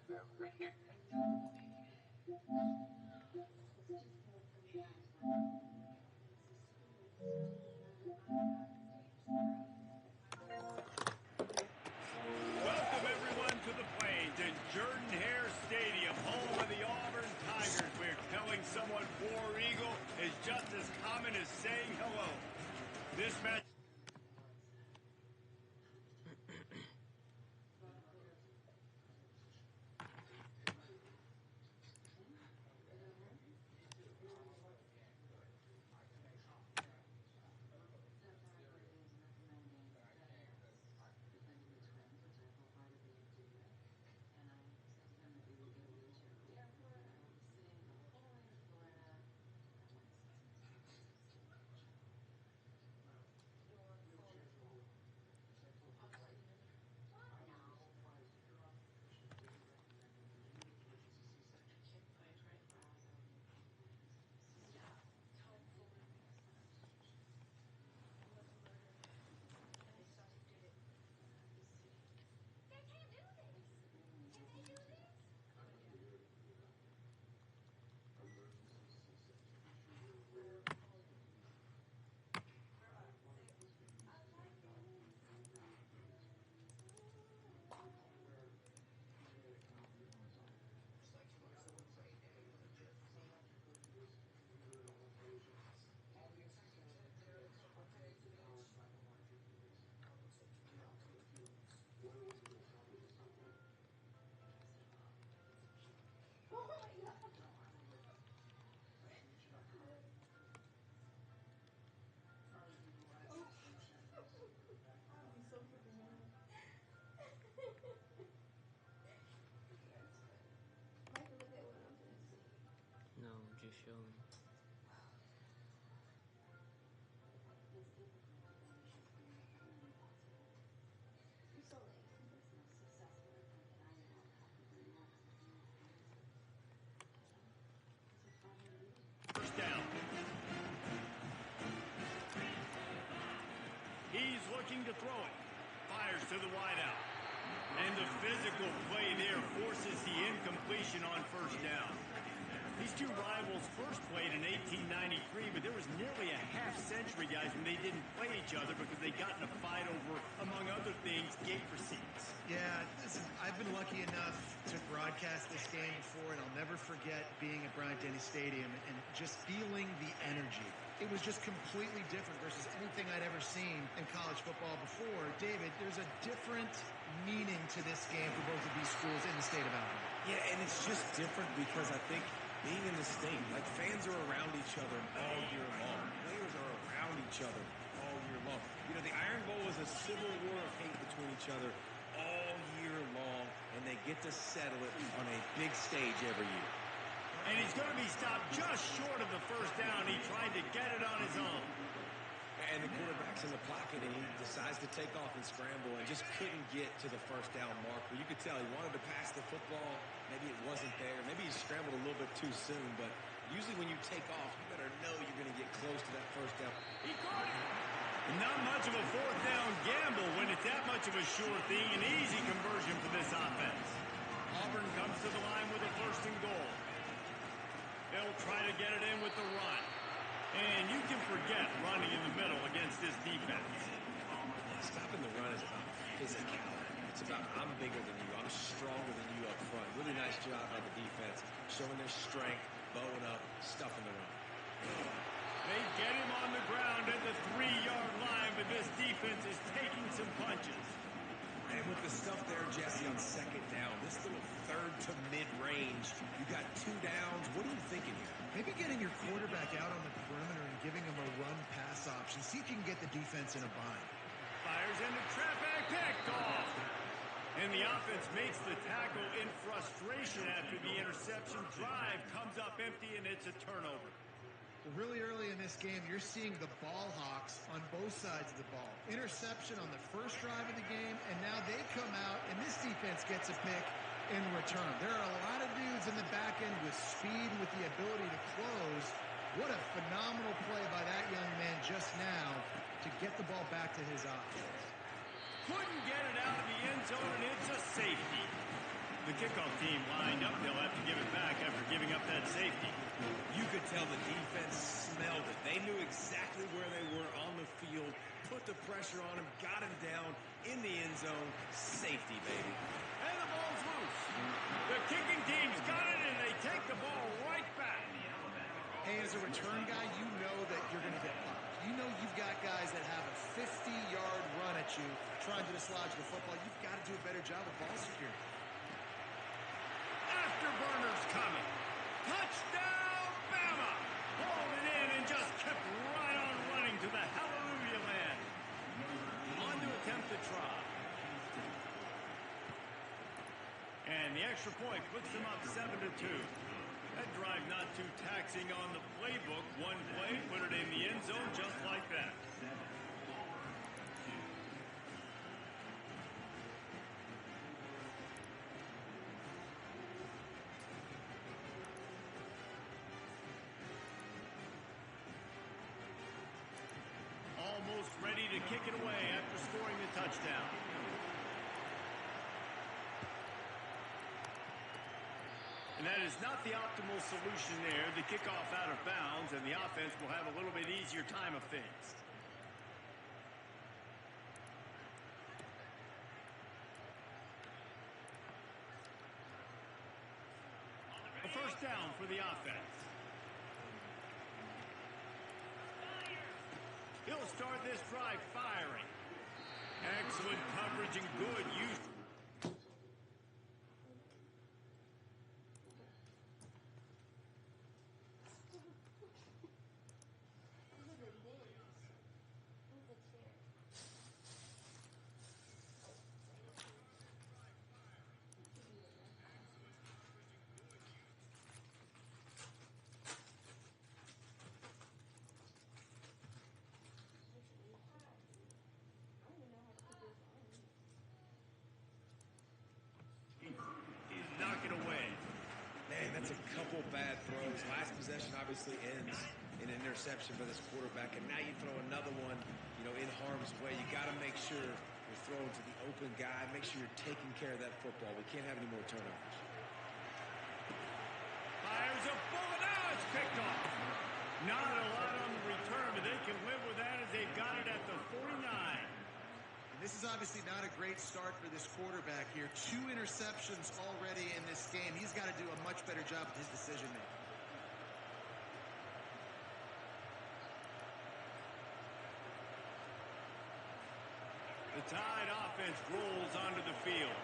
Welcome everyone to the Plains in Jordan-Hare Stadium, home of the Auburn Tigers, where telling someone War Eagle is just as common as saying hello. This match... No, just show me. First down. He's looking to throw it. Fires to the wideout. And the physical play there forces the incompletion on first down. These two rivals first played in 1893, but there was nearly a half-century, guys, when they didn't play each other because they got in a fight over, among other things, gate receipts. Yeah, listen, I've been lucky enough to broadcast this game before, and I'll never forget being at Bryant-Denny Stadium and just feeling the energy. It was just completely different versus anything I'd ever seen in college football before. David, there's a different meaning to this game for both of these schools in the state of Alabama. Yeah, and it's just different because I think being in the state, like fans are around each other all year long. Players are around each other all year long. You know, the Iron Bowl was a civil war of hate between each other all year long, and they get to settle it on a big stage every year. And he's going to be stopped just short of the first down. He tried to get it on his own. And the quarterback's in the pocket, and he decides to take off and scramble and just couldn't get to the first down marker. You could tell he wanted to pass the football. Maybe it wasn't there. Maybe he scrambled a little bit too soon. But usually when you take off, you better know you're going to get close to that first down. He caught it. Not much of a fourth down gamble when it's that much of a sure thing. An easy conversion for this offense. Auburn comes to the line with a first and goal. They'll try to get it in with the run. And you can forget running in the middle against this defense. Stopping the run is about physicality. It's about I'm bigger than you. I'm stronger than you up front. Really nice job by the defense, showing their strength, bowing up, stuffing the run. They get him on the ground at the 3-yard line, but this defense is taking some punches. And with the stuff there, Jesse, on second down, this little third to mid-range, you got 2 downs. What are you thinking here? Maybe getting your quarterback out on the perimeter and giving him a run-pass option. See if you can get the defense in a bind. Fires into traffic, picked off. And the offense makes the tackle in frustration after the interception. Drive comes up empty, and it's a turnover. Really early in this game, you're seeing the ball hawks on both sides of the ball. Interception on the first drive of the game, and now they come out, and this defense gets a pick in return. There are a lot of dudes in the back end with speed and with the ability to close. What a phenomenal play by that young man just now to get the ball back to his offense. Couldn't get it out of the end zone, and it's a safety. The kickoff team lined up. They'll have to give it back after giving up that safety. You could tell the defense smelled it. They knew exactly where they were on the field, put the pressure on him, got him down in the end zone. Safety, baby. And the ball's loose. The kicking team's got it, and they take the ball right back. Hey, as a return guy, you know that you're going to get popped. You know you've got guys that have a 50-yard run at you trying to dislodge the football. You've got to do a better job of ball security. Afterburners coming. Touchdown, Bama! Hauled it in and just kept right on running to the hallelujah land. On to attempt the try. And the extra point puts them up 7-2. That drive not too taxing on the playbook. One play, put it in the end zone just like that. Almost ready to kick it away after scoring the touchdown. And that is not the optimal solution there. The kickoff out of bounds, and the offense will have a little bit easier time of things. A first down for the offense. He'll start this drive firing. Excellent coverage and good use. That's a couple bad throws. Last possession obviously ends in an interception by this quarterback, and now you throw another one, in harm's way. You got to make sure you're throwing to the open guy. Make sure you're taking care of that football. We can't have any more turnovers. Fires a bullet. Now it's picked off. Not a lot on the return, but they can live with that as they've got it at the 49. This is obviously not a great start for this quarterback here. 2 interceptions already in this game. He's got to do a much better job with his decision making. The Tide offense rolls onto the field.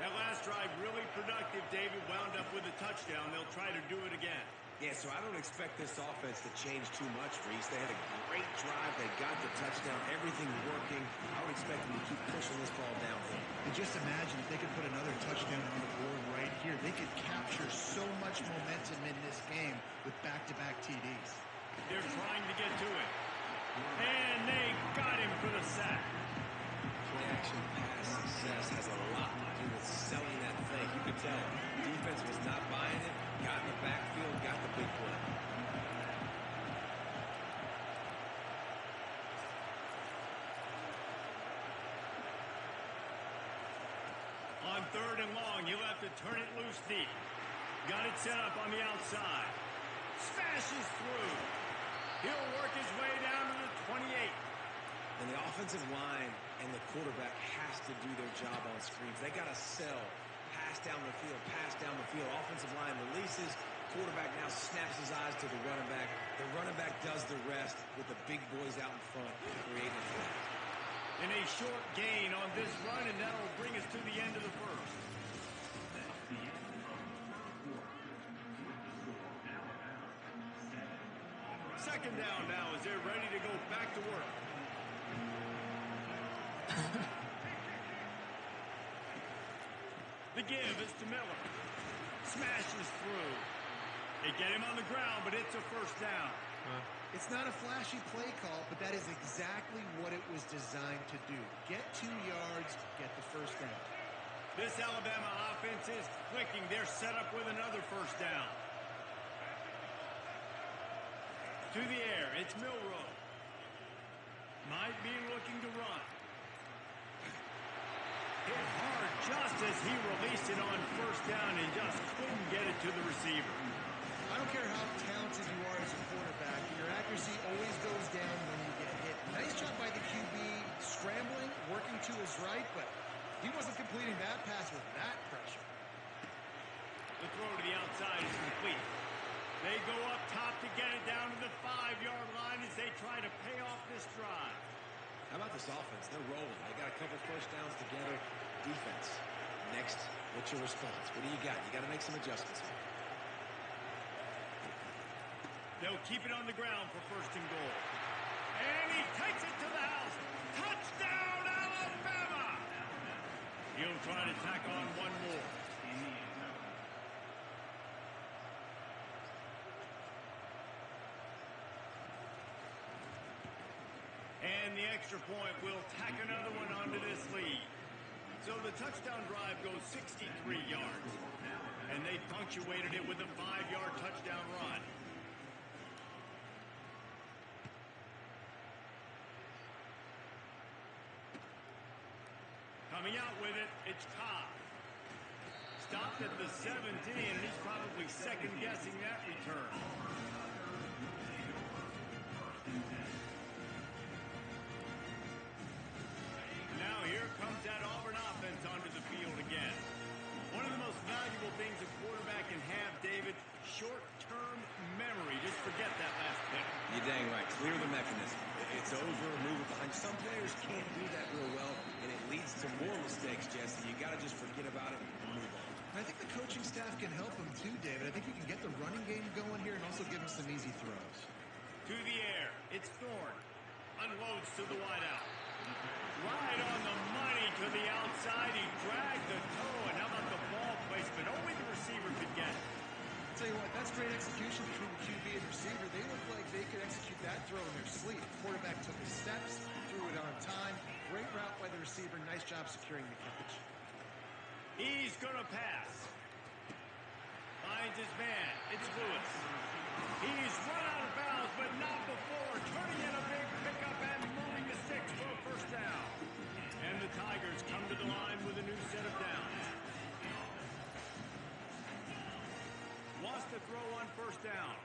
That last drive really productive. David wound up with a touchdown. They'll try to do it again. Yeah, so I don't expect this offense to change too much, Reese. They had a great drive. They got the touchdown. Everything working. I would expect them to keep pushing this ball downhill. And just imagine if they could put another touchdown on the board right here. They could capture so much momentum in this game with back-to-back TDs. They're trying to get to it. And they got him for the sack. Play-action pass success has a lot to do with selling that fake. You could tell defense was not buying it. Got in the backfield, got the big play. On 3rd and long, you'll have to turn it loose deep. Got it set up on the outside. Smashes through. He'll work his way down to the 28. And the offensive line and the quarterback has to do their job on screens. They got to sell. Pass down the field, pass down the field. Offensive line releases. Quarterback now snaps his eyes to the running back. The running back does the rest with the big boys out in front, creating a threat. And a short gain on this run, and that'll bring us to the end of the first. Second down now as they're ready to go back to work. The give is to Miller. Smashes through. They get him on the ground, but it's a first down. It's not a flashy play call, but that is exactly what it was designed to do. Get 2 yards, get the first down. This Alabama offense is clicking. They're set up with another first down. To the air, it's Milroe. Might be looking to run. Hit hard just as he released it on first down and just couldn't get it to the receiver. I don't care how talented you are as a quarterback, your accuracy always goes down when you get hit. Nice job by the QB scrambling, working to his right, but he wasn't completing that pass with that pressure. The throw to the outside is complete. They go up top to get it down to the 5-yard line as they try to pay off this drive. How about this offense? They're rolling. They got a couple first downs together. Defense. Next, what's your response? What do you got? You got to make some adjustments here. They'll keep it on the ground for first and goal. And he takes it to the house. Touchdown, Alabama! He'll try to tack on one more. And the extra point will tack another one onto this lead. So the touchdown drive goes 63 yards. And they punctuated it with a 5-yard touchdown run. Coming out with it, it's Cobb. Stopped at the 17, and he's probably second-guessing that return. Now here comes that Auburn offense onto the field again. One of the most valuable things a quarterback can have, David, short-term memory. Just forget that last pick. You're dang right. Clear the mechanism. It's over, move it behind. Some players can't do that real well, and it leads to more mistakes, Jesse. You got to just forget about it and move on. I think the coaching staff can help him too, David. I think you can get the running game going here and also give him some easy throws. To the air, it's Thorne. Unloads to the wideout. Right on the money to the outside. He dragged the toe, and how about the ball placement? Only the receiver could get it. I'll tell you what, that's great execution between the QB and receiver. They look like they could execute that throw in their sleep. The quarterback took his steps, threw it on time. Great route by the receiver. Nice job securing the catch. He's going to pass. Finds his man. It's Lewis. He's run out of bounds, but not before. Turning in a big pickup and moving the sticks for a first down. And the Tigers come to the line with a new set of downs. Wants to throw on first down.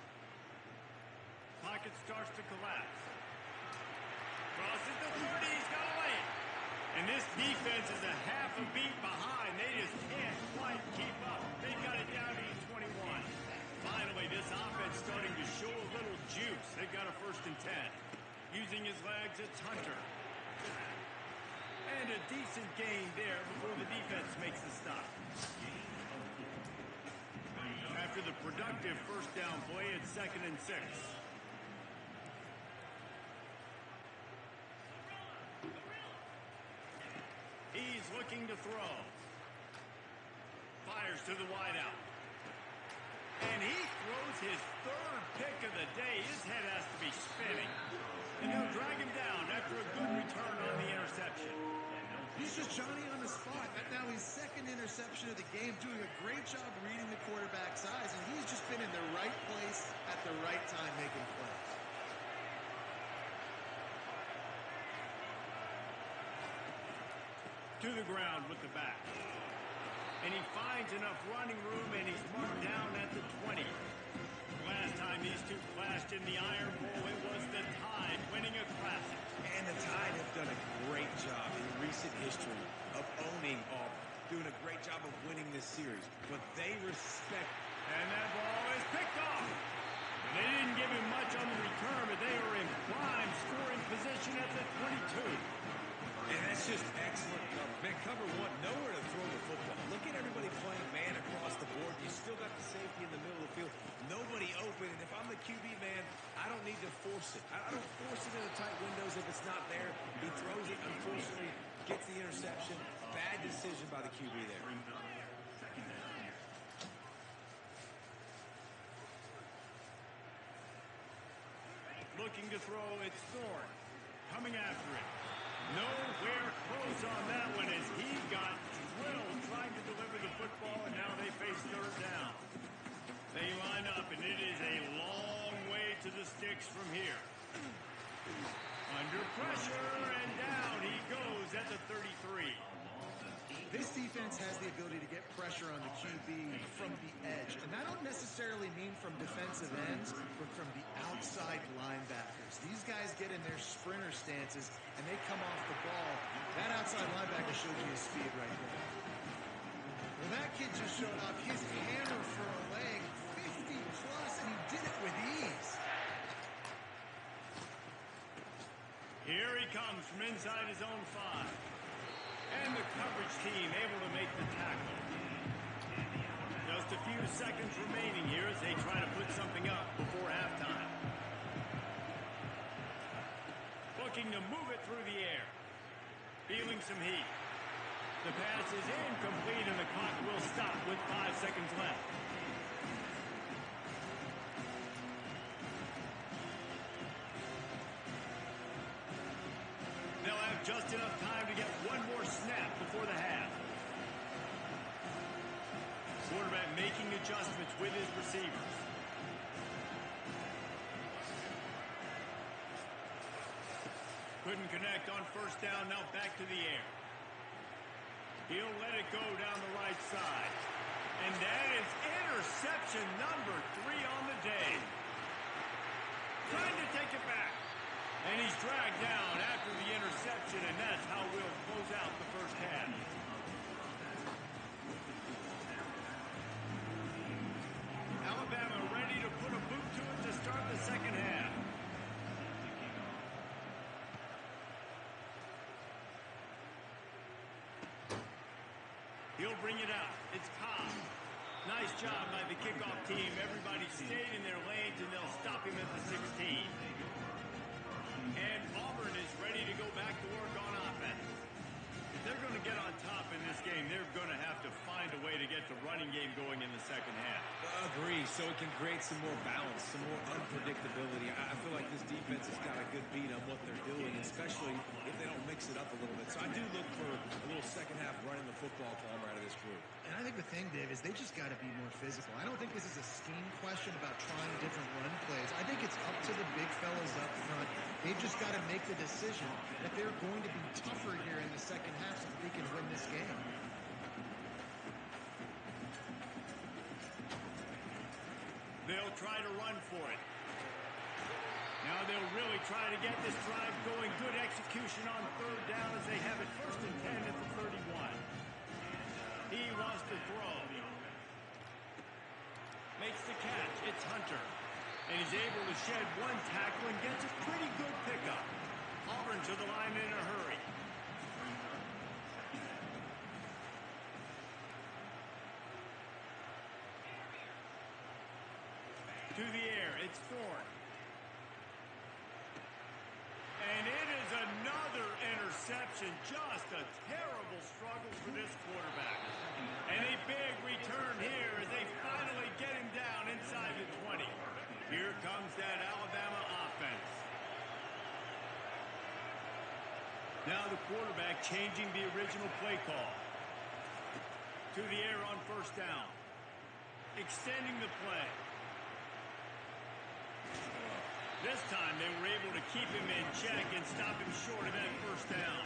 Pocket starts to collapse. Crosses the 30. He's got to lay it. And this defense is a half a beat behind. They just can't quite keep up. They've got it down to 21. Finally, this offense starting to show a little juice. They've got a 1st and 10. Using his legs, it's Hunter. And a decent gain there before the defense makes the stop. After the productive first down play, it's 2nd and 6. He's looking to throw. Fires to the wideout. And he throws his 3rd pick of the day. His head has to be spinning. And they'll drag him down after a good return on the interception. He's just Johnny on the spot. Now his 2nd interception of the game, doing a great job reading the quarterback's eyes, and he's just been in the right place at the right time making plays. To the ground with the back. And he finds enough running room, and he's marked down at the 20. Last time these two clashed in the Iron Bowl, it was the Tide winning a Classic. And the Tide have done a great job in recent history of owning Auburn. Doing a great job of winning this series. But they respect. And that ball is picked off. They didn't give him much on the return, but they are in prime scoring position at the 22. And that's just excellent cover. Man, cover one, nowhere to throw the football. Look at everybody playing man across the board. You still got the safety in the middle of the field. Nobody open. And if I'm the QB, man, I don't need to force it. I don't force it into tight windows if it's not there. He throws it, unfortunately, gets the interception. Bad decision by the QB there. Looking to throw, it's Thorne. Coming after it. Nowhere close on that one as he got drilled trying to deliver the football, and now they face 3rd down. They line up, and it is a long way to the sticks from here. Under pressure, and down he goes at the 33. This defense has the ability to get pressure on the QB from the edge. And that don't necessarily mean from defensive ends, but from the outside linebackers. These guys get in their sprinter stances, and they come off the ball. That outside linebacker shows you his speed right there. Well, that kid just showed off his hammer for a leg, 50-plus, and he did it with ease. Here he comes from inside his own 5. And the coverage team able to make the tackle. Just a few seconds remaining here as they try to put something up before halftime. Looking to move it through the air. Feeling some heat. The pass is incomplete and the clock will stop with 5 seconds left. They'll have just enough time to get one more snap before the half. Quarterback making adjustments with his receivers. Couldn't connect on first down, now back to the air. He'll let it go down the right side. And that is interception number 3 on the day. Trying to take it back. And he's dragged down after the interception, and that's how we'll close out the first half. Alabama ready to put a boot to it to start the second half. He'll bring it out. It's Cobb. Nice job by the kickoff team. Everybody stayed in their lanes, and they'll stop him at the 16. And Auburn is ready to go back to work on offense. If they're going to get on top in this game, they're going to have to find a way to get the running game going in the second half. Agree, so it can create some more balance, some more unpredictability. I feel like this defense has got a good beat on what they're doing, especially if they don't mix it up a little bit. So I do look for a little second half running the football Palmer out of this group. And I think the thing, Dave, is they just got to be more physical. I don't think this is a scheme question about trying different run plays. I think it's up to the big fellas up front. They've just got to make the decision that they're going to be tougher here in the second half so that they can win this game. They'll try to run for it. Now they'll really try to get this drive going. Good execution on third down as they have it 1st and 10 at the 31. He wants to throw. Makes the catch. It's Hunter. And he's able to shed one tackle and gets a pretty good pickup. Auburn to the line in a hurry. To the air, it's Thorne. And it is another interception. Just a terrible struggle for this quarterback. And a big return here as they finally get him down inside the 20. Here comes that Alabama offense. Now the quarterback changing the original play call. To the air on first down. Extending the play. This time they were able to keep him in check and stop him short of that first down.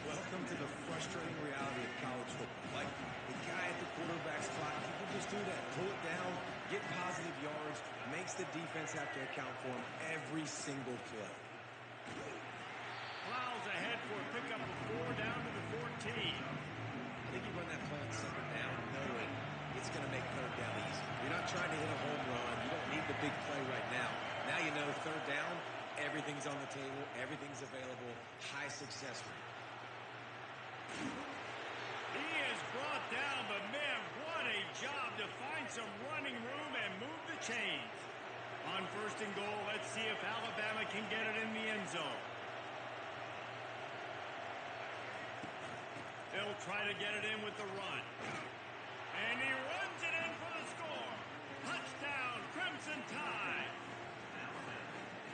Welcome to the frustrating reality of college football. Like the guy at the quarterback spot, people just do that. Pull it down, get positive yards, makes the defense have to account for him every single play. Plows ahead for a pickup of 4 down to the 14. I think you run that play on second down knowing it's going to make third down easy. You're not trying to hit a home run. You don't need the big play right now. Now you know third down, everything's on the table, everything's available, high success rate. He is brought down, but man, what a job to find some running room and move the chains. On 1st and goal, let's see if Alabama can get it in the end zone. They'll try to get it in with the run. And he runs it in for the score. Touchdown, Crimson Tide.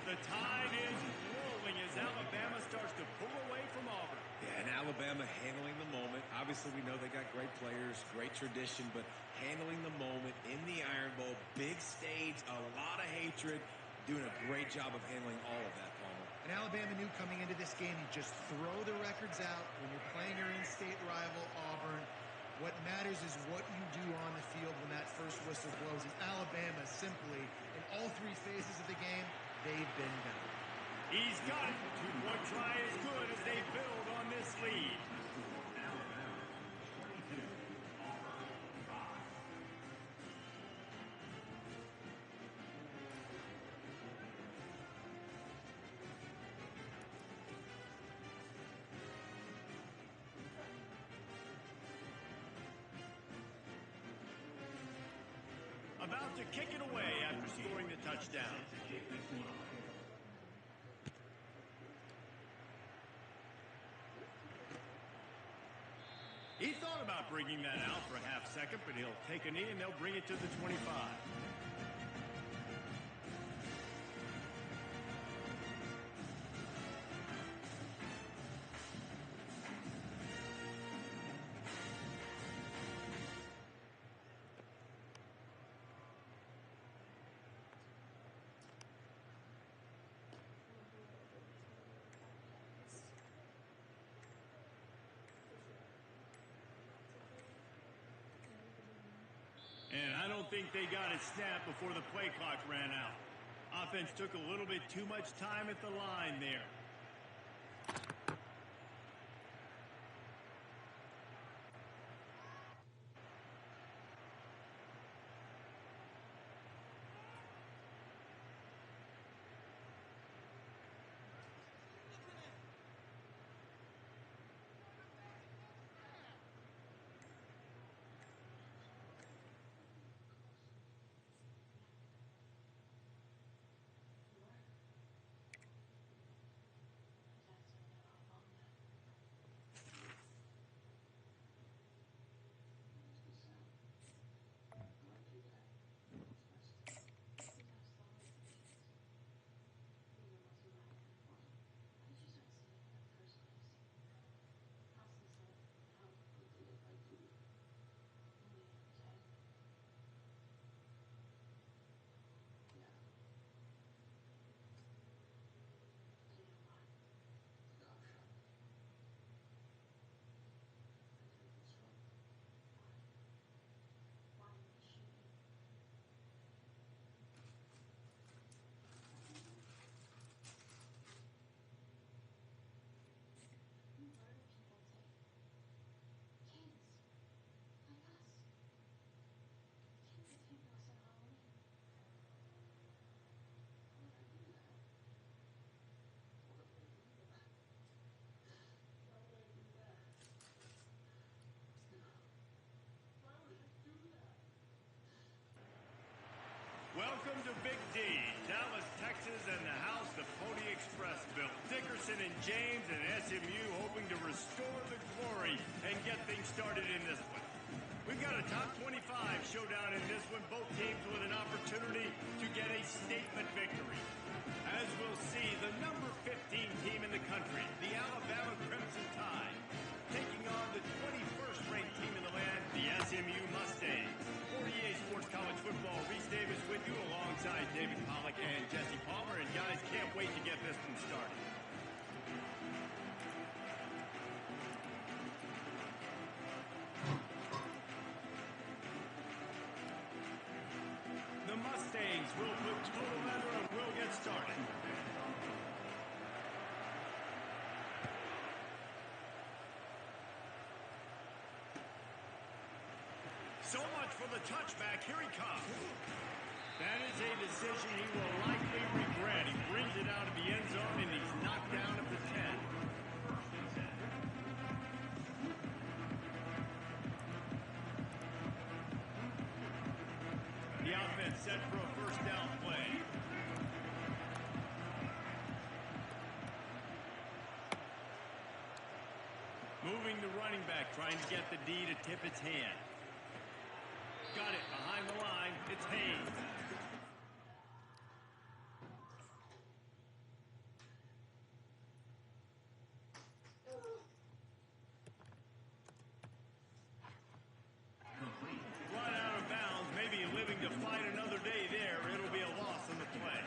The Tide is rolling as Alabama starts to pull away from Auburn. Yeah, and Alabama handling the moment. Obviously, we know they got great players, great tradition, but handling the moment in the Iron Bowl, big stage, a lot of hatred, doing a great job of handling all of that, Palmer. And Alabama knew coming into this game, you just throw the records out when you're playing your in-state rival, Auburn. What matters is what you do on the field when that first whistle blows. And Alabama simply, in all three phases of the game, they've been better. He's got it. Two-point try as good as they build on this lead. About to kick it away after scoring the touchdown. He thought about bringing that out for a half second, but he'll take a knee and they'll bring it to the 25. And I don't think they got it snapped before the play clock ran out. Offense took a little bit too much time at the line there. Welcome to Big D, Dallas, Texas, and the house the Pony Express built. Dickerson and James and SMU hoping to restore the glory and get things started in this one. We've got a top 25 showdown in this one, both teams with an opportunity to get a statement victory. As we'll see, the number 15 team in the country, the Alabama Crimson Tide, taking on the 21st ranked team in the land, the SMU Mustangs. For EA Sports College Football, Reese Davis with you alongside David Pollack and Jesse Palmer. And guys, can't wait to get this one started. The Mustangs will put total leather and will get started. So much for the touchback. Here he comes. That is a decision he will likely regret. He brings it out of the end zone, and he's knocked down at the 10. The offense set for a first down play. Moving the running back, trying to get the D to tip its hand. Got it behind the line. It's Hayes. Run out of bounds. Maybe living to fight another day there. It'll be a loss on the play.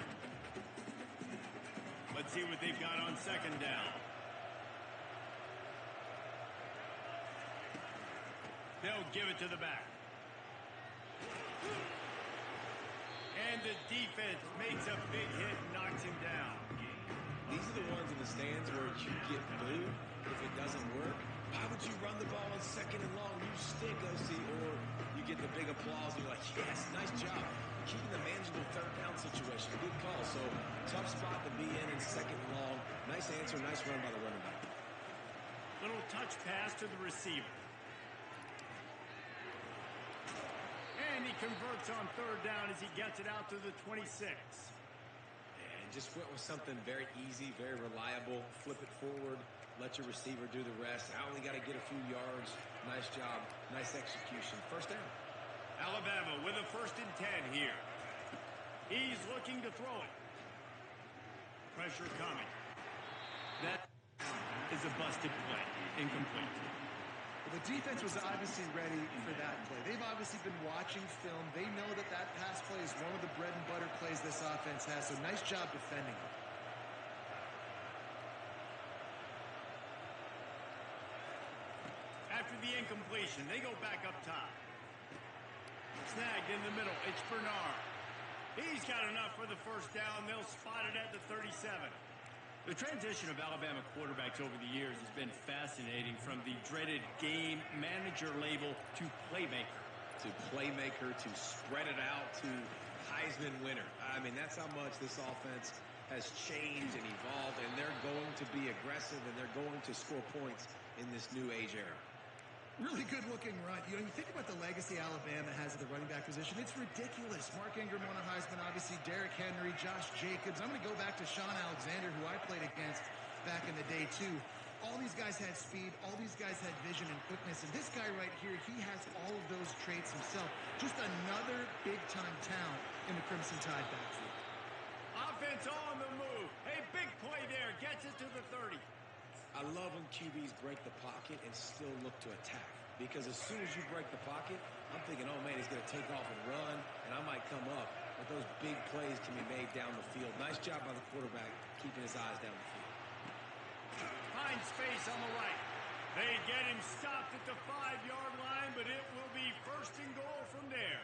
Let's see what they've got second down. They'll give it to the back. And the defense makes a big hit and knocks him down. These are the ones in the stands where you get booed if it doesn't work. Why would you run the ball on second and long? You stink, OC. Or you get the big applause and you're like, yes, nice job. Keeping the manageable third down situation. Good call. So, tough spot to be in second and long. Nice answer, nice run by the running back. Little touch pass to the receiver. And he converts on third down as he gets it out to the 26. And just went with something very easy, very reliable. Flip it forward. Let your receiver do the rest. I only got to get a few yards. Nice job. Nice execution. First down. Alabama with a 1st and 10 here. He's looking to throw it. Pressure coming. That is a busted play. Incomplete. Well, the defense was obviously ready for that play. They've obviously been watching film. They know that that pass play is one of the bread and butter plays this offense has, so nice job defending it. After the incompletion, they go back up top. Snagged in the middle. It's Bernard. He's got enough for the first down. They'll spot it at the 37. The transition of Alabama quarterbacks over the years has been fascinating, from the dreaded game manager label to playmaker. To playmaker, to spread it out, to Heisman winner. I mean, that's how much this offense has changed and evolved, and they're going to be aggressive, and they're going to score points in this new age era. Really good-looking run. You know, you think about the legacy Alabama has at the running back position. It's ridiculous. Mark Ingram won a Heisman, obviously Derrick Henry, Josh Jacobs. I'm going to go back to Sean Alexander, who I played against back in the day, too. All these guys had speed. All these guys had vision and quickness. And this guy right here, he has all of those traits himself. Just another big-time talent in the Crimson Tide backfield. Offense on the move. Hey, big play there. Gets it to the 30. I love when QBs break the pocket and still look to attack. Because as soon as you break the pocket, I'm thinking, oh, man, he's going to take off and run, and I might come up. But those big plays can be made down the field. Nice job by the quarterback keeping his eyes down the field. Finds space on the right. They get him stopped at the 5-yard line, but it will be 1st and goal from there.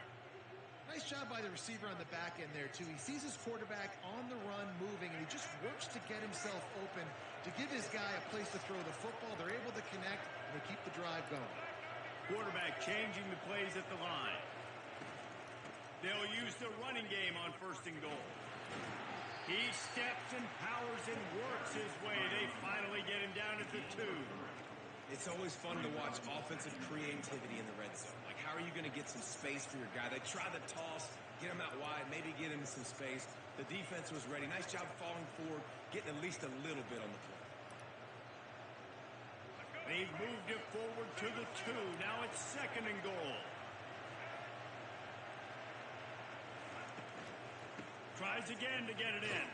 Nice job by the receiver on the back end there, too. He sees his quarterback on the run moving, and he just works to get himself open to give his guy a place to throw the football. They're able to connect, and they keep the drive going. Quarterback changing the plays at the line. They'll use the running game on 1st and goal. He steps and powers and works his way. They finally get him down at the 2. It's always fun to watch offensive creativity in the red zone. Like, how are you going to get some space for your guy? They try the toss, get him out wide, maybe get him some space. The defense was ready. Nice job falling forward, getting at least a little bit on the play. They've moved it forward to the 2. Now it's 2nd and goal. Tries again to get it in.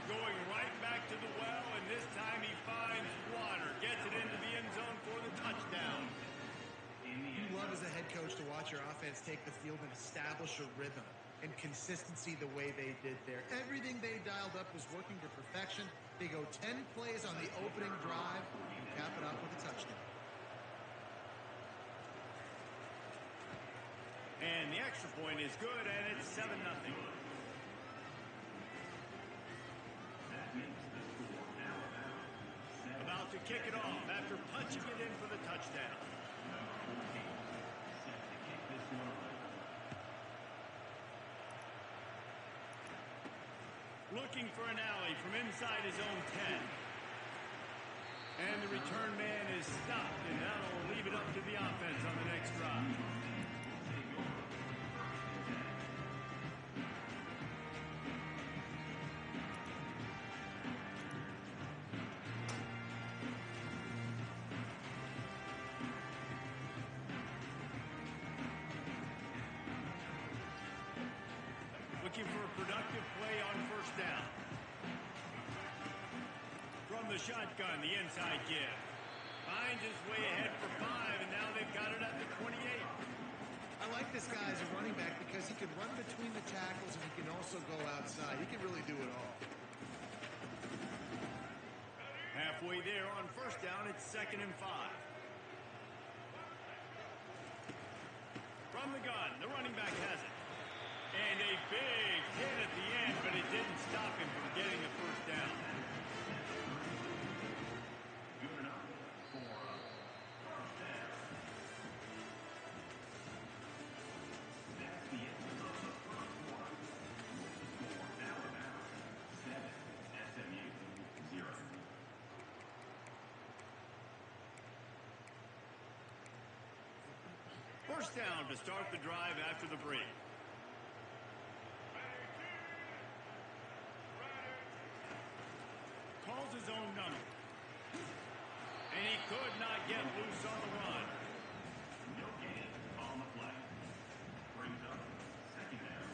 Going right back to the well, and this time he finds water. Gets it into the end zone for the touchdown. You love as a head coach to watch your offense take the field and establish a rhythm and consistency the way they did there. Everything they dialed up was working to perfection. They go 10 plays on the opening drive and cap it off with a touchdown. And the extra point is good, and it's 7-0. About to kick it off after punching it in for the touchdown. Looking for an alley from inside his own 10. And the return man is stopped, and that'll leave it up to the offense on the next drive. Looking for a productive play on 1st down. From the shotgun, the inside give. Finds his way ahead for 5, and now they've got it at the 28. I like this guy as a running back because he can run between the tackles and he can also go outside. He can really do it all. halfway there on first down. It's 2nd and 5. From the gun, the running back has it. And a big hit at the end, but it didn't stop him from getting the first down. First down to start the drive after the break. Calls his own number. And he could not get loose on the run. No gain on the play. Brings up 2nd down.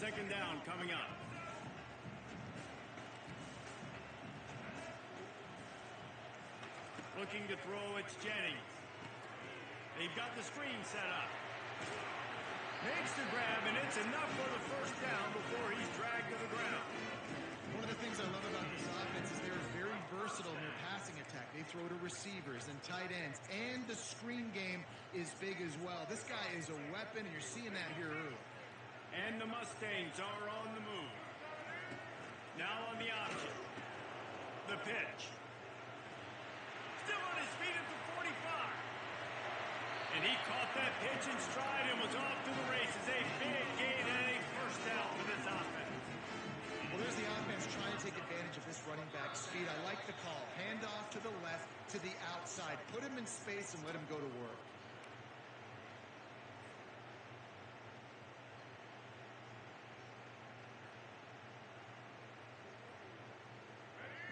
Second down coming up. Looking to throw, it's Jennings. They've got the screen set up. Makes the grab, and it's enough for the first down before he's dragged to the ground. One of the things I love about this offense is they're very versatile in their passing attack. They throw to receivers and tight ends, and the screen game is big as well. This guy is a weapon, and you're seeing that here early. And the Mustangs are on the move. Now on the option. The pitch. Still on his feet at the 45. And he caught that pitch in stride and was off to the races. A big gain and a first down for this offense. Well, there's the offense trying to take advantage of this running back speed. I like the call. Hand off to the left, to the outside. Put him in space and let him go to work.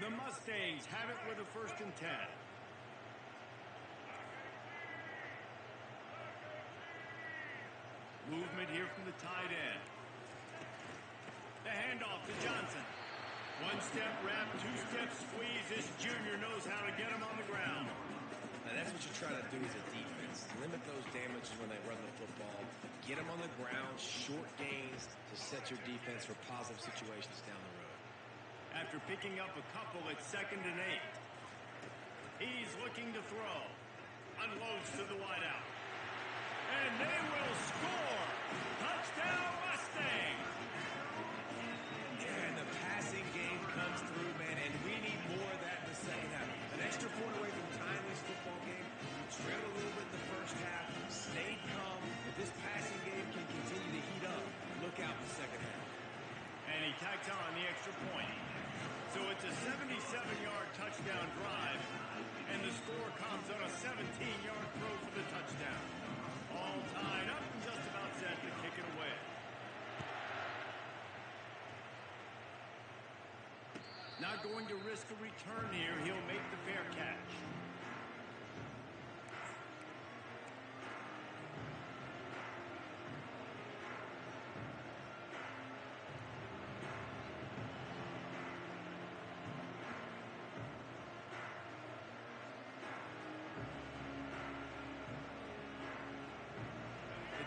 The Mustangs have it with a 1st and 10. Movement here from the tight end. The handoff to Johnson. 1-step wrap, 2-step squeeze. This junior knows how to get him on the ground. Now that's what you try to do as a defense. Limit those damages when they run the football. Get them on the ground, short gains to set your defense for positive situations down the road. After picking up a couple, it's 2nd and 8. He's looking to throw. Unloads to the wideout. And they will score. Touchdown Mustang. Yeah, and the passing game comes through, man, and we need more of that in the second half. An extra point away from tying this football game. You trailed a little bit in the first half, stayed calm. If this passing game can continue to heat up, look out in the second half. And he tacks on the extra point. So it's a 77-yard touchdown drive, and the score comes on a 17-yard throw for the touchdown. All tied up and just about set to kick it away. Not going to risk a return here. He'll make the fair catch.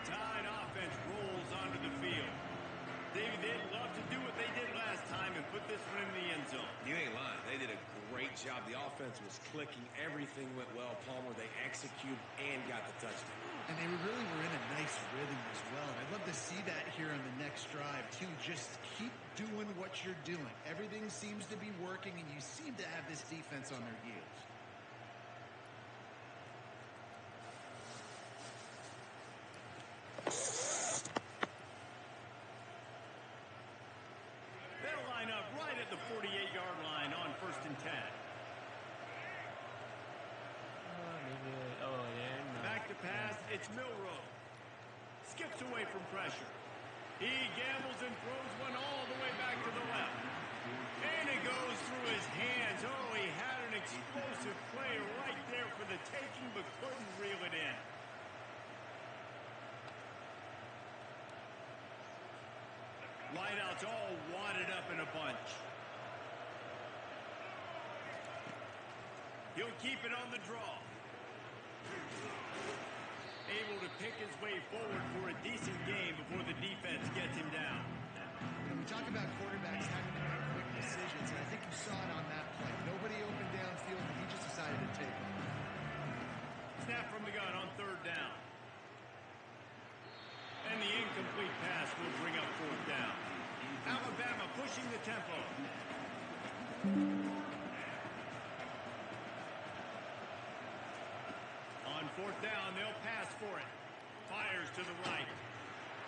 Tide offense rolls onto the field. David, they'd love to do what they did last time and put this one in the end zone. You ain't lying. They did a great job. The offense was clicking. Everything went well. Palmer, they executed and got the touchdown. And they really were in a nice rhythm as well. And I'd love to see that here on the next drive, too. Just keep doing what you're doing. Everything seems to be working, and you seem to have this defense on their heels. They'll line up right at the 48-yard line on 1st and 10. Back to pass, it's Milroe. Skips away from pressure. He gambles and throws one all the way back to the left. And it goes through his hands. Oh, he had an explosive play right there for the taking, but couldn't reel it in. Wideouts all wadded up in a bunch. He'll keep it on the draw. make his way forward for a decent game before the defense gets him down. And we talk about quarterbacks having to make quick decisions, and I think you saw it on that play. Nobody opened downfield, and he just decided to take it. Snap from the gun on third down. And the incomplete pass will bring up fourth down. Alabama pushing the tempo. On fourth down, they'll pass for it. Fires to the right.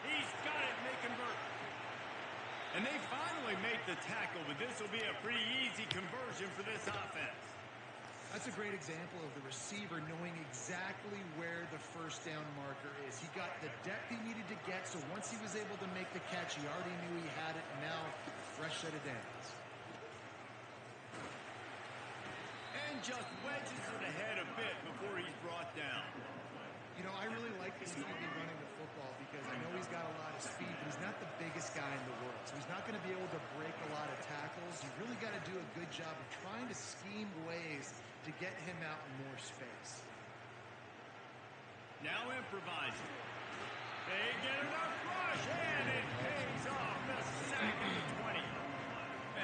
He's got it, and they convert. And they finally make the tackle, but this will be a pretty easy conversion for this offense. That's a great example of the receiver knowing exactly where the first down marker is. He got the depth he needed to get, so once he was able to make the catch, he already knew he had it, and now fresh set of downs. And just wedges it ahead a bit before he's brought down. You know, I really like this QB running the football because I know he's got a lot of speed, but he's not the biggest guy in the world. So he's not going to be able to break a lot of tackles. You really got to do a good job of trying to scheme ways to get him out in more space. Now improvising. They get enough rush, and it pays off. The sack at the 20.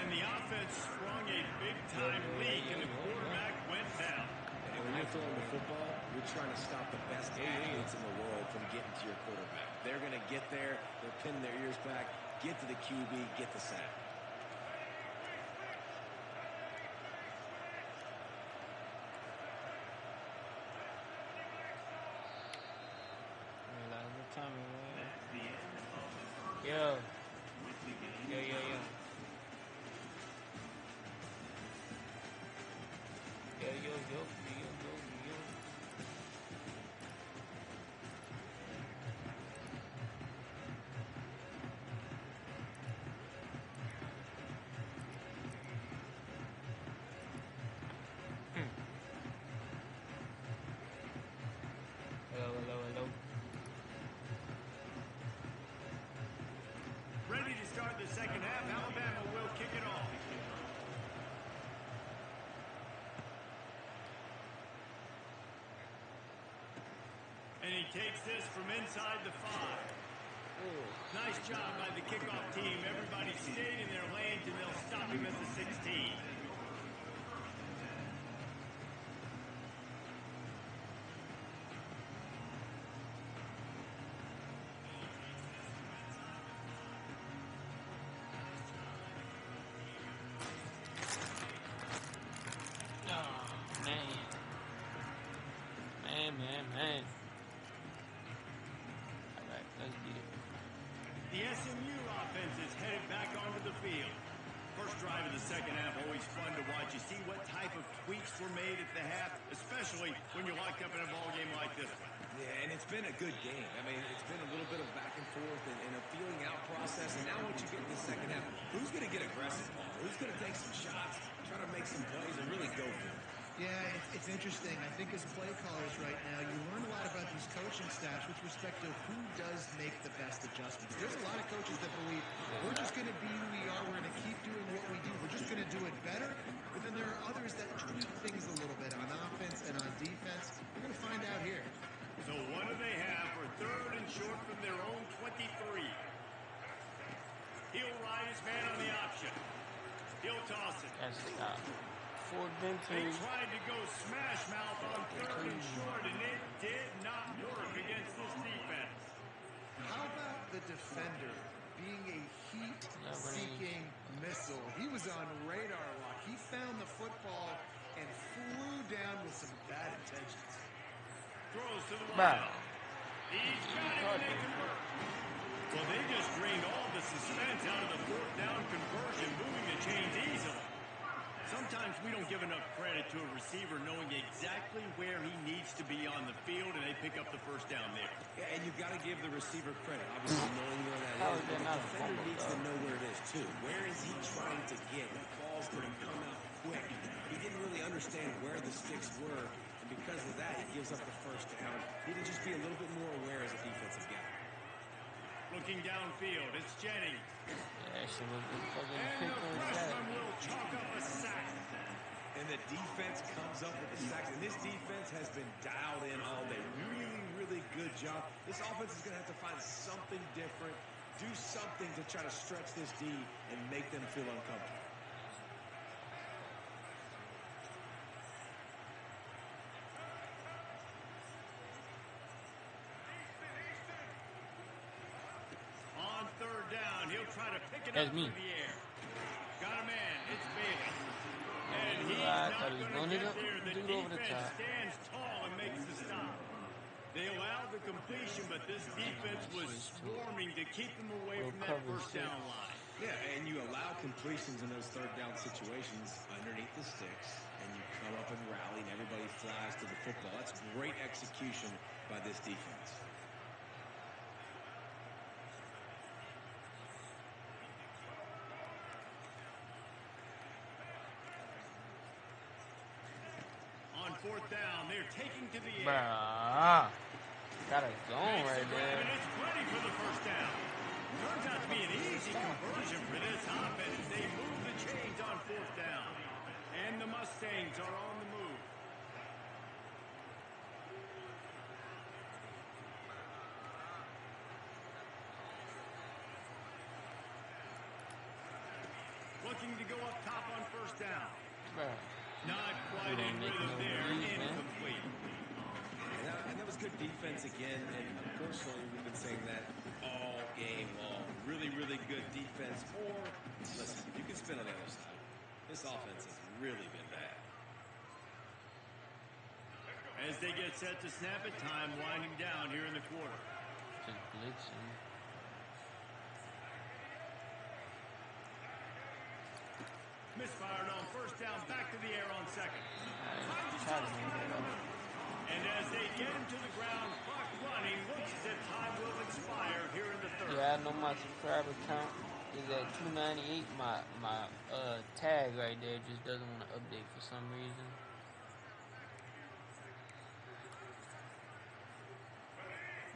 And the offense sprung a big-time leak, and the quarterback went down. And when you're throwing the football, you're trying to stop the best athletes in the world from getting to your quarterback. They're going to get there. They'll pin their ears back, get to the QB, get the sack. Yo. Yo. Hello. Ready to start the second half. Alabama will kick it off. And he takes this from inside the 5. Nice job by the kickoff team. Everybody stayed in their lanes, and they'll stop him at the 16. Man. All right, let's get it. The SMU offense is headed back onto the field. First drive of the second half, always fun to watch. You see what type of tweaks were made at the half, especially when you're locked up in a ball game like this one. Yeah, and it's been a good game. I mean, it's been a little bit of back and forth and a feeling out process. And now once you get in the second half, who's going to get aggressive, Paul? Who's going to take some shots, try to make some plays, and really go for it? Yeah, it's interesting. I think as play callers right now, you learn a lot about these coaching staffs with respect to who does make the best adjustments. There's a lot of coaches that believe we're just going to be who we are. We're going to keep doing what we do. We're just going to do it better. But then there are others that tweak things a little bit on offense and on defense. We're going to find out here. So what do they have for third and short from their own 23? He'll ride his man on the option. He'll toss it. That's stop. They tried to go smash mouth on third and short, and it did not work against this defense. How about the defender being a heat-seeking missile? He was on radar lock. He found the football and flew down with some bad intentions. Throws to the wild. He's got it, and they convert. Well, they just drained all the suspense out of the fourth down conversion, moving the chains easily. Sometimes we don't give enough credit to a receiver knowing exactly where he needs to be on the field, and they pick up the first down there. Yeah, and you've got to give the receiver credit, obviously knowing where that is. But the defender needs to know where it is, too. Where is he trying to get? The ball's going to come out quick. He didn't really understand where the sticks were, and because of that, he gives up the first down. He needed to just be a little bit more aware as a defensive guy. Looking downfield, it's Jennings. Yeah, she was fucking And the freshman will chalk up a sack. And the defense comes up with the sacks. And this defense has been dialed in all day. Really, really good good job. This offense is going to have to find something different, do something to try to stretch this D and make them feel uncomfortable. On third down, he'll try to pick it That's up me. through the air. Got a man. It's Bailey. And he's I not thought he was going going to to get there. The do it over the defense top. stands tall and makes the stop. They allowed the completion, but this defense was swarming to keep them away from that first down line. Yeah, and you allow completions in those third down situations underneath the sticks, and you come up and rally, and everybody flies to the football. That's great execution by this defense. On fourth down, they're taking to the air. Bruh. Got a zone right there. And it's ready for the first down. Turns out to be an easy conversion for this offense. They move the chains on fourth down. And the Mustangs are on the move. Looking to go up top on first down. Bruh. Not quite in rhythm there. Incomplete. And that was good defense again, and unfortunately, we've been saying that all game long. Really, really good defense. Or, listen, you can spin on the other side. This offense has really been bad. As they get set to snap it, time winding down here in the quarter. Just blitzing. Misfired on first down, back to the air on second. And as they get him to the ground, clock running, looks as if time will expire here in the third. Yeah, I know my subscriber count is at 298. My tag right there just doesn't want to update for some reason.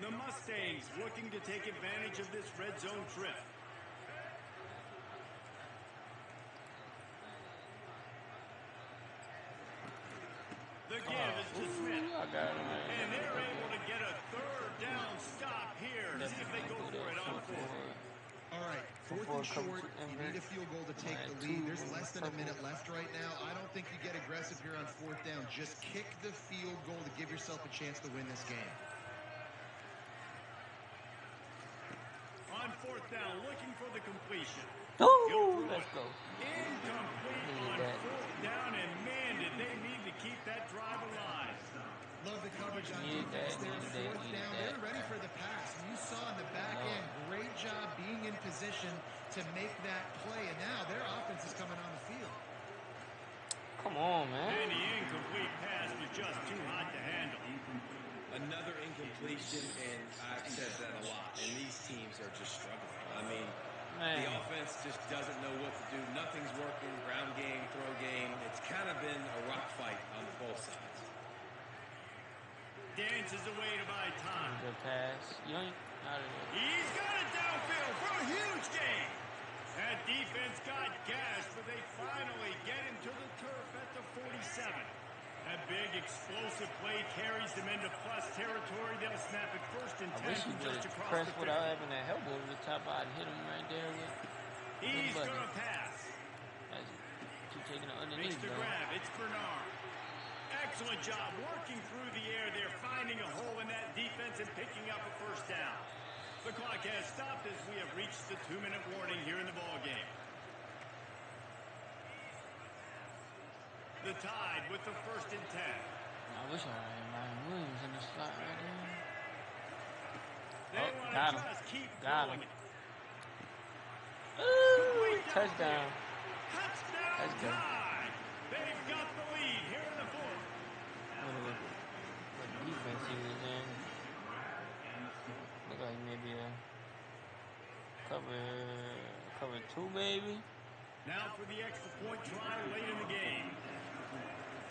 The Mustangs looking to take advantage of this red zone trip. The give is to Smith. I got it right. And they're able to get a third down stop here. See if they go for it on fourth. All right, fourth and short, you need a field goal to take the lead. There's less than a minute left right now. I don't think you get aggressive here on fourth down. Just kick the field goal to give yourself a chance to win this game. On fourth down, looking for the completion. Oh, let's go. Incomplete on fourth down, and man, did they need to keep that drive alive. Love the coverage on defense there on fourth down. They're ready for the pass. You saw in the back end, great job being in position to make that play. And now their offense is coming on the field. Come on, man. And the incomplete pass was just too hot to handle. Another incompletion, and I've said that a lot, and these teams are just struggling. I mean, the offense just doesn't know what to do. Nothing's working. Ground game, throw game. It's kind of been a rock fight on both sides. Dances away to buy time. Good pass. Yoink. Out of there. He's got it downfield for a huge gain. That defense got gashed, but they finally get him to the turf at the 47. That big explosive play carries them into plus territory. They'll snap it first and 10 I wish he from would just have across pressed the without field. having that elbow over the top. I'd hit him right there with He's the going button. to pass. Keep taking it Makes underneath, the though. grab. It's Bernard. Excellent job working through the air. They're finding a hole in that defense and picking up a first down. The clock has stopped as we have reached the 2-minute warning here in the ballgame. The Tide with the first and 10. I wish I had Ryan Williams in the slot right there. They want got to him. just keep Got going him. it. Ooh, touchdown. Touchdown That's good. Tide. They've got the lead here in the fourth. What defense he was in. Look like maybe a cover two, maybe. Now for the extra point try late in the game.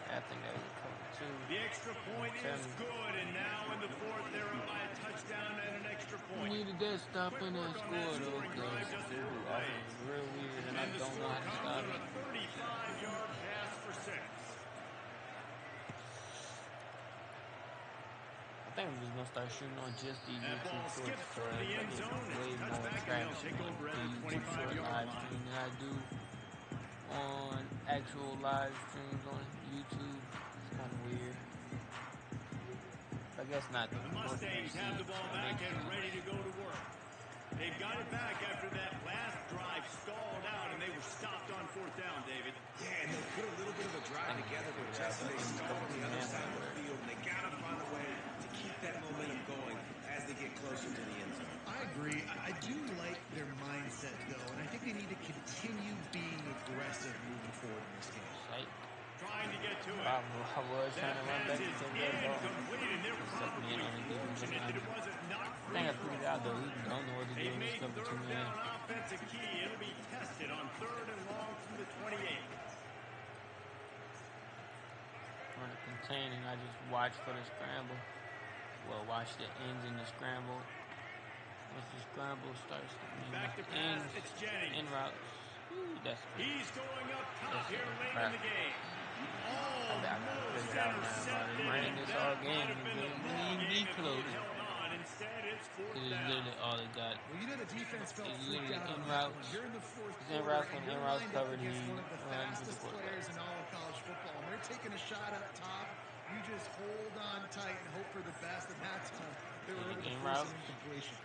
I think that was a cover two. The extra point is good, and now in the fourth, they're up by a touchdown and an extra point. We needed that stop Quick and that work on score, that though, scoring drive, just 4 because plays. it's real weird, and I And the don't know score how to comes stop on it. a 35-yard pass for 6. think I'm just gonna start shooting on just these That YouTube ball shorts skips toward because the I end get zone. way It's more touchback, and they'll traction take on over at the the YouTube short 25-yard live line. stream than I do on actual live streams on YouTube. It's kind of weird. But I guess not though. The More people Mustangs see have the it, so ball it back makes and sense. ready to go to work. They've got it back after that last drive stalled out, and they were stopped on fourth down, David. Yeah, and they put a little bit of a drive together, but just as they stalled on the other side of the field, and they got to find a way to keep that momentum going as they get closer to the end zone. I agree. I do like their mindset, though, and I think they need to continue being aggressive moving forward in this game. Right? Trying to get to it. I was trying That to run pass back to is take that ball. incomplete, and they're Stuck me in probably on the defensive fortunate that line. it wasn't knocked I free think I for figured a it out though. loss. He don't know what to do They've in this made cover 2 third man. down offensive key. It'll be tested on 3rd and long from the 28. Run a contain and I just watch for the scramble. Well, watch the ends in the scramble. Once the scramble starts, Back to the pass, ends, it's Jennings. end routes. Ooh, that's good. He's going up top That's here it. late Crap. in the game. I gotta Almost figure it out now, but intercepted, it ran and this that all might game. have been the It ball didn't game be if he close. had held on. Instead, it's It 4th is down. literally all it got. Well, you know the defense felt It's freaked literally out in on that one. routes. You're in the fourth It's in quarter, routes and when you're in routes lined up covered. against He one of the runs with the fastest quarterback. players in all of college football. And they're taking a shot up top. You just hold on tight and hope for the best, and that's how they were able to In force routes. an incompletion.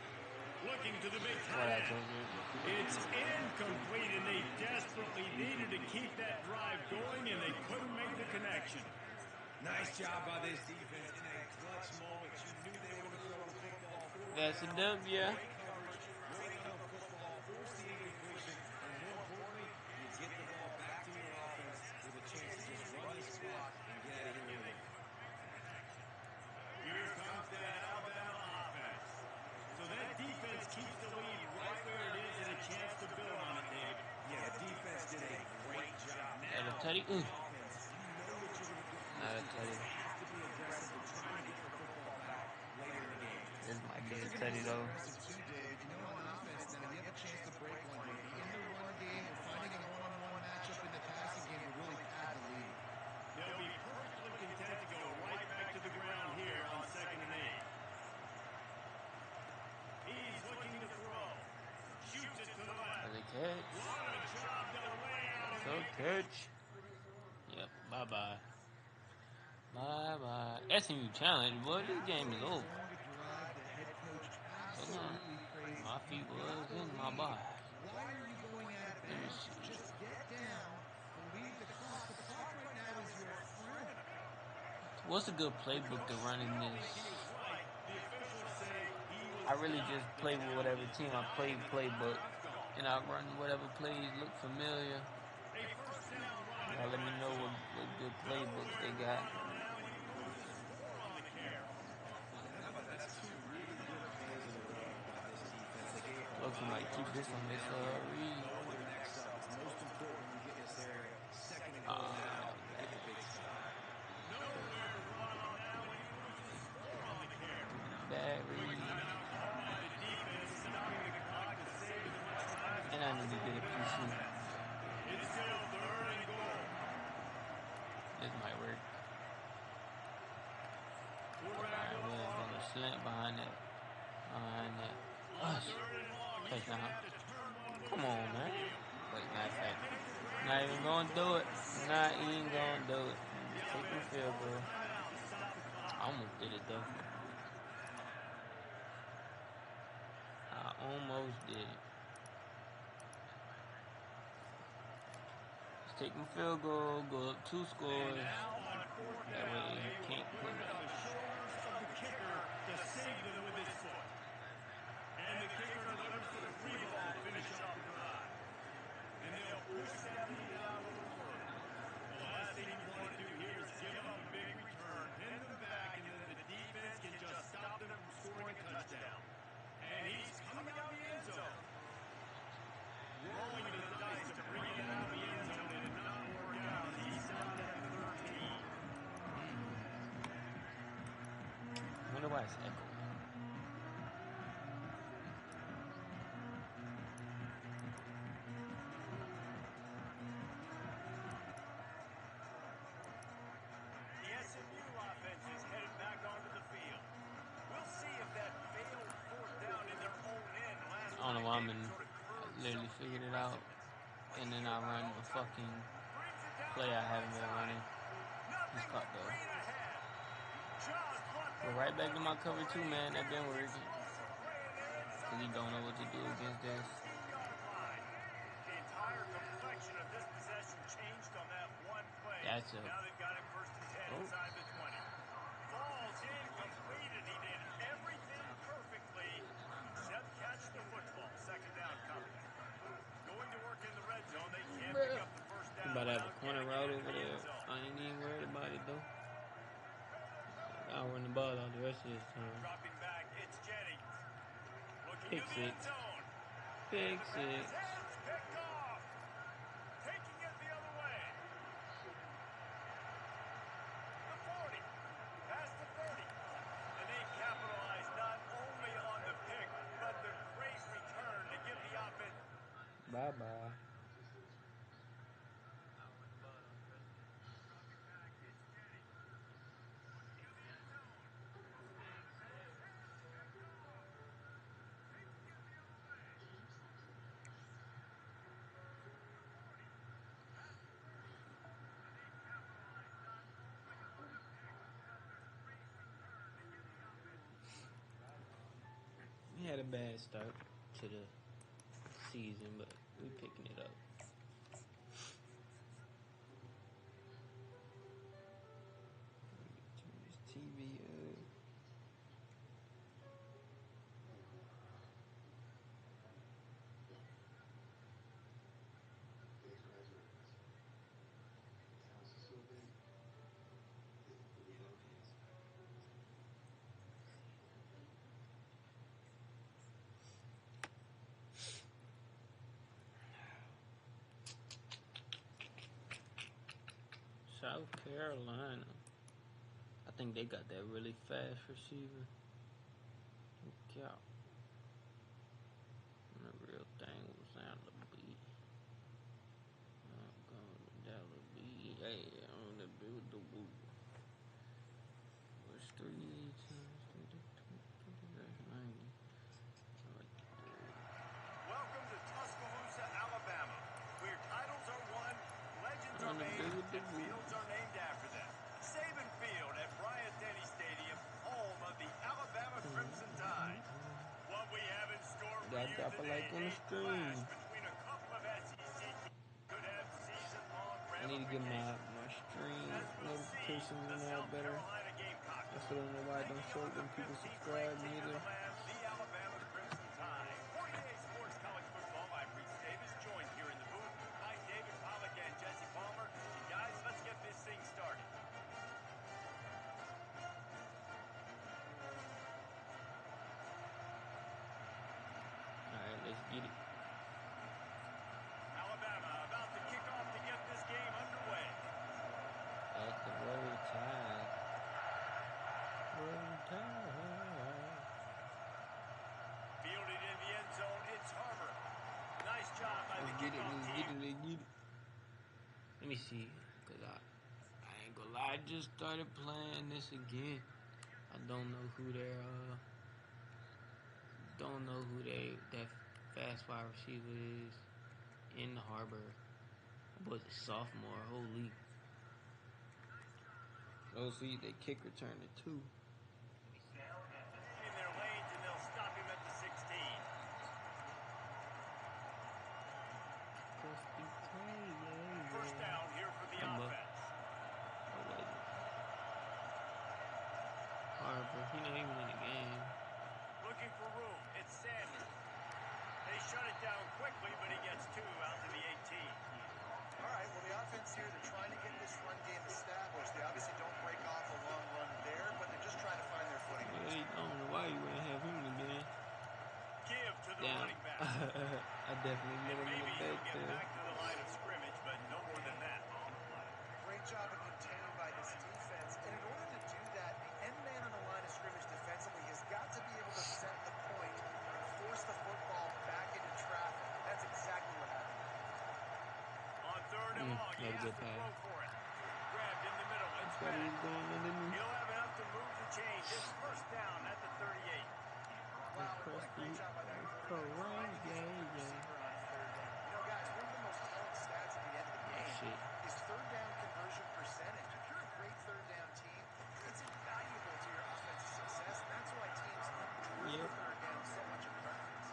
Looking to the big What tight I end. told you. It's incomplete, and they desperately needed to keep that drive going, and they couldn't make the connection. Nice job by this defense in a clutch moment. You knew they were going to throw the football forward. That's a dub, yeah. Great coverage, waiting on the football, force the incompletion, and more importantly, you get the ball back to your offense with a chance to just run this clock and get out of here with a win. Here comes that Alabama offense. So that defense keeps the lead right where it is and a chance to build on it, David. Yeah, the defense did a great job. Got a Now, tutty. the offense, you know what you're going to get from Not a this defense. tutty. They have to be aggressive in trying to get the football back later in the game. This might be a They're going to tutty be though. aggressive too, Dave. You know, on offense now, you have a chance to break one, maybe in the run game or finding a one-on-one matchup in the passing game to really pad the lead. They'll be perfectly content to go right back to the ground here on 2nd and 8. He's looking to throw. Shoots it to the left. As a catch. What a job done way out of So the catch. Yep. Bye bye. Bye bye. SMU challenge. Boy, this game is over. Going to drive the head coach Hold on. absolutely crazy. My feet was in my body. Why are you going at it, man? Just get down, believe the clock. The clock right now is your friend. What's a good playbook to run in this? I really just play with whatever team I play playbook, and I run whatever plays look familiar. Y'all let me know what good playbooks they got. Looks like keep this on this read. Next up, it's most important when you get in this area. 2nd and goal now. Get the big stop. Bad read. And I need to get a PC. It's still 3rd and goal. This might work. Alright, we're gonna slant behind that. Us. Touchdown. Come on, man. Wait, not that. Not even gonna do it. Not even gonna do it. Take the field goal. I almost did it though. I almost did it. Let's take my field goal, go up 2 scores. That way you can't put it up. To save them with his foot. And the kicker delivers to the free ball to finish off the drive. And they'll push that lead out over 4. The last thing you want to do here is give them a big return, pin them back, and then the defense can just stop them from scoring a touchdown. And he's coming out of the end zone. Rolling the dice to bring it out of the end zone and not work out as he's down at 13. I wonder why it's echoing. The SMU offense is headed back onto the field. coming. I literally figured it out. And then I run the fucking play I haven't been running. He's caught though. But right back to my cover 2, man. That been working. Cause he don't know what to do against this. The entire complexion of this possession changed on that one play. That's a... Now they've got it 1st and 10 inside the 20. Falls incomplete, and he did everything perfectly except catch the football. 2nd down coming. Going to work in the red zone. They can't pick up the 1st down. About to have a corner route over there. I ain't even worried about it though. I'll run the ball out the rest of this time. Dropping back, it's Jennings. Pick 6. Pick 6. Picked off. Taking it the other way. The 40. Past the 30. And they capitalized not only on the pick, but the great return to give the offense. Bye-bye. We had a bad start to the season, but we picking it up. Turn this TV up. South Carolina. I think they got that really fast receiver. Look out. And the real thing was down to be. I'm going down to be. Yeah, on the build the woo. What's 3 times 90? Welcome to Tuscaloosa, Alabama, where titles are won, legends are made, and fields are named after them. Saban Field at Bryant-Denny Stadium, home of the Alabama Crimson Tide. What we have in store for you Drop a like on the stream. between a couple of SEC could have season-long I need to get my stream notifications and all better. I still don't know why I don't show it when people subscribe neither. The Alabama Crimson Tide. 48 Sports College Football. I'm Reese Davis, joined here in the booth by David Pollack and Jesse Palmer. And guys, let's get this thing started. Alright, let's get it. Alabama about to kick off to get this game underway. At the Roll Tide. Roll Tide. Fielded in the end zone, it's Harbor. Nice job by the kickoff team. Let me see, cause I ain't gonna lie, I just started playing this again. I don't know who that fast wide receiver is in the Harbor. That boy's a sophomore, holy. Oh, see, they kick return it too. In their lanes, and they'll stop him at the 16. First down here for the offense. Harbor, he not even in the game. Looking for room. It's Sanders. They shut it down quickly, but he gets 2 out to the 18. All right, well, the offense here, they're trying to get this run game established. They obviously don't break off a long run there, but they're just trying to find their footing. I don't know why you wouldn't have him again. Give to the running back. I definitely met him in the back Get there. back to the line of scrimmage, but no more than that. Great job of containing by this defense. And in order to do that, the end man on the line of scrimmage defensively has got to be able to set the point and force the football back into traffic. That's exactly what happened. On 3rd and long, he has to throw for it. Grabbed in the middle. It's Bennett. He'll have enough to move the change. It's 1st down at the 38. Wow, Great job by that quarterback finding his open receiver on third down. You know, guys, one of the most telling stats at the end of the game is third down conversion percentage. If you're a great third down team, it's invaluable to your offensive success, and that's why teams improve third down so much of preference.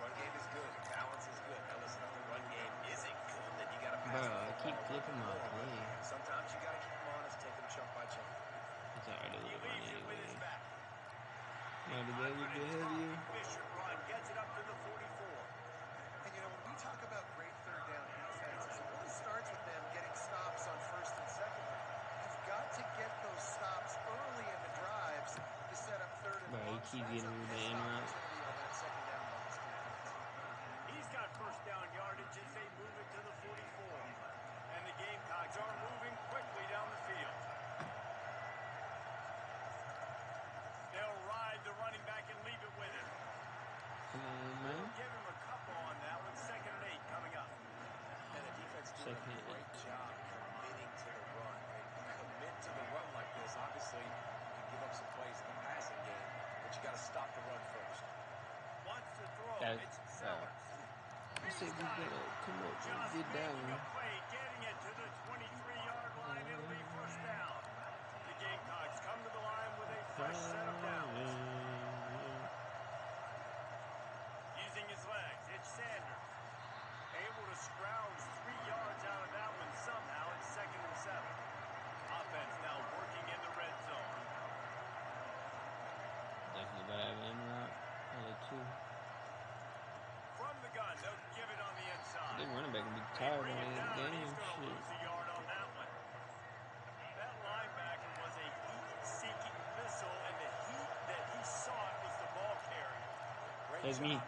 Run game is good. Balance is good. Now listen, if the run game isn't good, then you got to pass. Bro, I keep clicking my play. Sometimes you got to keep them honest, take them chunk by chunk. It's alright, it was a run anyway. Might as well be heavier. Gets it up to the 44. And you know, when we talk about great third down defenses, it really starts with them getting stops on first and second down. You've got to get those stops early in the drives to set up third and long. He keep getting with the in route. On that second down by this defense. He's got first down yardage as they move it to the 44. And the Gamecocks are moving quickly down the field. They'll ride the running back and leave it with him. Come on, man. We'll give him a couple on that one. 2nd and 8 coming up. And the defense doing a great job committing to the run. Right? Commit to the run like this. Obviously, you can give up some plays in the passing game, but you got to stop the run first. Wants to throw. It's Sellers. I said we gotta come up and get that one. Getting it to the 23-yard line. It'll be first down. The Gamecocks come to the line with a fresh set of downs. Using his legs, it's Sanders. Able to scrounge 3 yards out of that one somehow. It's 2nd and 7. Offense now working in the red zone. Definitely better than that. Only 2. From the gun, they'll give it on the inside. They running back and be tired on this game. He's going to Shit. lose a yard on that one. That linebacker was a heat-seeking missile, and the heat that he sought was the ball carrier. That's me.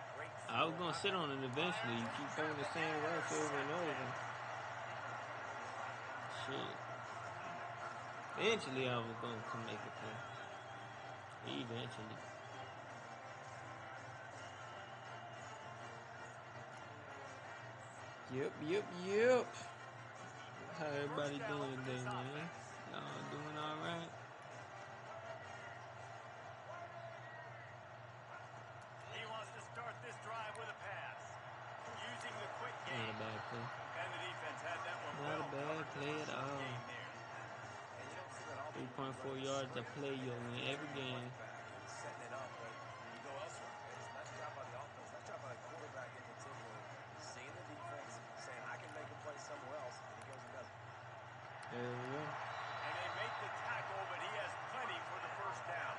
I was going to sit on it eventually. You keep throwing the same routes over and over. Shit. Eventually, I was going to come make a play. Eventually. Yep. How everybody doing today, man? Y'all doing all right? He wants to start this drive with a pass. Using the quick game. Not a bad play. And the defense had that one Not a bad play at all. 3.4 yards a play, yo, in every game. Setting it up, but you go elsewhere. It's not a job by the offense. That's a job by the quarterback in particular. Seeing the defense, saying, I can make a play somewhere else, and he goes and does it. There we go. And they make the tackle, but he has plenty for the first down.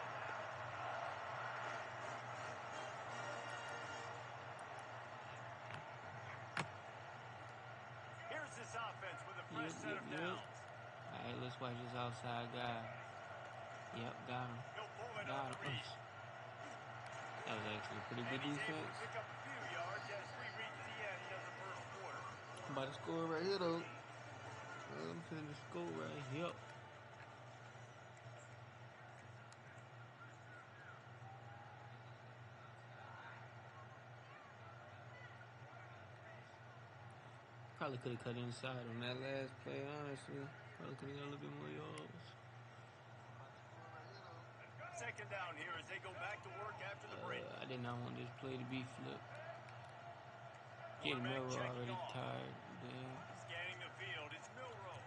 Here's this offense with a fresh set of downs. All right, let's watch this outside guy. Yep, got him. Got him. That was actually a pretty good defense. Pick up a few yards as we reach the end of the first quarter. About to score right here, though. I'm finna score right here. Probably could have cut inside on that last play, honestly. Probably could have got a little bit more yards. 2nd down here as they go back to work after the break. I did not want this play to be flipped. Getting Milrow already tired. Damn. Scanning the field, it's Milrow.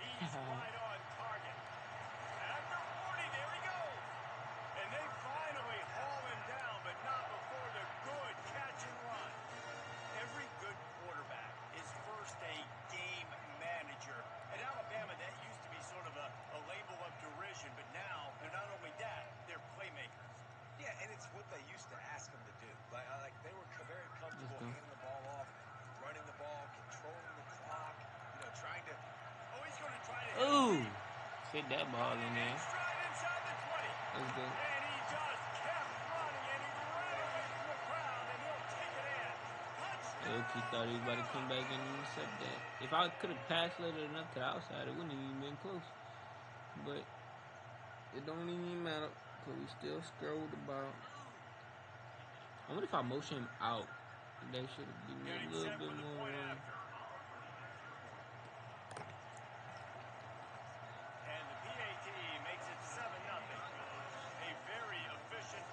He's right on target. After 40, there he goes. And they finally haul him down, but not before the good catch and run. Every good quarterback is first a game manager. At Alabama, that used to be sort of a label of derision, but now they're not only that, they're playmakers. Yeah, and it's what they used to ask them to do. Like they were very comfortable handing the ball off, running the ball, controlling the clock, trying to... Oh, he's going to try to... Ooh! Fit that ball in there. Stride inside the 20. Let's go. And he just kept running, and he ran away from the crowd, and he'll take it in. He thought he was about to come back and intercept that. If I could have passed later enough to the outside, it wouldn't even been close. But it don't even matter, because we still scrolled the ball. I wonder if I motion him out, they should have given me a little bit more room. And the PAT makes it 7-0. A very efficient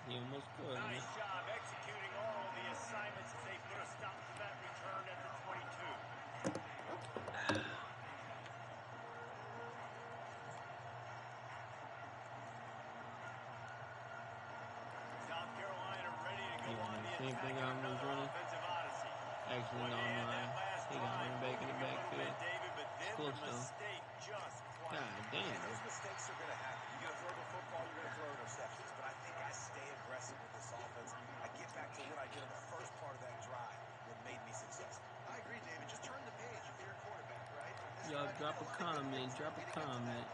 He almost scored. Nice job executing all of the assignments as they put a stop to that return at the 22. South Carolina ready to go on the Same attack thing in I was another running. offensive odyssey. Actually, no, I'm lying. He got running back in the backfield. It's close though. God damn. And those mistakes are going to happen. You're going to throw the football, you're going to throw interceptions. But I think I stay aggressive with this offense. I get back to what I did on the first part of that drive that made me successful. I agree, David. Just turn the page if you're a quarterback, right? Y'all drop a comment. Drop a comment.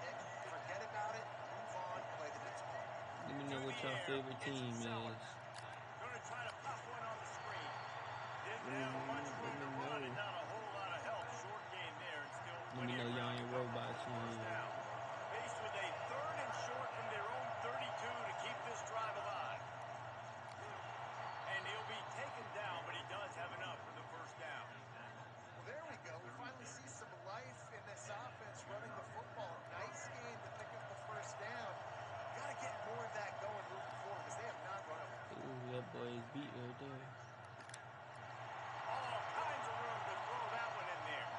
Forget about it. Move on. Play the next play. Let me know what y'all favorite team is. Going to try to pop one on the screen. Didn't have much room to run and not a whole lot of help. Short game there and still Let me know y'all ain't robots in here. Faced with a 3rd and short from their own 32 to keep this drive alive. And he'll be taken down, but he does have enough for the first down. Well, there we go. We finally see some life in this offense running the football. Nice game to pick up the first down. Got to get more of that going moving forward because they have not run it. Ooh, that boy is beat right there. All kinds of room to throw that one in there.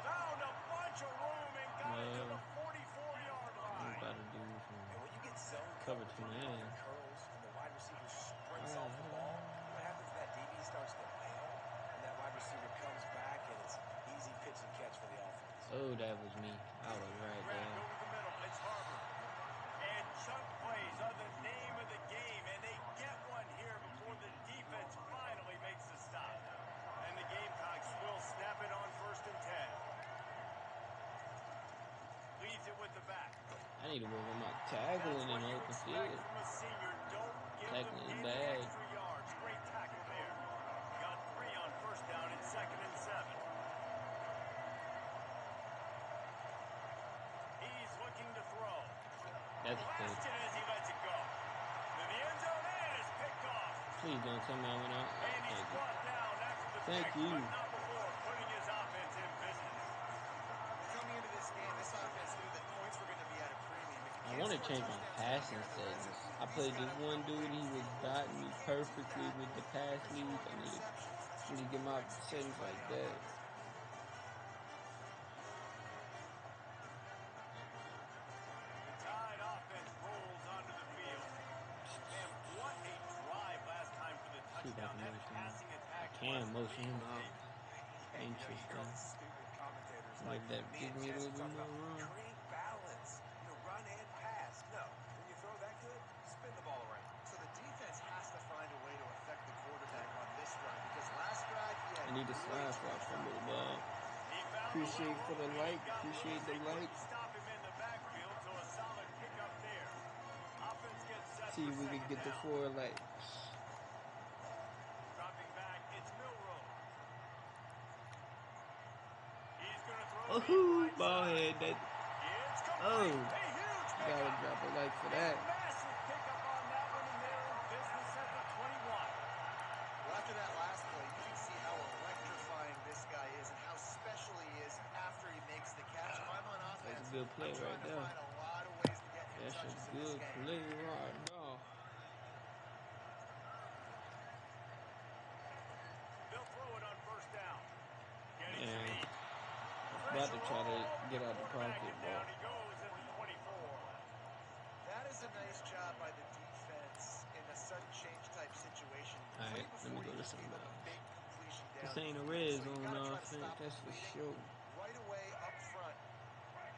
Found a bunch of room and got it to the 44-yard line. I'm about to do some And when you get zone cover coverage 2 on man. the curls and the wide receiver sprints off the ball, what happens is that DB starts to bail, and that wide receiver comes back, and it's easy pitch and catch for the offense. Oh, that was me. I was right there. Over the middle. It's Harvard. And chunk plays are the name of the game, and they get one here before the defense finally makes the stop. And the Gamecocks will snap it on 1st and 10. Leaves it with the back. I need to work on my tackling in the open field. Tackling is bad. Great tackle there. Got 3 on 1st down and 2nd and 7. He's looking to throw. That's good. Blasted as he lets it go. To the end zone and is picked off. Please don't tell me I went out. And he's brought down after the Thank pick, you. but not before putting his offense in business. Coming into this game, this offense knew that points were going to be at a premium. I want to change my passing settings. I played this one dude. He was dotting me perfectly with the pass leads. I need to get my settings like that. See if I can motion him. I can motion him out. Interesting. Like that gives me a little bit more room. Create balance. Run and pass. No. When you throw that good, spin the ball around. So the defense has to find a way to affect the quarterback on this drive because last drive he had I need to slide for I fumble the ball. Appreciate for the like. Appreciate the like. See if we can get the 4 likes. Oh, ball head. That. Oh, gotta drop a like for that. Massive pickup on that one, and they're in business at the 21. Well, after that last play, you can see how electrifying this guy is and how special he is after he makes the catch. If I'm on offense, that's a good play right there. find a lot of ways to get him That's touches a in this good game. play right now. They'll throw it on 1st down. Man, about to try to get out the pocket, but Down he goes at the 24. That is a nice job by the defense in a sudden change type situation. alright, let me go to something else. This ain't a So red you zone gotta try to offense, stop that's the for bleeding sure. right away up front.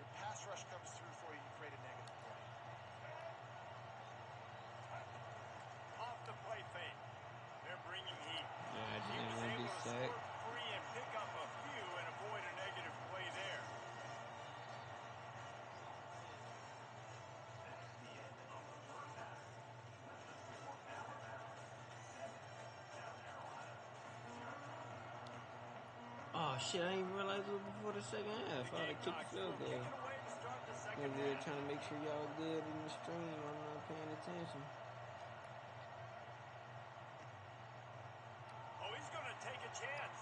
Your pass rush comes through for you to create a negative play. Off the play fake. They're bringing heat. Yeah, I just He ain't was gonna able get to sacked. squirt free and pick up a few and avoid a negative play there. Oh shit, I didn't realize it was before the second half. I would have kicked the field goal. Over there trying to make sure y'all good in the stream. I'm not paying attention. Oh, he's going to take a chance.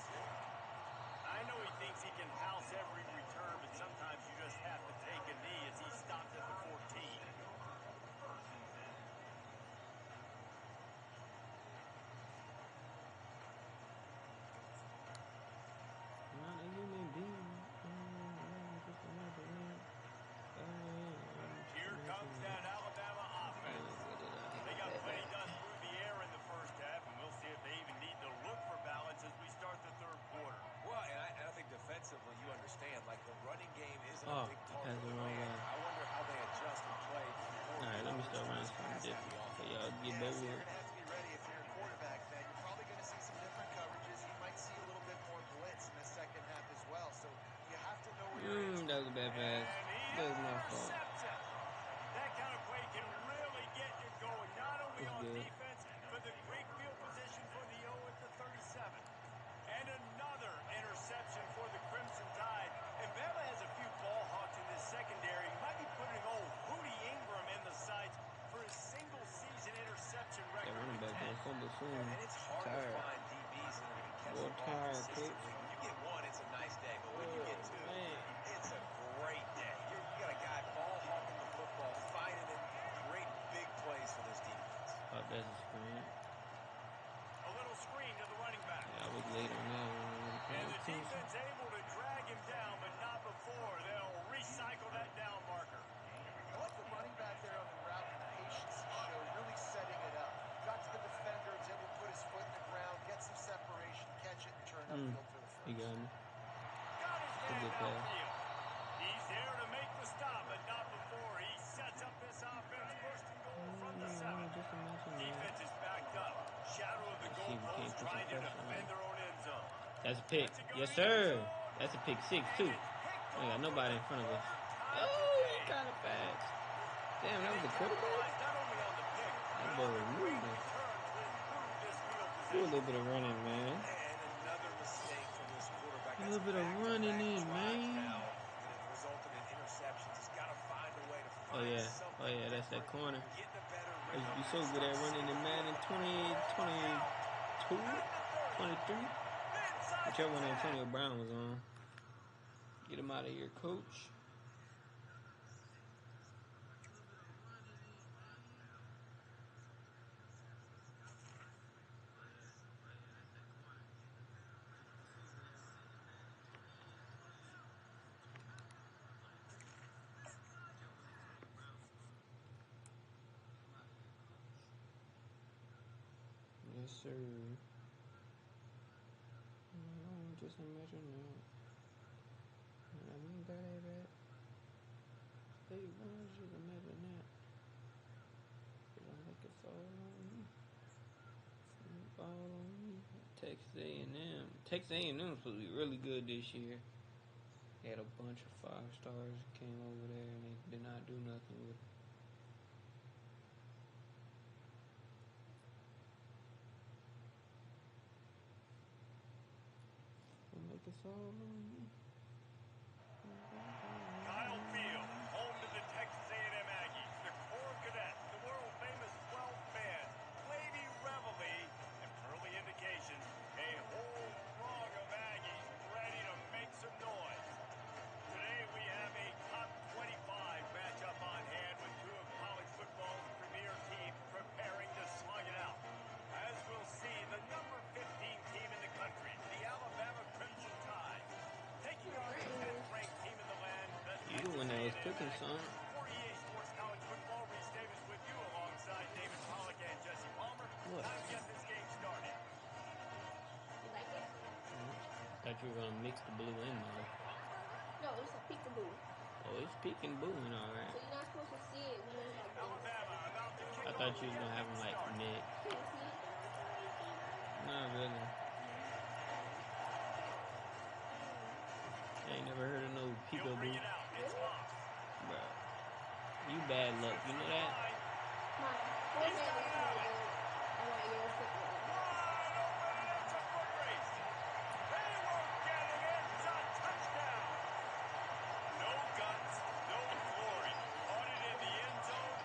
I know he thinks he can house every return, but sometimes you just have to take a knee as he stopped at the 14. That was my fault. That kind of play can really get you going, not only That's on good. defense, but the great field position for the O at the 37. And another interception for the Crimson Tide. And Bama has a few ball hawks in this secondary. He might be putting old Hootie Ingram in the sights for his single-season interception That record. running back gonna fumble soon. And it's hard to Tired. find DBs that can catch Boy, the ball tired, consistently. coach. When you get one, it's a nice day. But when you get two, Man. it's a great day. You got a guy ball hawking the football, finding it. Great big plays for this defense. Oh, that's a screen. A little screen to the running back. Yeah, I was late on that one. And the defense able to drag him down, but not before. They'll recycle that down marker. I like the running back there on the route and the patience he showed, really setting it up. Got to the defender, was able to put his foot in the ground, get some separation, catch it, and turn upfield for the first. He got me. Got his Good man pass. downfield. He's there to make the stop, but not before. He sets up this offense first and goal from the 7. Just imagine that. Defense is backed up. Shadow of the Let's see if we goalpost can't put trying to some pressure on defend him. their own end zone. That's a pick. Yes, sir. That's a pick 6, too. I ain't got nobody in front of us. Oh, he kind of fast. Damn, that was a quarterback? Not only on the pick, That but boy on was the great moving. return to improve this field Do a position. little bit of running, man. And another mistake from this quarterback. A little bit of That's running back-to-back in, drives man. now that have resulted in interceptions. He's got to find a way to Oh, find yeah. something Oh, yeah, that's that different, corner. get in a better I used rhythm, to be so good at running in Madden 2022, 23. Whichever one Antonio Brown was on. Get him out of here, coach. Yes, sir. Just imagine that. I mean, got it. Hey, just imagine that. Don't make it fall on me. Fall on me. Texas A&M. Texas A&M was supposed to be really good this year. They had a bunch of 5 stars that came over there and they did not do nothing with it. Don't make it fall on me. Kyle Field, home to the Texas A&M Aggies, the Corps Cadets, the world-famous 12-man, Lady Reveille, and early indications, a whole throng of Aggies ready to make some noise. Today we have a top 25 matchup on hand with two of college football's premier teams preparing to slug it out. As we'll see, the number 15 team in the country, the Alabama Crimson Tide, taking on the 10th-ranked team in the land. You when I was cooking, son. 48 Sports College Football, Reese Davis with you alongside David Pollock and Jesse Palmer. What? Time to get this game started. You like it? Thought you were gonna mix the blue and mauve. No, it's a peekaboo. Oh, it's peeking-booing, alright. So you're not supposed to see it when it's like this. Alabama about to kick I off. thought you was gonna have them like mid. Can you see it? Not really. I ain't never heard of no He'll bring peekaboo. it out. It's Moss. Bruh. You bad luck, you know that? My forehand is really good. And my ears is good. Wide open, and it's a foot race. They won't get it. It's a touchdown. No guts, no glory. Caught it in the end zone.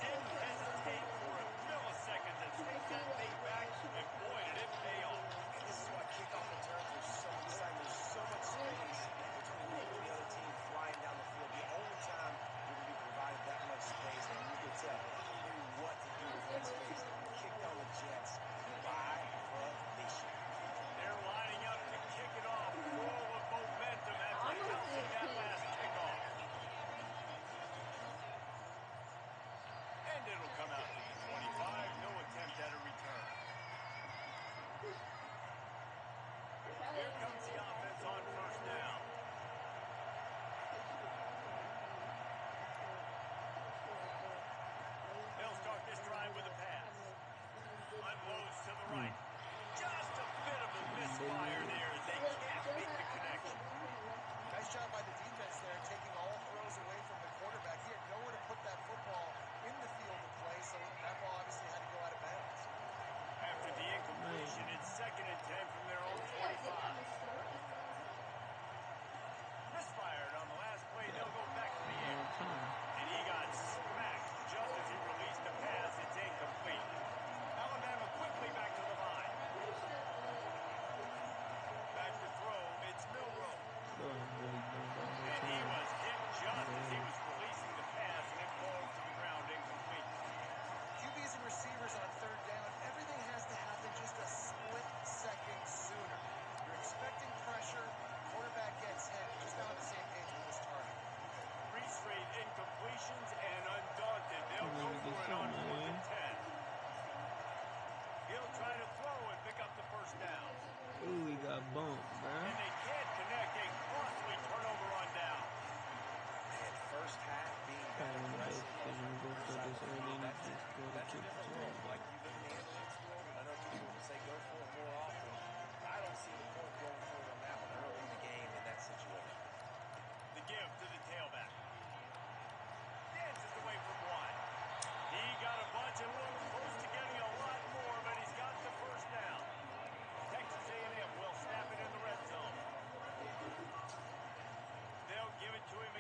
Didn't hesitate for a millisecond to take that thing back. And boy, did it pay off. And this is why kickoff returns are so exciting. There's so much space between you and the other team flying down the field. The only time you're going to be provided that much space, and you can tell what to do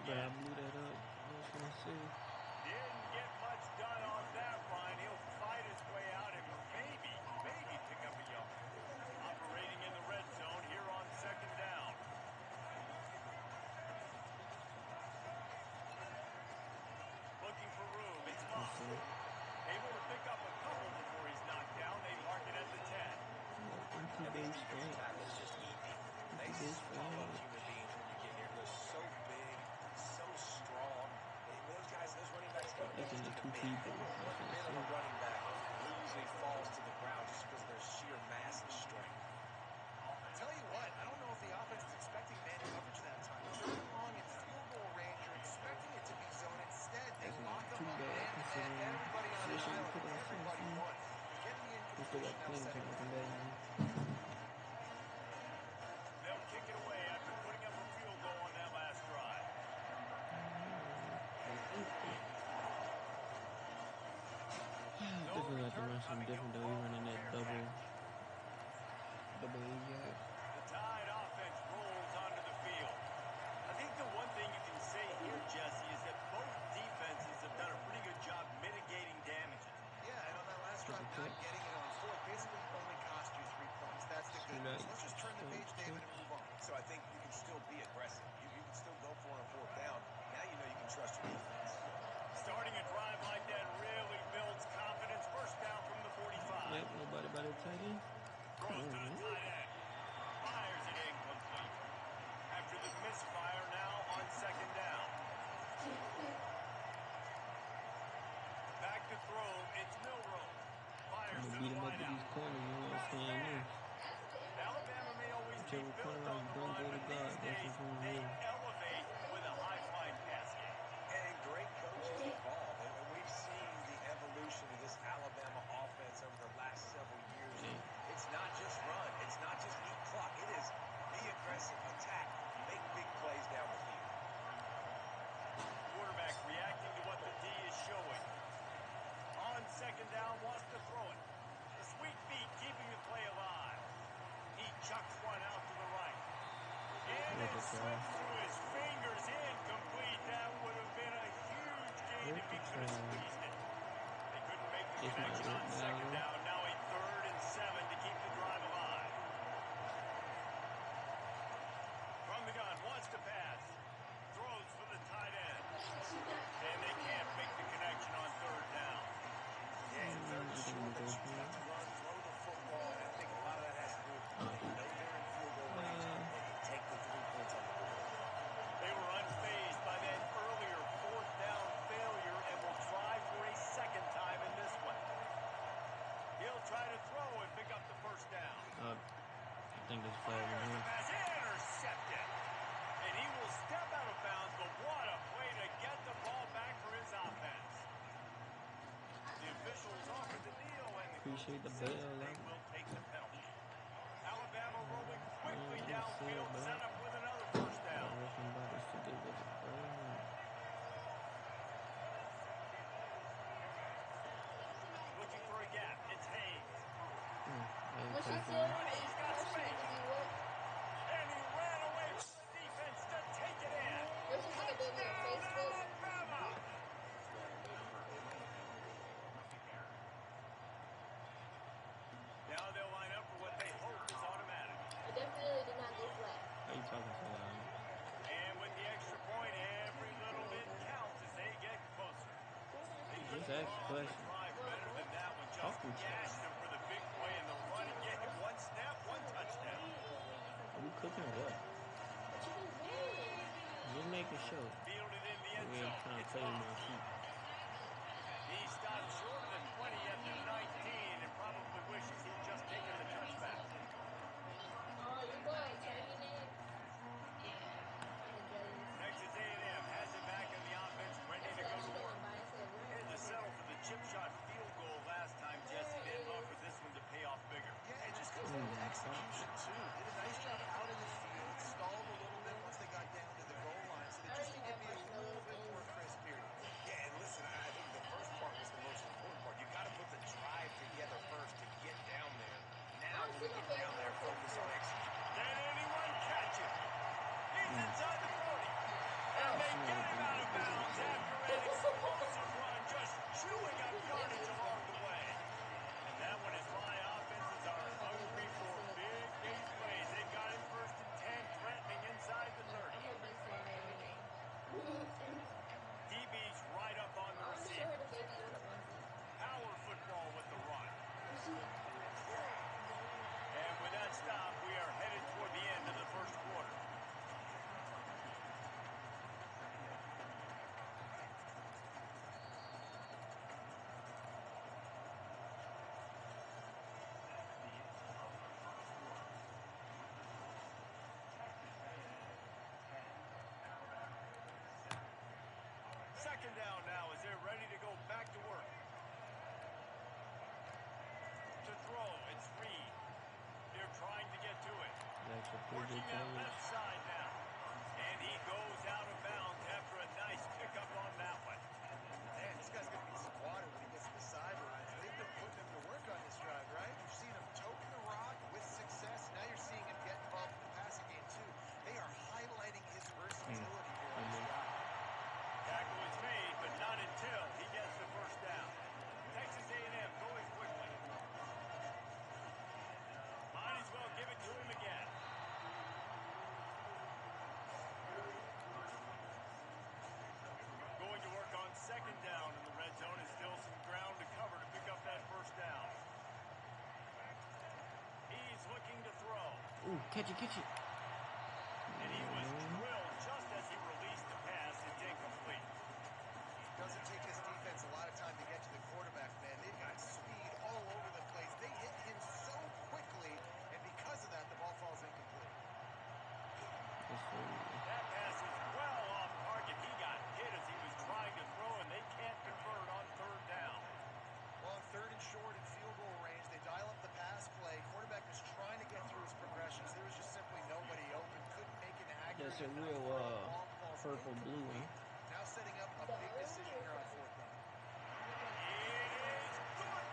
Bro, I again. blew that up. I was gonna say. Didn't get much done on that line. He'll fight his way out and maybe pick up a yard. Operating in the red zone here on second down. Looking for room. It's Moss. Able to pick up a couple before he's knocked down. They mark it at the 10. And these defensive tackles just eat deep. They swallow human beings when you get here. They're so big, so strong. Those guys, those running backs can't That's just only eat a two bit. people. One bit of a running back usually falls to the ground just because of their sheer mass and strength. I'll tell you what, I don't know if the offense is expecting man coverage that time. Third and long in field goal range, you're expecting it to be zone. Instead, they lock them up man-to-man, everybody on an island, everybody won. Getting the incompletion, now setting it up. They'll kick it away after putting up a field goal on that last drive. Definitely got to run something different though. You're running that double A-gap. The Tide offense rolls onto the field. I think the one thing you can say here, Jesse, is that both defenses have done a pretty good job mitigating damages. Yeah, and on that last drive, not getting it on fourth basically only cost you 3 points. That's the good news. Let's just turn the page, David, and move on. So I think you can still be aggressive. You can still go for it on fourth down. Now you know you can trust your defense. Starting a drive like that really builds confidence. First down from the 45. Yep, nobody by the tight end. Throws to the tight end. Fires it incomplete. After the misfire, now on second down. Back to throw. It's Milrow. Fires I'm to gonna beat the him up with wideout. these corners, you know what I'm saying? Alabama may always be Whichever built corner on I the don't run, go to but God, these that's days what's going they on. elevate with a high-flying pass game. And great coaches involved. And we've seen the evolution of this Alabama offense over the last several years. Yeah. It's not just run. It's not just eat clock. It is be aggressive, attack, make big plays down the field. Quarterback reacting to what the D is showing. On second down, wants to throw it. The sweet feet keeping the play alive. He chucks one out to the right. And it slips through his fingers, incomplete. That would have been a huge gain if he could have squeezed it. They couldn't make the connection on second down. Now a 3rd and 7 to keep the drive alive. From the gun, wants to pass. Throws for the tight end. And they can't make the connection on 3rd down. Yeah, and 3rd and short, that you got to run, throw the football, and I think a lot of that has to do with they know they're in field goal range. They can take the 3 points on the board. They were unfazed by that earlier 4th down failure and will try for a second time in this one. He'll try to throw and pick up the first down. I think it's far Fires in the here. pass, intercepted. And he will step out of bounds, but what a play to get the ball back for his offense. The officials offered the deal, and the Appreciate the coach says bail, they will take the penalty. Alabama rolling quickly downfield, set up with another first down. Looking for a gap. It's Hayes. Once you feel like He's got space. what? And he ran away from the defense to take it in. What you gonna do on Facebook? Alabama! Now they'll line up for what they hope is automatic. I definitely did not go flat. How you talking so loud? And with the extra point, every little bit counts as they get closer. They Just couldn't ask draw up a questions. drive better than that one. Just Talking to gashed them for the big play in the run game. One snap, one touchdown. You cooking what? Just making sure. Fielded in the end We ain't zone. trying to It's play with Moss. my feet. He stopped short of the 20 at the 19 and probably wishes he'd just taken the touchback. Oh, you boy, turning it. Next is A&M. Has it back in the offense, ready to go to work. Had to settle for the chip shot field goal last time, Jesse. They offer this one to pay off bigger. Yeah, it just comes down to execution, too. Did a nice job out in the field, stalled a little bit once they got down to the goal line, so they just need to be a little bit more crisp here. Yeah, and listen, I think the first part was the most important part. You got to put the drive together first to get down there. Now, when we get down there, focus on execution. Can anyone catch it? He's inside the 40. And they get Working that left side now. And he goes out of bounds after a nice pickup on that one. Man, this guy's going to need some water when he gets to the sidelines. They've been putting him to work on this drive, right? You've seen him toting the rock with success. Now you're seeing him get involved in the passing game, too. They are highlighting his versatility here on this drive. Tackle is made, but not until he gets the first down. Texas A&M going quickly. Might as well give it to him again. Going to work on second down in the red zone, and still some ground to cover to pick up that first down. He's looking to throw. Ooh, catch it, catch it. And he was drilled just as he released the pass. It's incomplete. Doesn't take this defense a lot of time to get to the quarterback, man. They've got speed all over the place. They hit him so quickly, and because of that, the ball falls incomplete. That pass is well off target. He got hit as he was trying to throw, and they can't convert on third down. Well, on third and short and field goal range, they dial up the pass play. Quarterback was trying to get through his progressions. There was just simply nobody open. Couldn't make an accurate. That's a real purple blue one. Now setting up a big decision here on fourth down. It is good.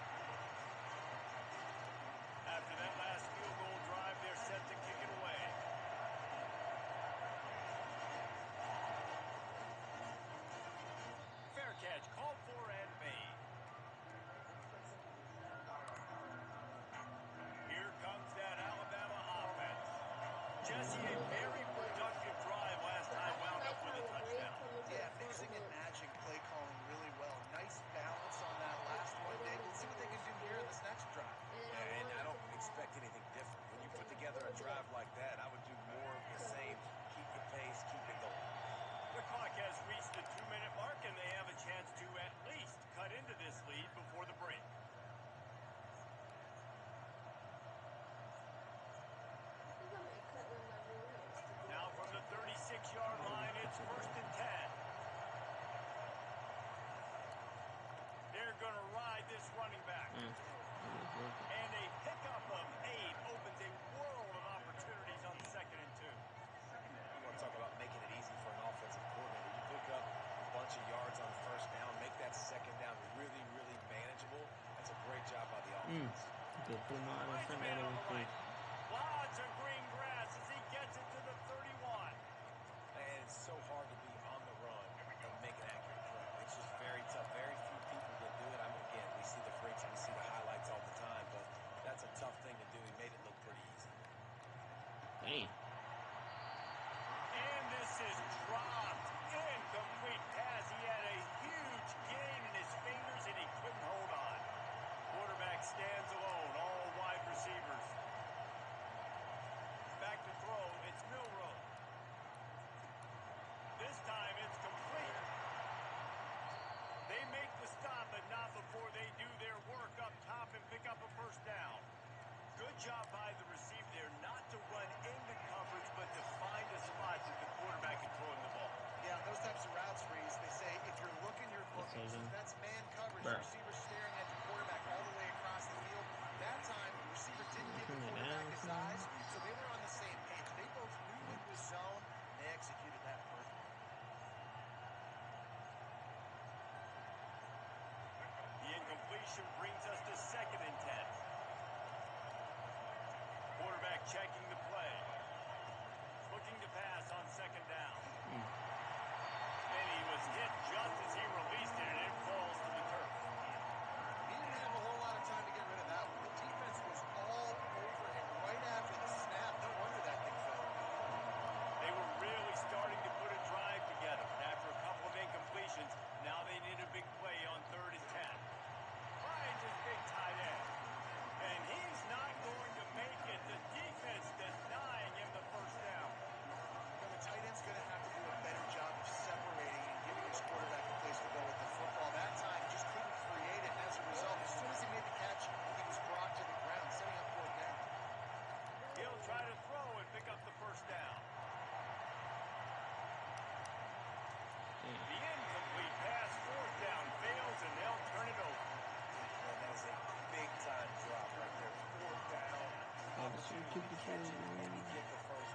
After that last field goal drive, they're set to kick it away. Fair catch, called for and made. Here comes that Alabama offense. Jesse, a very productive drive last time, wound up with a touchdown. Yeah, mixing and matching play calling really well. Nice balance on that last one, Dave. Let's see what they can do here in this next drive. Yeah, and I don't expect anything different. When you put together a drive like that, I would do more of the same. Keep the pace, keep it going. The clock has reached the 2-minute mark, and they have a chance to at least cut into this lead before the break. Now from the 36-yard line, it's 1st and 10. They're going to ride this running back. And a pickup of 8 opens a world of opportunities on 2nd and 2. You want to talk about making it easy for an offensive coordinator. You pick up a bunch of yards on first down, make that second down really, really manageable. That's a great job by the offense. Good put him out in front of that Right. Lots of green grass as he gets it to the 31. And it's so hard to be on the run and make an accurate throw. It's just very tough. Very few people can do it. I mean, again, we see the freaks and we see the highlights all the time, but that's a tough thing to do. He made it look pretty easy. Dang. And this is dropped. Incomplete pass. He had a huge gain in his fingers and he couldn't hold on. Quarterback stands alone. All wide receivers. Back to throw. It's Milroe. This time it's complete. They make the stop, but not before they do their work up top and pick up a first down. Good job by the receiver there, not to run into coverage, but to find a spot that the quarterback can throw in the ball. Yeah, those types of routes, Reese, they say if you're looking, you're looking. So that's man coverage. The receiver staring at the quarterback all the way across the field. That time, the receiver didn't give the quarterback his eyes, so they were on the same page. They both knew it was zone, and they executed that perfectly. The incompletion brings us to 2nd and 10. Quarterback checking the play. Looking to pass on 2nd down. And he was hit just as he released it, and it falls to the turf. He didn't have a whole lot of time to get rid of that one. The defense was all over him right after the snap. No wonder that thing fell. They were really starting to put a drive together. After a couple of incompletions, now they need a big play on 3rd and 10. Finds his big tight end. And he's not going to make it. The defense denying him the first down. Well, the tight end's going to have to do a better job of separating and giving his quarterback a place to go with the football. That time, he just couldn't create it. And as a result, as soon as he made the catch, he was brought to the ground, setting up 4th down. He'll try to throw and pick up the first down. The incomplete pass, 4th down, fails, and they'll turn it over. And that's a big-time drop right there. 4th down, opportunity to catch it, maybe get the first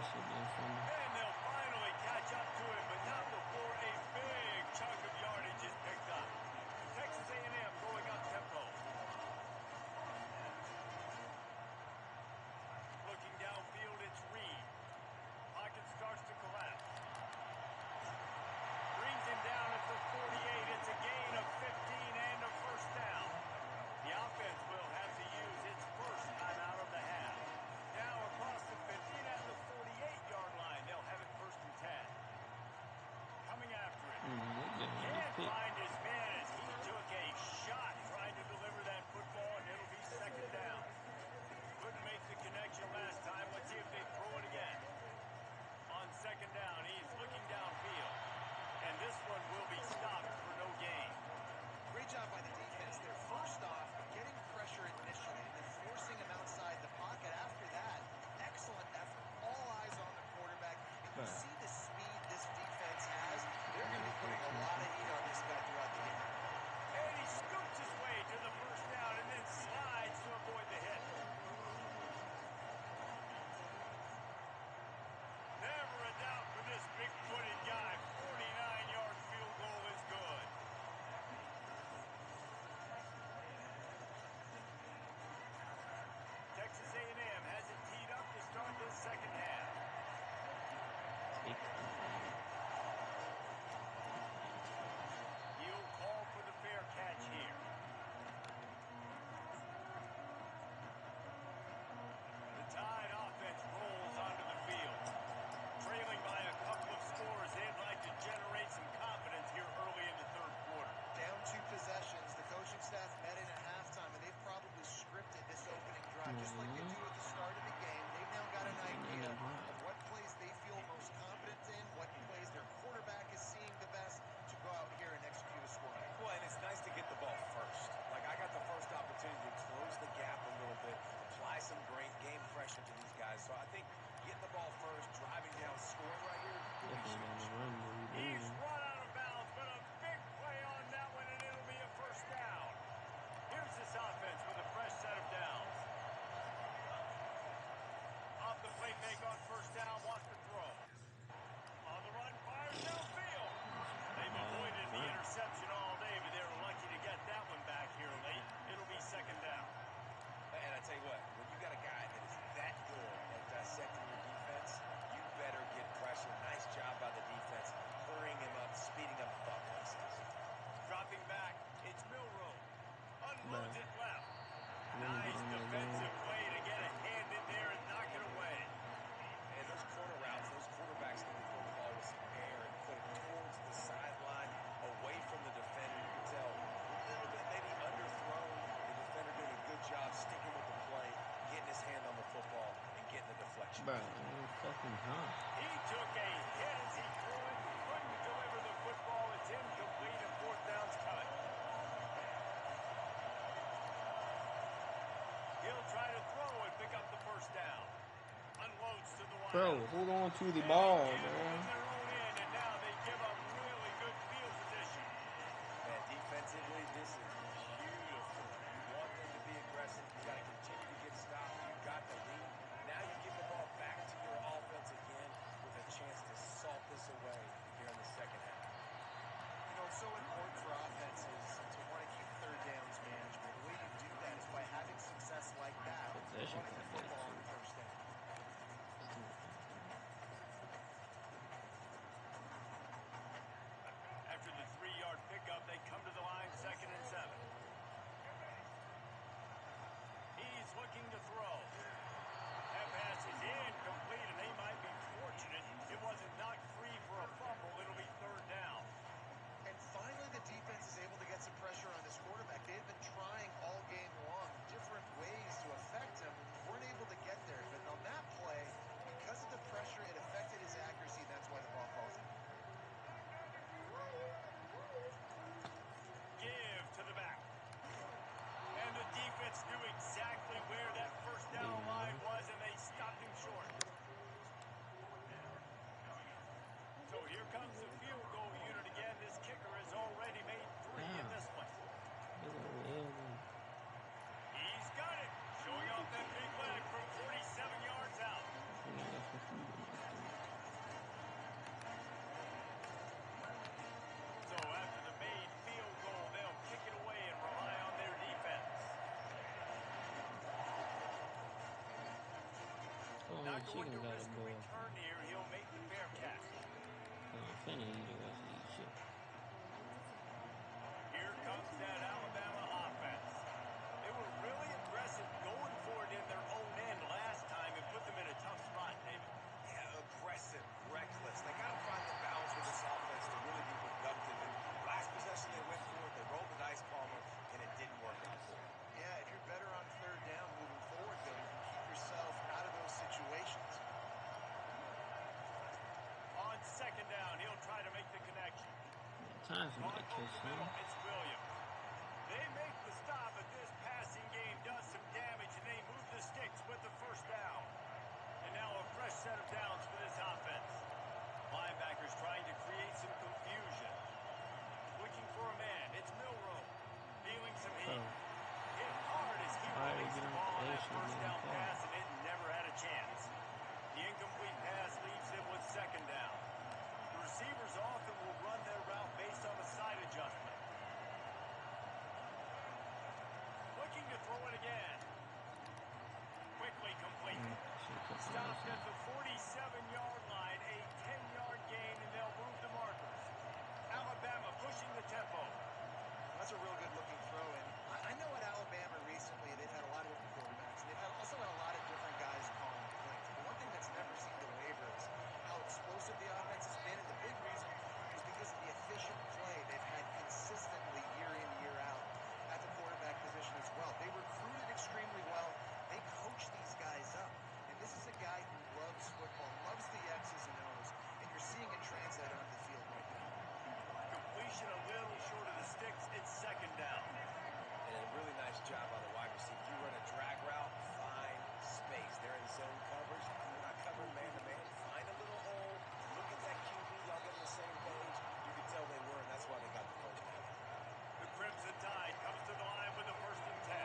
shit being funny. And they'll finally catch up to him, but not before a big chunk of yardage is picked up. Texas A&M going up tempo. Looking downfield, it's Reed. Pocket starts to collapse. Brings him down at the 48. It's a gain of 15 and a first down. The offense will have to use its first timeout of the half. Now across the 15 at the 48-yard line. They'll have it first and 10. Coming after it. Can't find his man as he took a shot trying to deliver that football, and it'll be second down. Couldn't make the connection last time. Let's see if they throw it again. On second down, he's looking downfield. And this one will be stopped for no gain. Great job by the defense there. First off, getting pressure initially and then forcing him outside the pocket. After that, excellent effort. All eyes on the quarterback. And you see the speed this defense has. They're going to be putting a lot of heat on this guy throughout the game. And he scoots his way to the first down and then slides to avoid the hit. Never a doubt for this big-footed guy. 49-yard field goal is good. Texas A&M has it teed up to start this second half. He'll call for the fair catch here. The Tide offense rolls onto the field. Trailing by a couple of scores, they'd like to generate some confidence here early in the third quarter. Down 2 possessions. The coaching staff met in at halftime, and they've probably scripted this opening drive just like they do at the start of the game. They've now got an idea of what plays they feel most confident in, what plays their quarterback is seeing the best to go out here and execute a scoring. Well, and it's nice to get the ball first. Like, I got the first opportunity to close the gap a little bit, apply some great game pressure to these guys. So I think getting the ball first, driving down, scoring right here, will be huge. He's run out of bounds, but a big play on that one, and it'll be a first down. Here's this offense with a fresh set of downs. Off the play fake on first down, wants to throw. On the run, fires downfield. They've avoided the interception all day, but they were lucky to get that one back here late. It'll be second down. And I tell you what, when you got a guy that is that good at dissecting your defense, you better get pressure. Nice job by the defense, hurrying him up, speeding up the thought process. Dropping back, it's Milrow. Unloads it left. Nice defensive play to get a hand in there and knock it away. And those corner routes, those quarterbacks need to throw the ball with some air and put it towards the sideline, away from the defender. You can tell a little bit maybe underthrown. The defender doing a good job sticking with the play, getting his hand on the football, and getting the deflection. Bro, fucking hot. He took a hit as he threw it. Couldn't deliver the football. It's incomplete and fourth down's cut. He'll try to throw and pick up the first down. Unloads to the wide. Bro, hold on to the ball, In man. their own end, and now they give up really good field position. Man, defensively, this is beautiful. You want them to be aggressive. You got to continue to get stopped. You got the lead. Now you give the ball back to your offense again with a chance to salt this away here in the second half. You know, it's so important for offenses to want to keep third downs management. The way you do that is by having success like that, Possession running the football on the first down. After the 3-yard pickup, they come to the line, 2nd and 7. He going to chicken gotta risk a go. return here. He'll make the fair catch. I'm finna eat the rest of these chicken. Here comes that Alabama offense. They were really aggressive going for it in their own end last time and put them in a tough spot, David. Yeah, aggressive, reckless. They got to find the balance with this offense to really be productive. And last possession they went for it, they rolled the dice, Palmer, and it didn't work out for them. Yeah, if you're better on third down moving forward, though, you can keep yourself out of those situations. On second down, he'll try to make the connection. Times we might catch him. It's Williams. They make the stop, but this passing game does some damage, and they move the sticks with the first down. And now a fresh set of downs for this offense. Linebackers trying to create some confusion. Looking for a man. It's Milroe. Feeling some heat. Hit hard as he released the ball on that first down pass, and it never had a chance. The incomplete pass leaves him with second down. The receivers often will run their route based on a side adjustment. Looking to throw it again. Quickly complete. Stopped at the 47-yard line, a 10-yard gain, and they'll move the markers. Alabama pushing the tempo. That's a real good-looking throw. And I know at Alabama recently they've had a lot of different quarterbacks. And they've also had a lot of different guys calling plays. But one thing that's never seemed to waver is how explosive the offense has been. And the big reason is because of the efficient play they've had consistently year in, year out at the quarterback position as well. They recruited extremely well. They coach these guys up. And this is a guy who loves football, loves the X's and O's, and you're seeing it translate onto the field right now. Completion a little short of the sticks. It's second down. And a really nice job by the wide receiver. You run a drag route, find space. They're in zone coverage. You're not covering man-to-man. Find a little hole. Look at that QB. Y'all get on the same page. You can tell they were, and that's why they got the first down. The Crimson Tide comes to the line with the first and 10.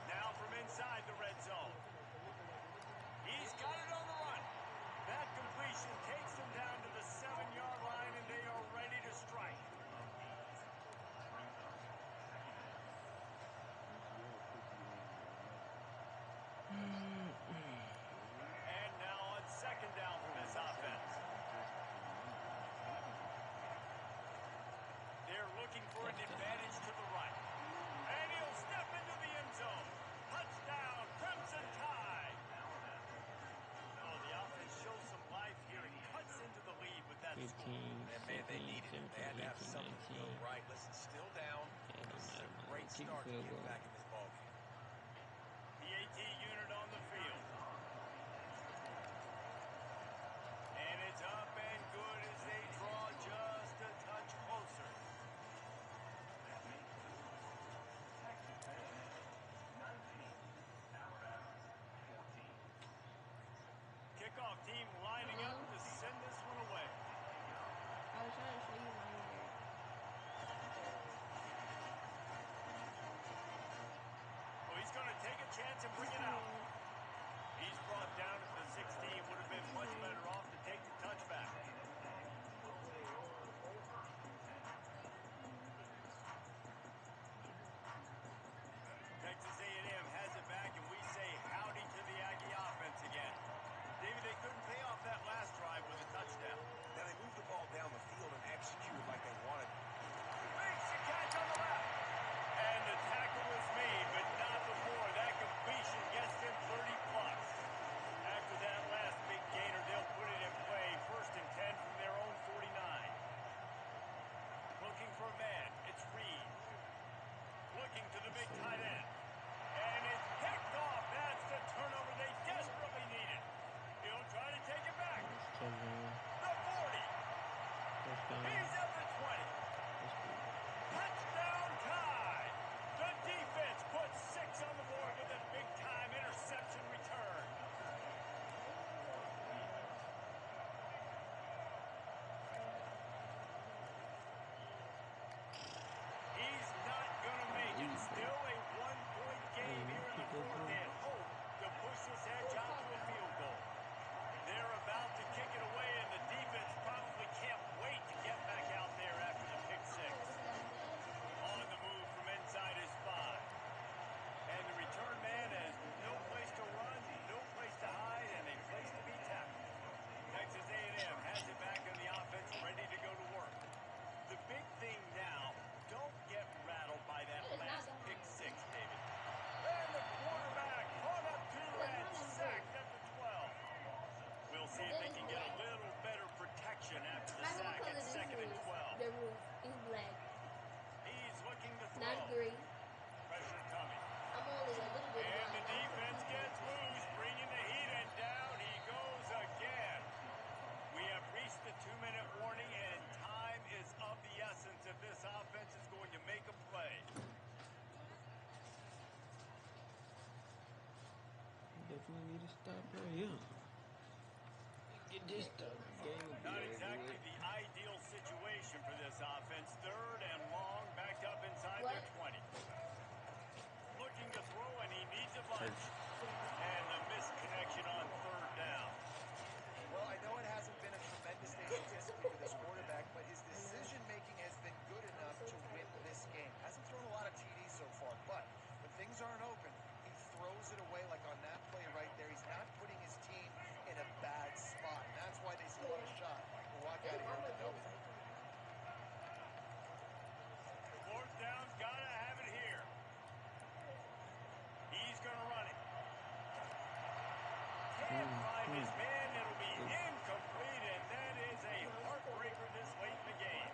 Now from inside the red zone. He's got it on the run. That completion takes them down to the 7-yard line, and they are ready to strike. And now on second down for this offense. They're looking for an advantage to the right. And he'll step into the end zone. Touchdown, Crimson Tide. Oh, the offense shows some life here and cuts into the lead with that 15, score. And man, they needed it. They had to have something go right. Listen, still down. This is a great start to get back in this ballgame. The AT unit on the field. And it's up and good as they draw just a touch closer. Kickoff team lining up to send this one away. I was trying to show you mine there. Well, he's going to take a chance and bring it out. He's brought down at the 16. Would have been much better off to take the touchback. Texas A&M has it back, and we say howdy to the Aggie offense again. David, they couldn't pay off definitely need to stop right here. Get this stuff. Game will be Not over exactly with. the ideal situation for this offense. Third and long, backed up inside What? their 20. Looking to throw, and he needs a bunch. And the missed connection on third down. Well, I know it hasn't been a tremendous day statistically for this quarterback, but his decision-making has been good enough to win this game. Hasn't thrown a lot of TDs so far, but when things aren't open, he throws it away like on that play right there. He's not putting his team in a bad spot, and that's why they still have a shot to walk out of here with an open. Fourth down, gotta have it here. He's gonna run it. Can't find his man. It'll be incomplete, and that is a heartbreaker this late in the game.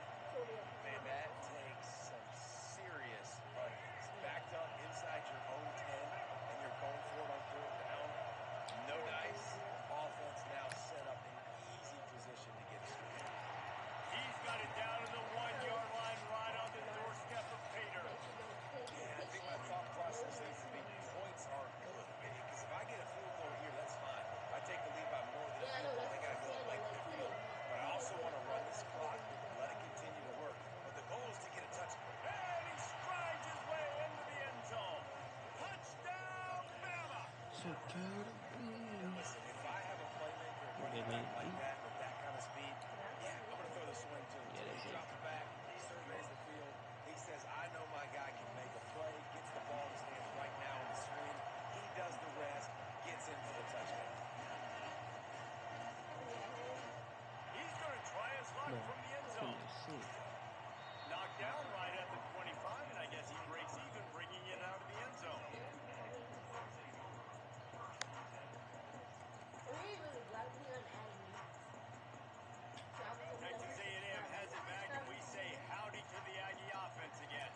Man, that takes some serious onions. Backed up inside your own 10, and you're going for it on fourth down. No dice. Offense now set up in easy position to get a score. He's got it down to the 1-yard line, right on the doorstep of Pater. Yeah, I think my thought process needs to be points are good. Because if I get a field goal here, that's fine. If I take the lead by more than a field goal, they got to go to length of the field. But I also want to run this clock, let it continue to work. But the goal is to get a touchdown. And he strides his way into the end zone. Touchdown, Bama! So tired of Listen, if I have a playmaker running back like that with that kind of speed, yeah, I'm going to throw the swing to him. Yeah, He drops it back, surveys the field. He says, I know my guy can make a play, gets the ball in his hands right now in the swing. He does the rest, gets in for the touchdown. He's going to try his luck from the end zone. Knocked down right at the 25, and I guess he breaks even, bringing it out of the end zone. Texas A&M has it back, and we say howdy to the Aggie offense again.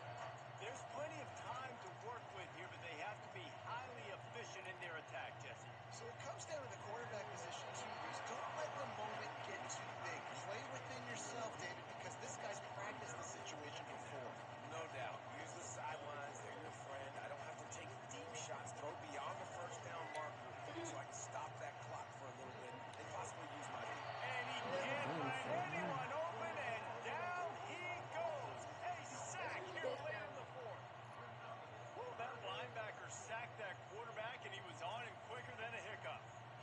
There's plenty of time to work with here, but they have to be highly efficient in their attack, Jesse. So it comes down to the quarterback position, too. Don't let the moment get too big. Play within yourself, David, because this guy's practiced the situation before. No doubt. Use the sidelines. They're your friend. I don't have to take deep shots. Throw beyond the first down marker so I can stop that clock for a little bit and possibly use my feet. And he can't find anyone open, and down he goes. A sack here late in the fourth. Well, that linebacker sacked that quarterback, and he was on him quicker than a hiccup.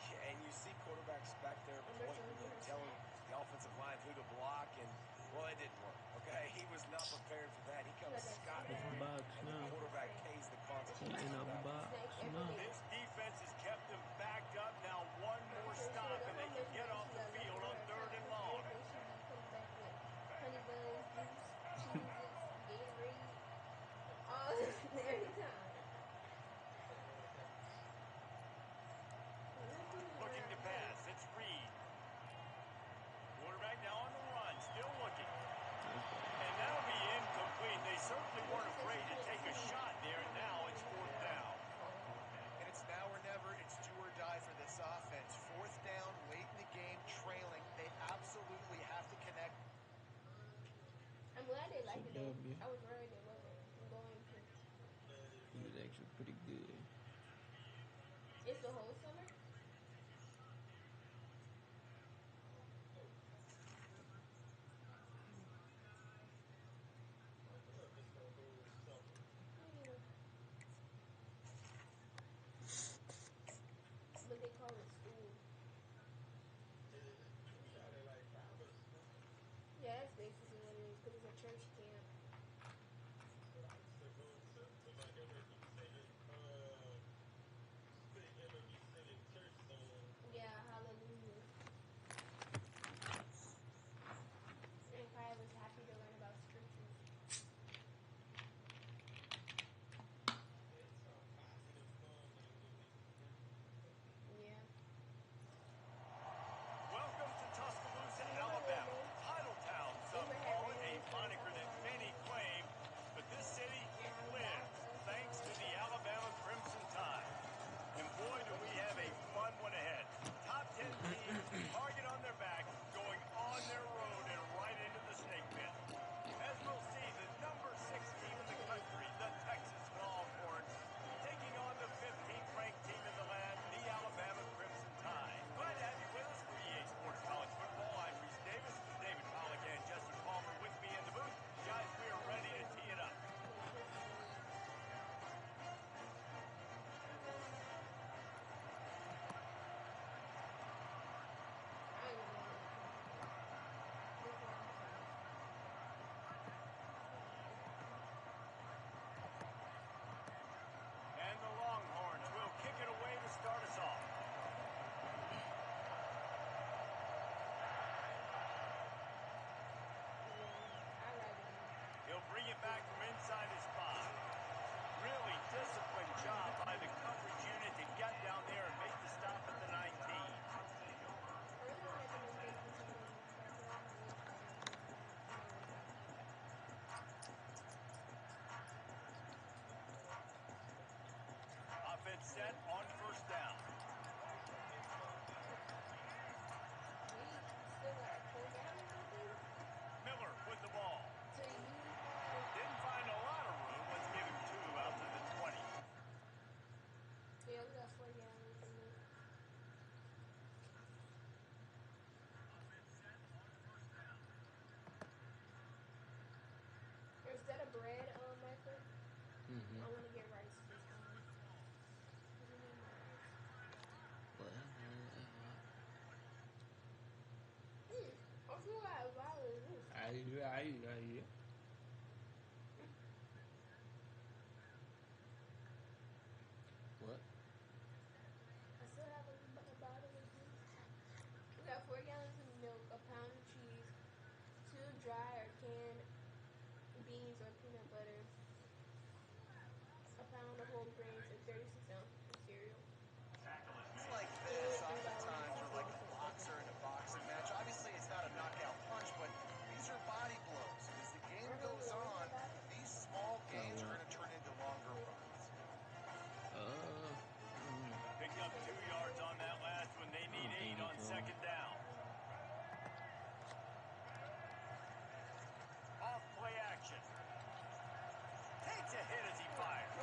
Yeah, and you see quarterbacks back there pointing and telling the offensive line who to block, and, well, it didn't work, okay? He was not prepared for that. He comes scot-free, and the quarterback pays the consequences of that one. This defense has kept them backed up. Now one more stop, and they can get off the field on third and long. Looking to pass. It's Reed. Quarterback now on the run. Still looking. And that'll be incomplete. They certainly weren't afraid to take a shot there. And now it's fourth down. And it's now or never. It's do or die for this offense. Fourth down, late in the game, trailing. They absolutely have to connect. I'm glad they liked it though. W. I was worried it wasn't going to. He was actually pretty good. It's the whole summer? But they call it school. Yeah, that's basically what it is, because it's a church camp. What? I still have a bottle of juice. We got 4 gallons of milk, a pound of cheese, 2 dry or canned beans or peanut butter, a pound of whole grains, and 36 ounces of cereal. It's like this, oftentimes, are like a boxer in a boxing match. Obviously, it's not a knockout punch, but these are body blows. And as the game goes on, these small gains are going to turn into longer runs. Picked up 2 yards on that last one. They need 8 on second down. Off play action. Takes a hit as he fires.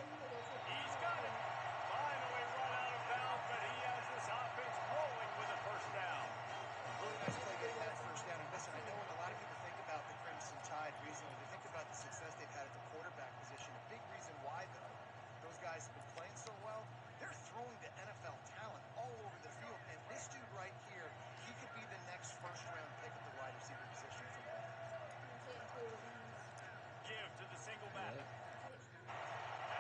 He's got it. Finally run out of bounds, but he has this offense rolling with a first down. Really nice play getting that first down. And listen, I know when a lot of people think about the Crimson Tide recently, they think about the success they've had at the quarterback position. A big reason why, though, those guys have been playing so well, they're throwing to NFL talent all over the field. And this dude right here, he could be the next first-round pick at the wide receiver position for them. Give to the single back. Yeah.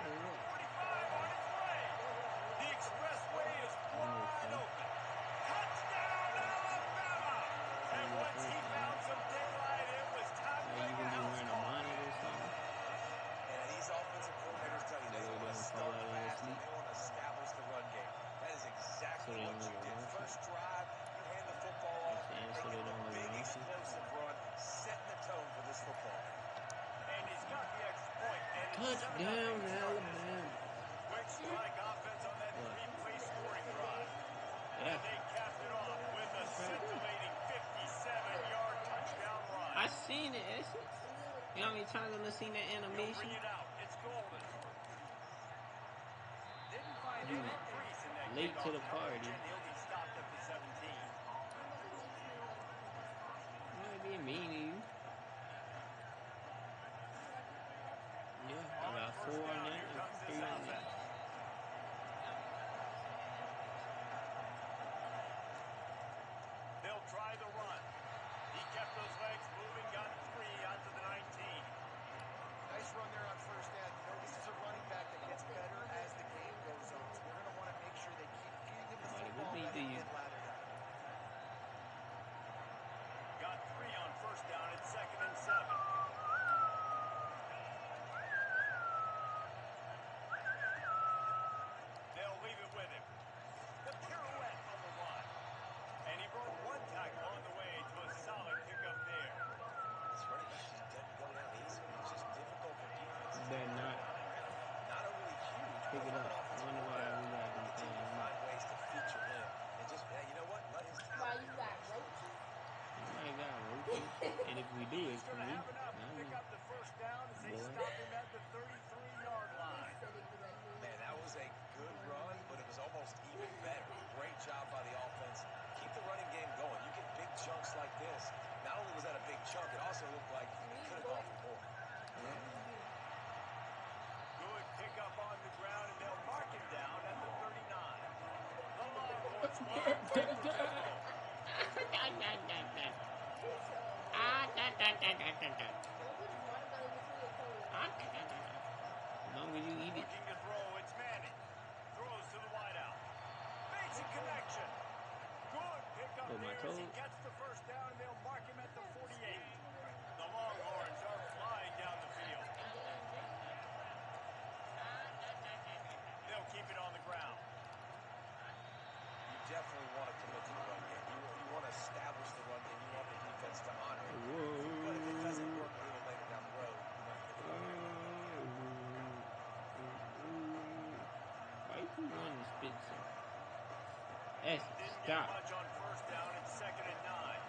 45 on his way. The expressway is wide open. Touchdown, Alabama! And once he found some daylight, it was time to make a house call. And these offensive coordinators tell you they want to start fast and they want to establish the run game. That is exactly what you did. First drive, you hand the football off, making the big explosive run, setting the tone for this football. And he's got the extra point. And Touchdown, Alabama. Quick strike offense on that 3-play scoring drive. Yeah. And they capped it off with a scintillating 57-yard touchdown run. I seen it, Essex. You know how many times I've seen that He'll animation? bring it out. It's golden. Didn't find You any crease in that late kickoff to the coverage, party. and he'll be stopped at the 17. You might be mean to you. Yeah, I got 4 on that and 3 on that. They'll try the run. He kept those legs moving, got 3 out to the 19. Nice run there on first down. You know, this is a running back that gets better as the game goes on. So they're going to want to make sure they keep feeding him the football, letting him get laddered up. Got 3 on first down. It's 2nd and 7. They'll leave it with him. The pirouette on the run. And he broke 1 tackle on the way to a solid pickup there. This running back just doesn't go down easy. It's just difficult for defense. You better not Not overly huge. pick it up. I wonder why we got him Continue to find ways to feature him. And just, you know what? Let his Why talent. you got roaches? I got roaches. And if we do, He's it's going for to me. have enough to pick up the first down as they Boy. stop him at the 33-yard line. Man, that was a good run, but it was almost even better. Great job by the offense. Keep the running game going. You get big chunks like this. Not only was that a big chunk, it also looked like it could have gone for more. Good pickup on the ground, and they'll mark him down at the 39. The Longhorns want to take the tempo. As long as you eat it. Looking to throw, it's Manning. Throws to the wideout. Basic connection. Good pickup Oh, my there as he toes. gets the first down, and they'll mark him at the 48. The Longhorns are flying down the field. They'll keep it on the ground. You definitely want to commit to the run game. You want to establish the run game. You want the defense to honor it. But if it doesn't work a little later down the road, you might think about it. Why you want to spit some? Yes, Didn't get stop. much on first down. It's 2nd and 9.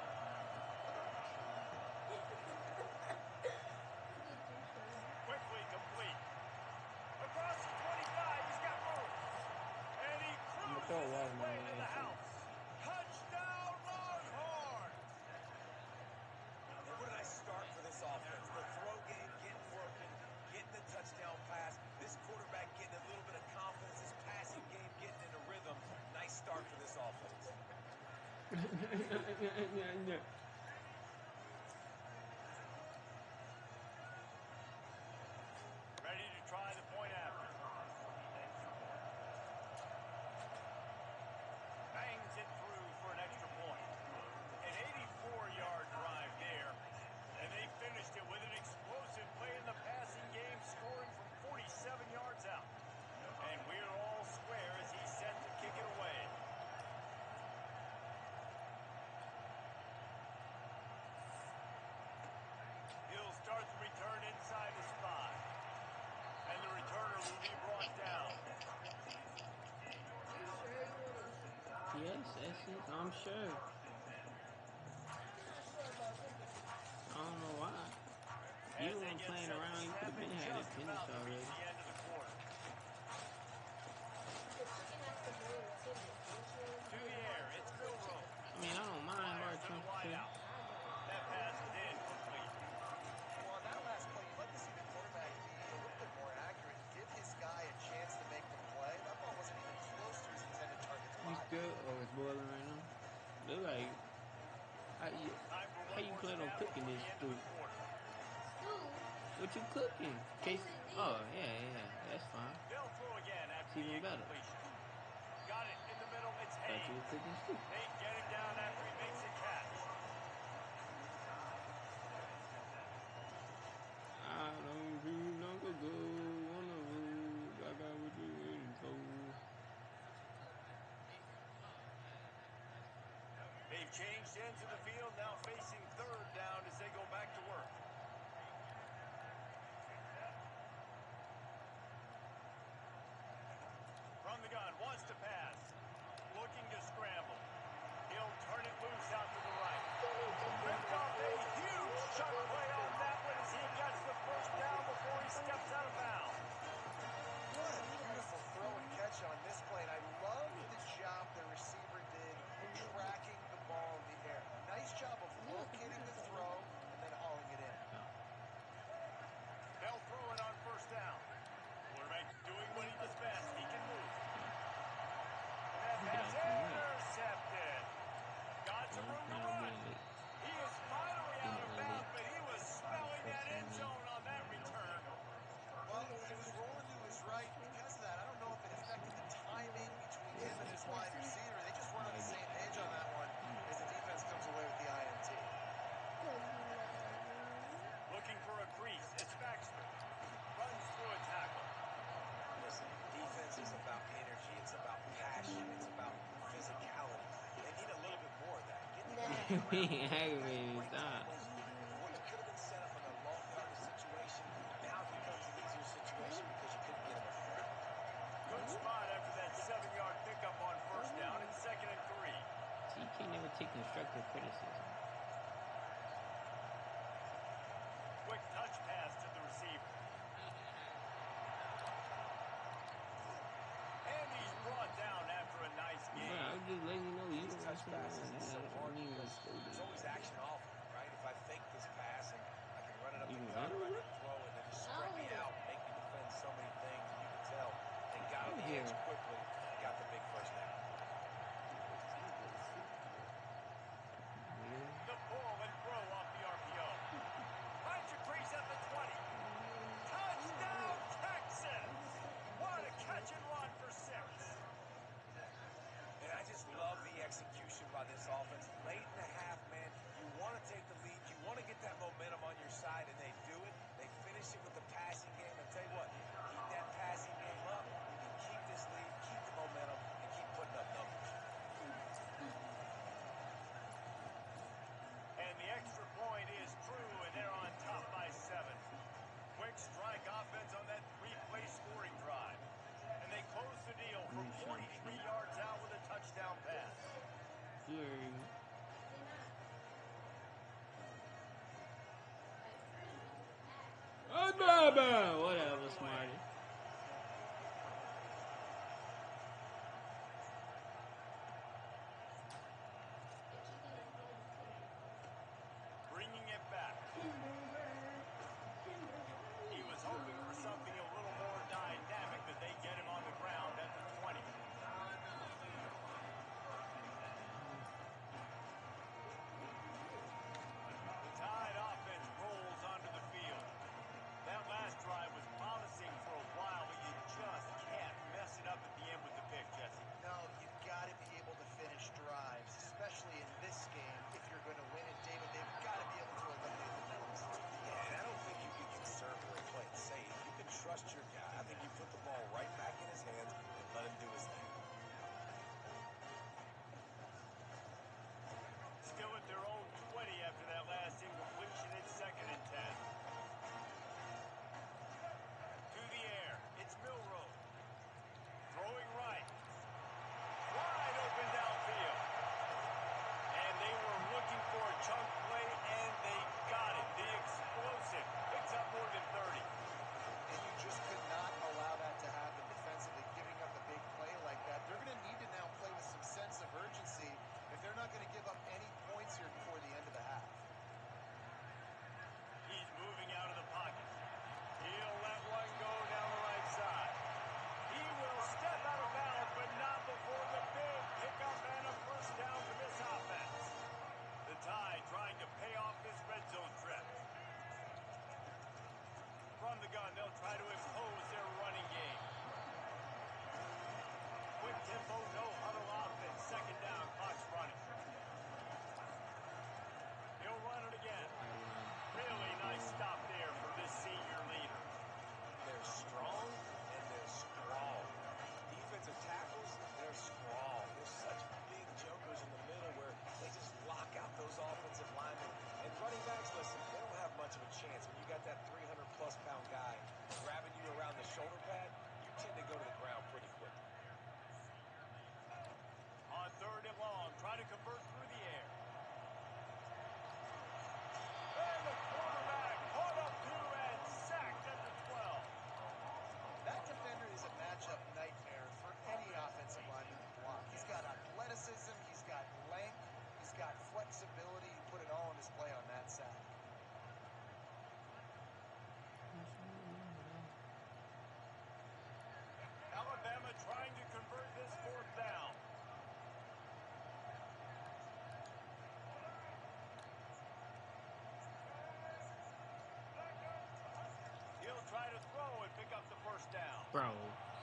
Quickly complete. Across the 25, he's got room. And he cruises his way to the house. Touchdown, Longhorns! And what a nice start for this offense. The throw game getting working, getting the touchdown pass. This quarterback getting a little bit of confidence. This passing game getting in a rhythm. Nice start for this offense. Ready to try the point after. Essence, I'm sure. I don't know why. You weren't playing around, you could have been had it finished already. To the air, it's Bill Rowe. I mean, I don't mind hard To the trunk wide too. out. That pass is incomplete. Well, on that last play, you'd like to see the quarterback be a little bit more accurate and give his guy a chance to make the play. That ball wasn't even close to his intended target You spot. still? Oh, it's boiling right now. Look like how you plan on cooking this stew? What you cooking? Case? Oh yeah, that's fine. They'll throw again after It's even better. Got it in the middle. It's Thought you Hayes. were cooking stew. They get him down after he makes a catch. I don't feel like a go on the road. I got what you waiting for. They've changed ends of the field, now facing third down as they go back to work. From the gun, wants to pass. Looking to scramble. He'll turn it loose out to the right. Picked off a huge chunk play on that one as he gets the first down before he steps out of bounds. What a beautiful throw and catch on this play. And I love the job the receiver did tracking the ball in the air. Nice job of locating the throw and then hauling it in. They'll throw it on first down. Quarterback doing what he does best. He can move. And that pass intercepted. Got some room to run. He is finally out of bounds, but he was smelling that end zone on that return. Well, he was rolling to his right. Because of that, I don't know if it affected the timing between him and his wide receiver. They just weren't on the same page on that one as the defense comes away with the INT. Looking for a crease. It's Baxter. Runs through a tackle. Listen, defense is about energy. It's about passion. It's about physicality. They need a little bit more of that. Get the guy on the ground. Aggravating, stop. What you could have been set up in a long yardage situation, now it becomes an easier situation because you couldn't get him on the ground. Good spot after that 7-yard pickup on first down and 2nd and 3. See, you can't never take constructive criticism. Quick touch pass to the receiver. And he's brought down after a nice Bro, game. I'm just letting you know you These don't touch listen to passes me. is so hard You because there's always action off of it, right? If I fake this pass and I can run it up the gut or I can throw it and just spread me out, make me defend so many things, and you can tell they got on the edge quickly, got the big first down. The pull and throw off the RPO. Finds your crease at the 20. Touchdown, Texans! What a catch and run for 6. And I just love the execution by this offense. Late in the half, man, you want to take the lead. You want to get that momentum on your side, and they do it. They finish it with the passing game. And tell you what, keep that passing game up, and keep this lead, keep the momentum, and keep putting up numbers. And the extra point is true, and they're on top by 7. Quick strike offense on that 3-play scoring drive. And they close the deal from 43 yards out with a touchdown pass. Whatever, Smarty. Bringing it back. He was hoping for something a little more dynamic, but they get him on the ground at the 20. The Tide offense rolls onto the field. That last drive was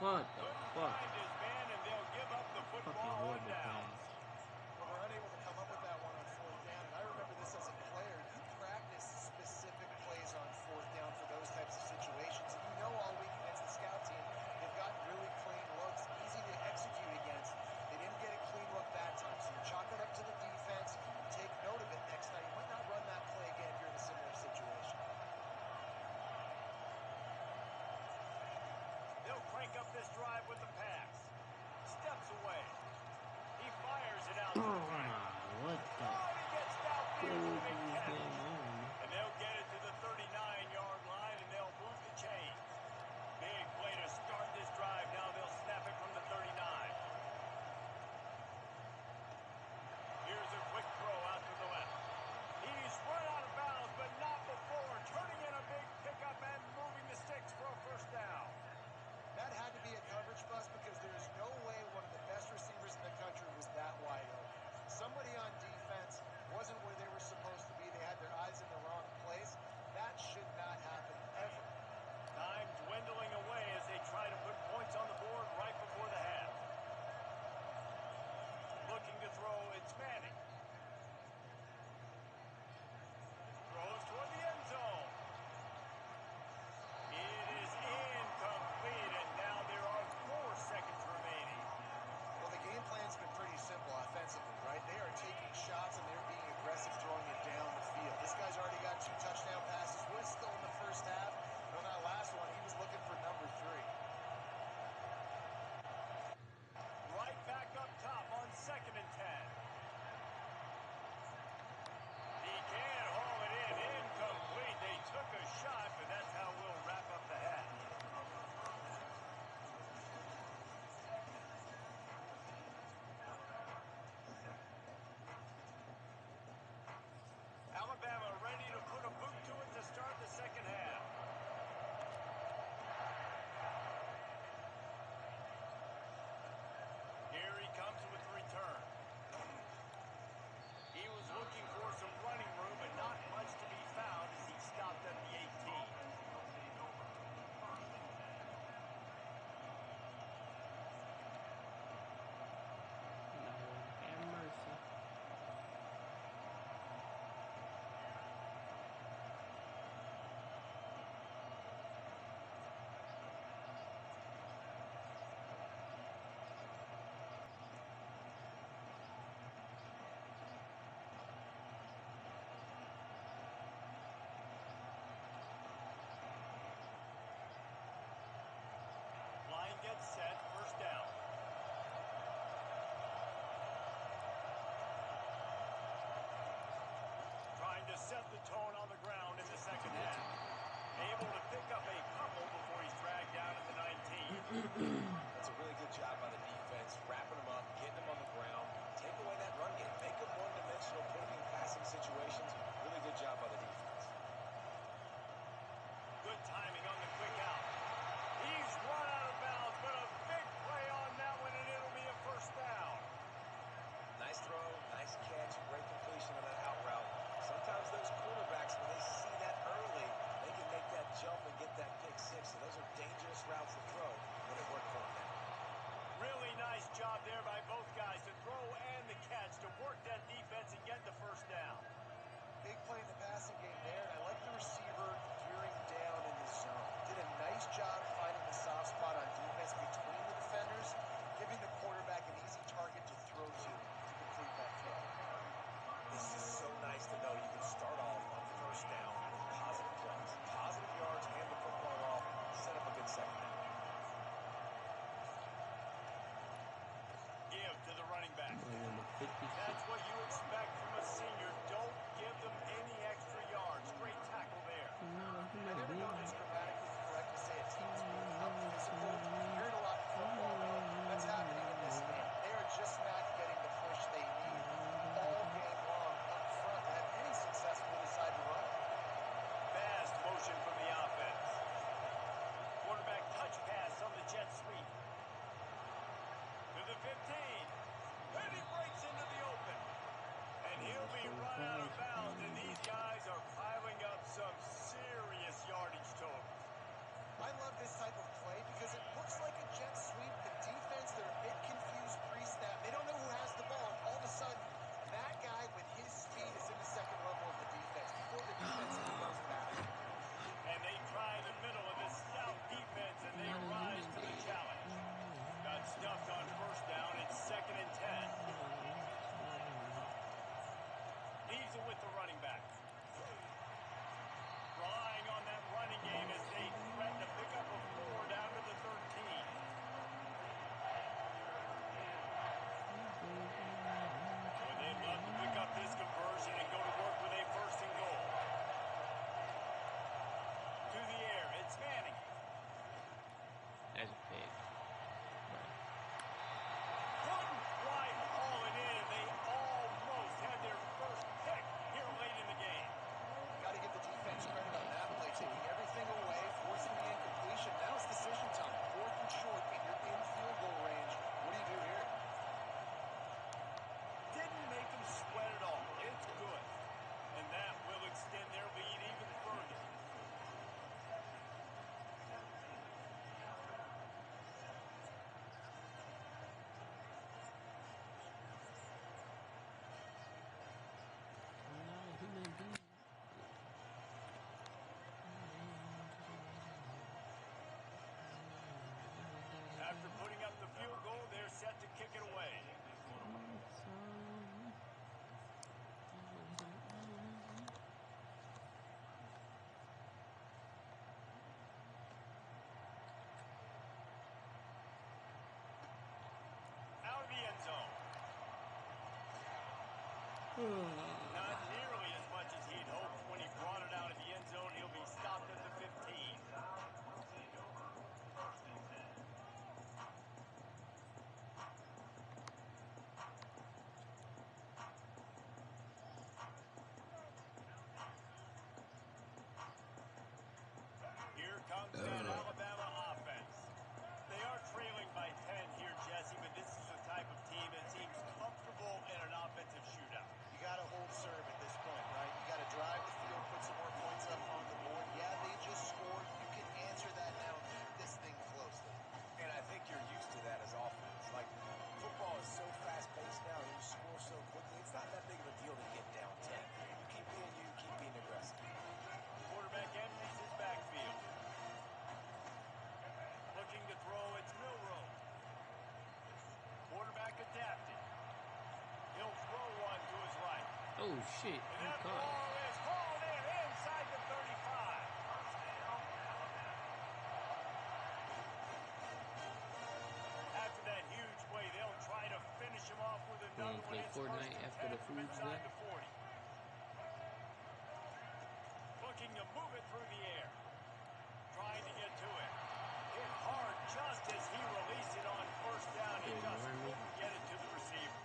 What the Couldn't fuck? find his man, and they'll give up the Fucking football on horrible down. pass. Well, they're unable to come up with that one on fourth down. And I remember this as a player. You practice specific plays on fourth down for those types of situations. And you know all week against the scout team, they've got really clean looks, easy to execute against. They didn't get a clean look that time. So you chalk it up to the defense. Take note of it next time. You might not run that play again if you're in a similar situation. They'll crank up this drive with the pass. Steps away. He fires it out to the right. What the He gets downfield with a big fuck is catch. going on? And they'll get it to the 39-yard line, and they'll move the chain. Big play to start this drive. Now they'll snap it from the 39. Here's a quick throw out to the left. He's run out of bounds, but not before. Turning in a big pickup and moving the sticks for a first down. That had to be a coverage bust because there is no way one of the best receivers in the country was that wide open. Somebody on defense wasn't where they were supposed to be. They had their eyes in the wrong place. That should not happen ever. Time dwindling away as they try to put points on the board right before the half. Looking to throw, it's Manning. Throws toward the end zone. It is incomplete, and now there are 4 seconds remaining. Well, the game plan's been pretty simple offensively, right? They are taking shots and they're being aggressive throwing it down the field. This guy's already got 2 touchdown passes. We're still in the first half. And on that last one, he was looking for number 3. Right back up top on 2nd and 10. He can't haul it in. Incomplete. They took a shot, but that's how we'll wrap up the half. Alabama ready to put a boot to it to start the second half. Here he comes with the return. He was looking for some running room, but not much to be found as he stopped at the 18. Lord have mercy. Line gets set, first down. Trying to set the tone on the ground in the second half. Able to pick up a couple before he's dragged down at the 19. That's a really good job by the defense, wrapping them up, getting them on the ground, take away that run game, make them one-dimensional, put them in passing situations. Really good job by the defense. Good timing on the quick out. He's run out of bounds, but a big play on that one, and it'll be a first down. Nice throw, nice catch, great completion on that out route. Sometimes those quarterbacks, when they see that early, they can make that jump and get that pick 6. So those are dangerous routes to throw when it worked for them now. Really nice job there by both guys to throw and the catch to work that defense and get the first down. Big play in the passing game there, and I like the receiver gearing down in the zone. Did a nice job finding the soft spot on defense between the defenders, giving the quarterback an easy target to throw to complete that throw. This is so nice to know you can start off on first down with positive plays, positive yards, hand the football off, set up a good second half. Give to the running back. Number 56. That's what you expect from a senior. Don't give them any extra yards. Great tackle there. I never know if it's grammatically correct to say a team's moving up physical Not nearly as much as he'd hoped when he brought it out of the end zone. He'll be stopped at the 15. Here comes that Alabama offense. They are trailing by 10 here, Jesse, but this is the type of team that seems comfortable in an offensive shootout. You got to hold serve at this point, right? You got to drive the field, put some more points up on the board. Yeah, they just scored. You can answer that now and keep this thing close. And I think you're used to that as offense. Like, football is so fast-paced now, and you score so quickly, it's not that big of a deal to get down 10. You keep being aggressive. Quarterback empties his backfield. Looking to throw, it's Milrow. Quarterback adapted. He'll throw one to his right. Oh, shit. And He that caught it. ball is called in inside the 35. After that huge play, they'll try to finish him off with another one. Play It's Fortnite first and after 10 the from food's inside done. the 40. Looking to move it through the air. Trying to get to it. Hit hard just as he released it on first down. He Good just morning. couldn't get it to the receiver.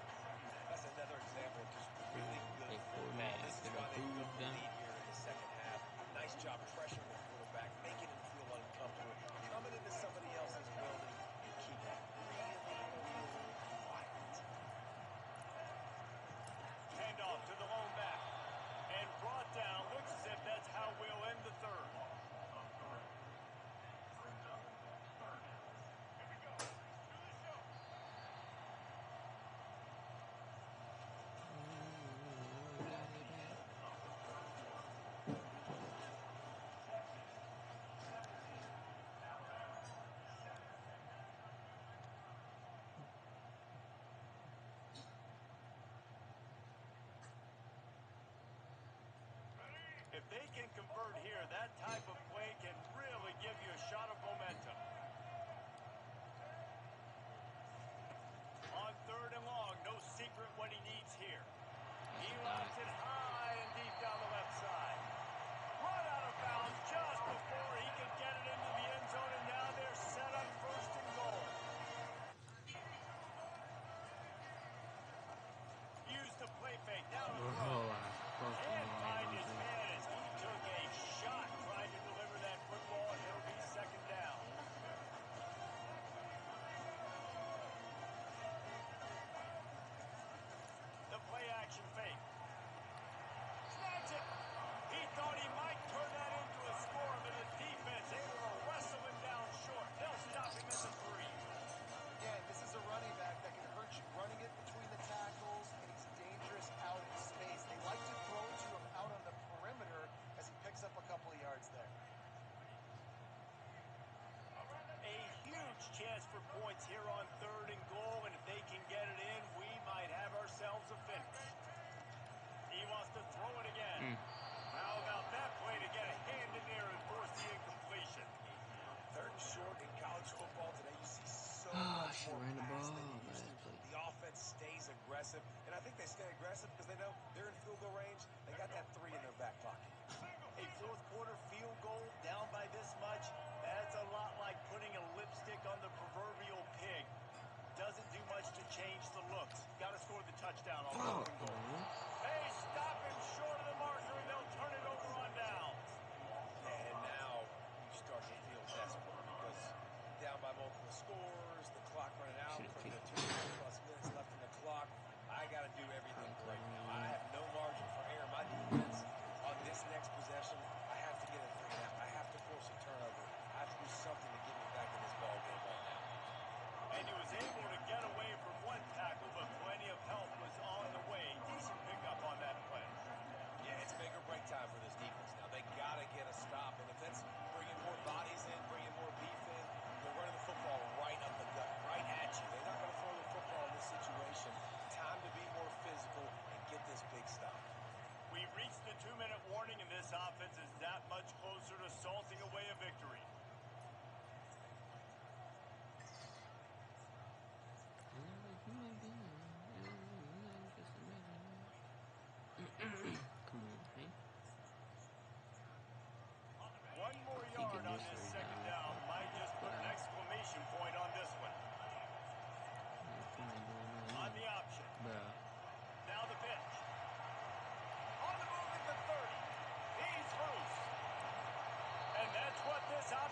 That's another example of just really good Play football. Fortnite This is after why the they food's built the done. lead here in the second half. Nice job pressuring the quarterback, making him feel uncomfortable, coming into somebody else's building and keeping it really, really quiet. Handoff to the lone back. And brought down. Looks as if that's how we'll end the third. If they can convert here, that type of play can really give you a shot of momentum. On third and long, no secret what he needs here. He lobs it high and deep down the left side. Run out of bounds just before he could get it into the end zone, and now they're set up first and goal. Used the play fake down the throat. Can't find his man as he took a shot trying to deliver that football, and it'll be second down. The play action fake. Snags it. He thought he might turn that into a score, but the defense able to wrestle him down short. They'll stop him at the 3. Again, this is a running back that can hurt you. Running it between the tackles, and he's dangerous out in space. They like to throw to him out on the perimeter as he picks up a couple of yards there. A huge chance for points here on third and goal, and if they can get it in, we might have ourselves a finish. He wants to throw it again. How about that play to get a hand in there and force the incompletion? Third and short in college football today, you see so much She more ran the pass ball than you used last to. play. The offense stays aggressive, and I think they stay aggressive because they know they're in field goal range. They got that 3 in their back pocket. A fourth quarter field goal down by this much, that's a lot like putting a lipstick on the proverbial pig. Doesn't do much to change the looks. Got to score the touchdown on fourth and goal. They stop him short of the marker, and they'll turn it over on downs. And now you start to feel desperate because down by multiple scores, the clock running out, from the 2+ minutes left in the clock. I got to do everything right now. I have no margin for error. My defense on this next possession, I have to get a 3 and out. I have to force a turnover. I have to do something to get me back in this ball game right now. And he was able to get away from one tackle, but plenty of help was on the way. Decent pickup on that play. Yeah, it's make or break time for this defense now. They got to get a stop. And if that's bringing more bodies in, bringing more beef in, they're running the football right up the gut, right at you.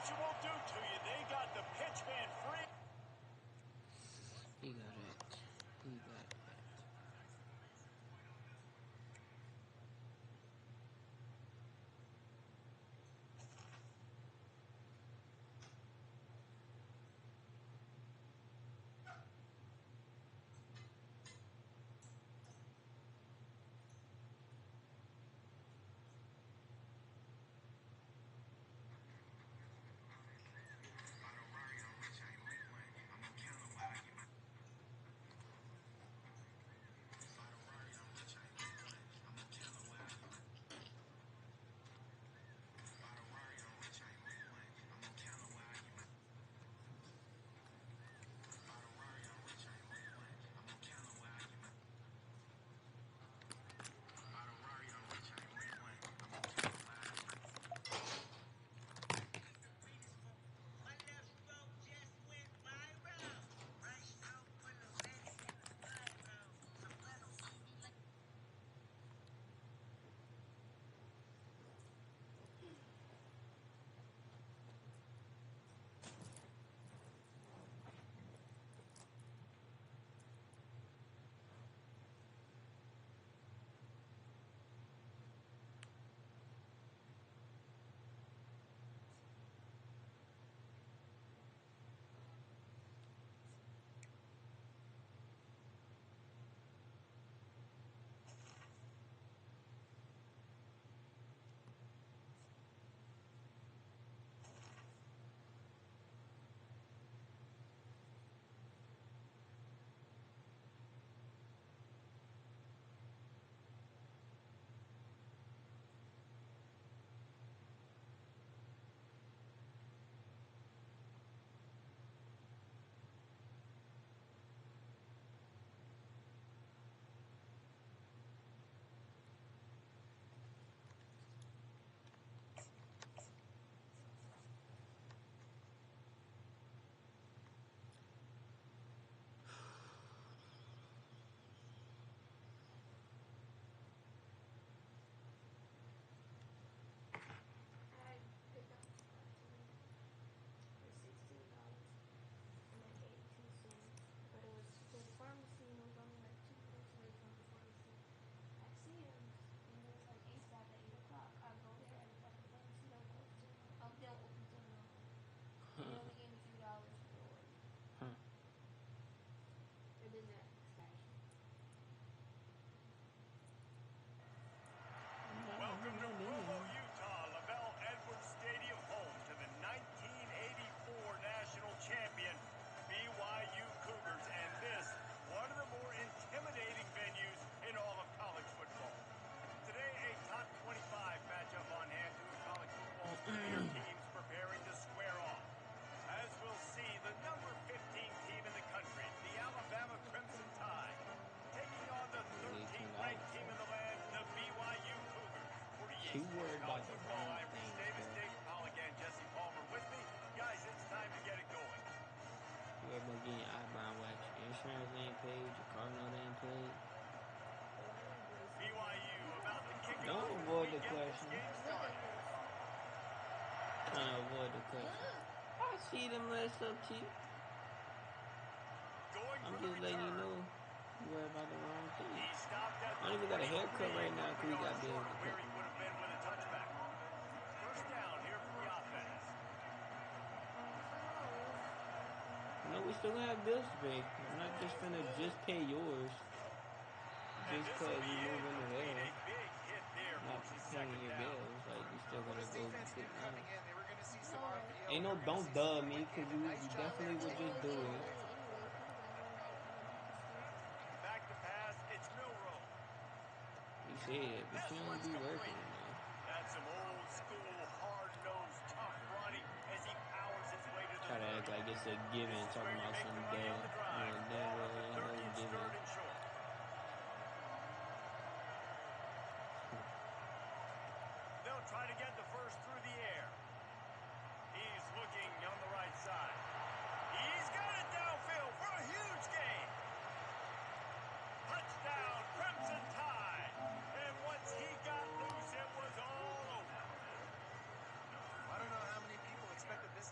interception will do to you. They got the pitch man free. He got it. He got it. I picked up for $16, and I paid 2 cents. But it was for the pharmacy, and it was only like 2 minutes away from the pharmacy. I see him, and it was like ASAP at 8 o'clock. I go there, and the pharmacy don't close till they don't open till 9. And they only gave me $3 for the order. Huh. And then that expired. Welcome to Provo, Utah, LaBelle Edwards Stadium, home to the 1984 national champion BYU Cougars, and this, one of the more intimidating venues in all of college football. Today, a top 25 matchup on hand, two college football's premier teams preparing to square off. As we'll see, the number 15 team in the country, the Alabama Crimson Tide, taking on the 13th ranked team in the land, the BYU Cougars. He worried about the wrong I'm things, Davis, bro. Dave Paul again, Jesse Palmer with me. Guys, it's time to get it going. You ever been getting eyebrow wax? Insurance ain't paid, your car note ain't paid. BYU about to kick it Don't off as avoid we the get this question. game Look started. at this. Trying to avoid the question. I see them less up, Chief. Going I'm for the just letting you return. know you worry about the wrong thing. He stopped at I don't even got a haircut right now because we got bills short to of pay. where he would have been with a touchback. First down here for the offense. No, we still gonna have bills to pay. I'm not just finna just pay yours And just this cause will be you move into incomplete. there. A big hit there Not forces paying second your down. bills. Like you still Well, gotta this go defense get knew money. coming in they were going to see some No. RPO. Ain't They no were gonna don't see dub some me quick because game. you Nice job definitely there would taking just They do were it. getting money anyway. He was gonna run like Back to pass. It's Milrow. You said, but This you don't one's be complete. working, you know. That's some old school, hard-nosed, tough running as he powers his way to the Try to 30. act like it's a given, This is talking where you about make some the money duh. on the You drive. know, damn Ball well at the ain't 30. no It's given. third and short. They'll try to get the first through the air. He's looking on the right side. He's got it downfield for a huge gain. Touchdown, Crimson Tide. And once he got loose, it was all over. I don't know how many people expected this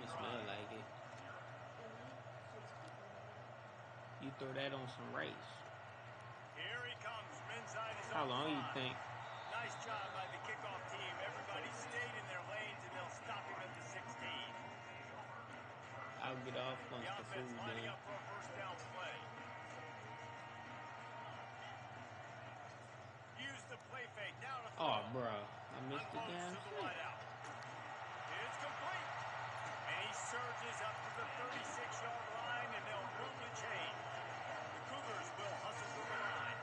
kind of smell like it. You throw that on some rice. Here he comes from inside his How own long you 5. think? Nice job by the kickoff team. Everybody stayed in their lanes, and they'll stop him at the 16. I'll get off once The the offense food lining done. up for a first down play. Use the play fake. Now to throw. Oh, bro. I missed the Unloads damn to the shit. wideout. It's complete. And he surges up to the 36-yard line, and they'll run the chain. The Cougars will hustle to the line.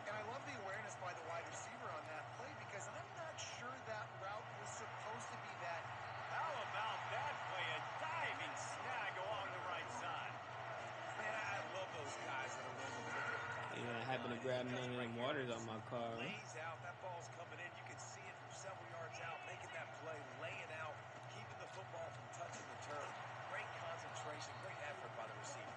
And I love the awareness by the wide receiver on that play because I'm not sure that route was supposed to be that. How about that play? A diving snag along the right side. Man, I love those guys that are willing to take it. Yeah, I happen to grab none of them waters on my car. Lays out, that ball's coming in. You can see it from several yards out, making that play, laying out, keeping the football from touching the turf. Great concentration, great effort by the receiver.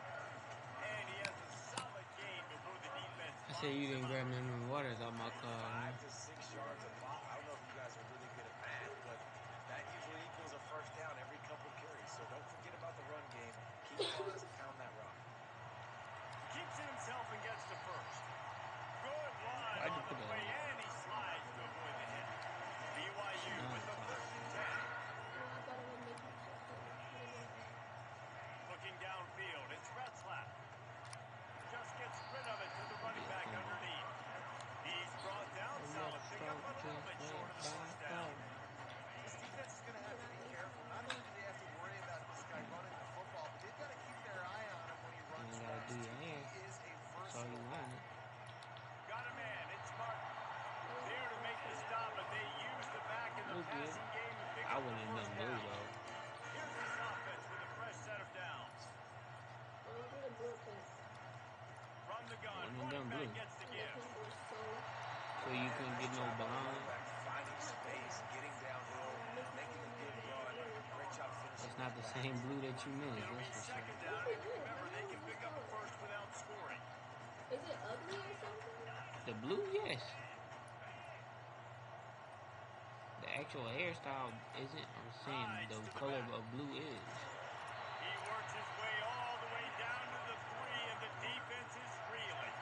And he has a solid gain before the defense. I said you didn't grab none of them waters on my car. 5 to 6 yards a pop. I don't know if you guys are really good at math, but that usually equals a first down every couple carries. So don't forget about the run game. Keep honest, pound that rock. Keeps it himself and gets to first. Good line Why'd you on put the that play, in? and he slides to avoid the hit. BYU with the first and 10. Looking downfield, it's Retzlaff. Just gets rid of it to the running back underneath. He's brought down solid pickup, but a little bit short of the first down. This defense is going to have to be careful. Not only do they have to worry about this guy running the football, but they've got to keep their eye on him when he runs You gotta routes. do your He hair. is a That's all you versatile want. back. Got a man, it's Martin. There to make the stop, but they use the back in the Look good. passing game and pick I up the wouldn't have first done blue down. though. Here's this offense with a fresh set of downs. From the gun, Wouldn't have running done back blue. gets the give. So you couldn't get no Nice job by the behind. running back, finding space, getting downhill, making a good run. Great job finishing. It's not the same blue that you missed, It'll be that's for sure. second down, and remember, they can pick up a first without scoring. Is it ugly or something? The blue, yes. The actual hairstyle isn't. I'm saying the color of blue is. He works his way all the way down to the 3, and the defense is reeling.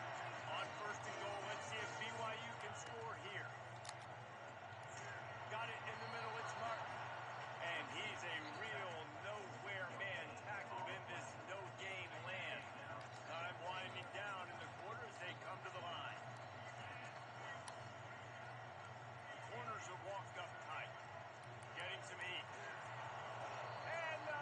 On first and goal, let's see if BYU can score here. Got it in the middle, it's Martin. And he's a real nowhere man tackled in this no-gain land. Time winding down in the quarter as they come to the line. Corners are walked up tight. Getting some heat. And the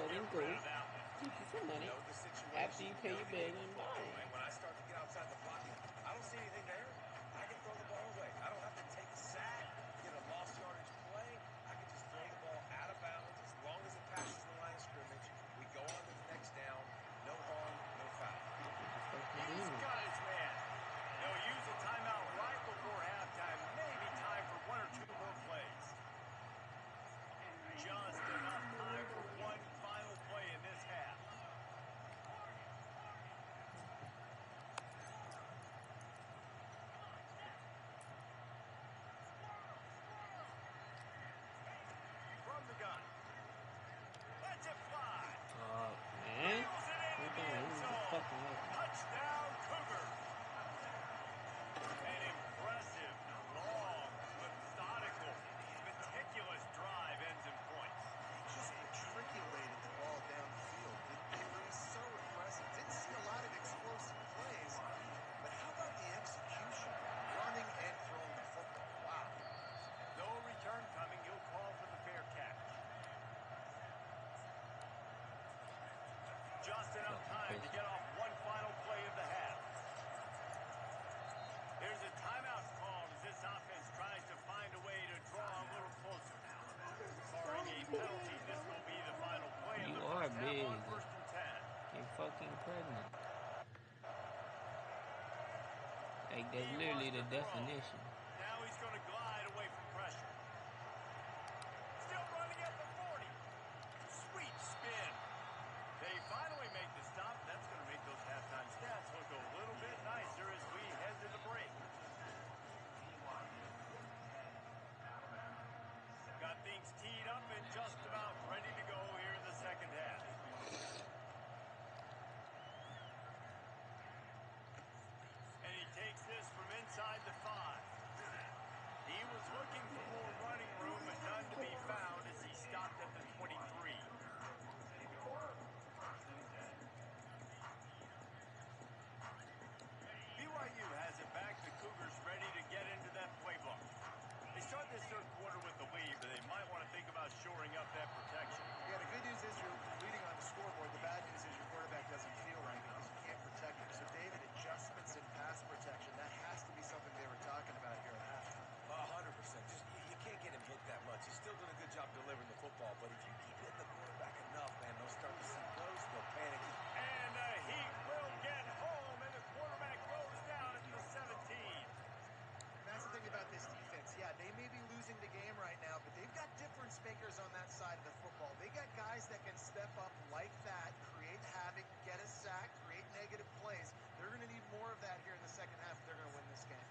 ahead and go. rid of that one. Get you some money. Know the situation. After you pay your the bill game of and football, buy. right? When I start to get outside the pocket, I don't see anything there. I can throw the ball away. I don't have to take a sack, get a lost yardage play. I can just throw the ball out of bounds as long as it passes the line of scrimmage. We go on to the next down. No harm, no foul. He's got his man. They'll use a timeout right before halftime. Maybe time for one or two more plays. Just enough time for one final play in this half. From the gun. Lets it fly. Oh, man. Wheels it into the end zone. Touchdown, Cougar. An impressive, long, methodical, meticulous drive ends in points. Just matriculated the ball downfield. It was so impressive. Didn't see a lot of explosive plays, but how about the execution? Running and throwing the football. Wow. No return coming. He'll call for the fair catch. Just enough time to get off one final play of the half. There's a timeout called as this offense tries to find a way to draw a little closer. Barring a penalty, this will be the final play of You the are first half big. on 1st and 10. You're fucking pregnant. Like, that's literally the definition. Now he's going to glide away from pressure. Still running at the 40. Sweet spin. They finally make the stop. That's going to make those halftime stats look a little bit nicer as we head to the break. Got things teed up and just about ready to go here in the second half. And he takes this from inside the 5. He was looking for more running room, but none to be found as he stopped at the 23. BYU has it back. The Cougars ready to get into that playbook. They start this third quarter with the lead, but they might want to think about shoring up that protection. Yeah, the good news is you're leading on the scoreboard. The bad news is your quarterback doesn't feel right because you can't protect him. So, David, adjustments in pass protection, that has to be something they were talking about here at halftime. 100%. Just you can't get him hit that much. He's still doing a good job delivering the football, but if you keep hitting the quarterback enough, man, they'll start to see ghosts. They'll panic. And the Heat will get home, and the quarterback goes down at the 17. And that's the thing about this defense. Yeah, they may be losing the game right now, but they've got difference makers on that side of the football. They got guys that can step up like that, create havoc, get a sack, create negative plays. They're going to need more of that here in the second half if they're going to win this game.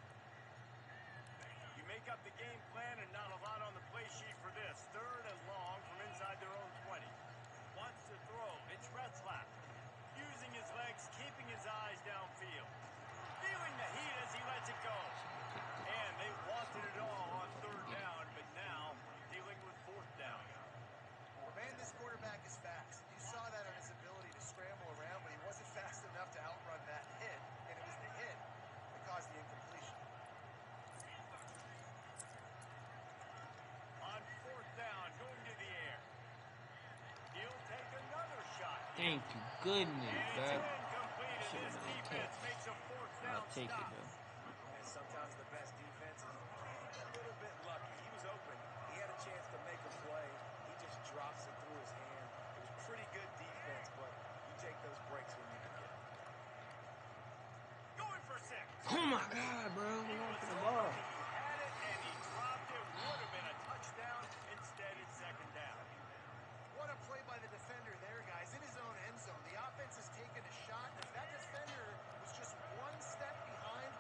You make up the game plan and not a lot on the play sheet for this. 3rd and long from inside their own 20. Wants to throw. It's Retzlaff. Using his legs, keeping his eyes downfield. Feeling the heat as he lets it go. And they wanted it all on 3rd down, but now dealing with 4th down. Well, man, this quarterback is fast. You saw that on his ability to scramble around, but he wasn't fast enough to outrun that hit, and it was the hit that caused the incompletion. On 4th down, going to the air. He'll take another shot. Thank you, goodness, And bro. it's incomplete, and Should've this been a defense catch. makes a 4th down I'll take stop. it, though. And sometimes the best defense is a little bit lucky. He was open. He had a chance to make a play. He just drops it through his hand. It was pretty good defense, but you take those breaks when you can get them. Going for 6. Oh, my God, bro. He Went was for the open, ball. he had it, and he dropped it. Would have been a touchdown. Instead, it's 2nd down. What a play by the defender there, guys. In his own end zone, the offense has taken a shot, and if that defender was just one step behind,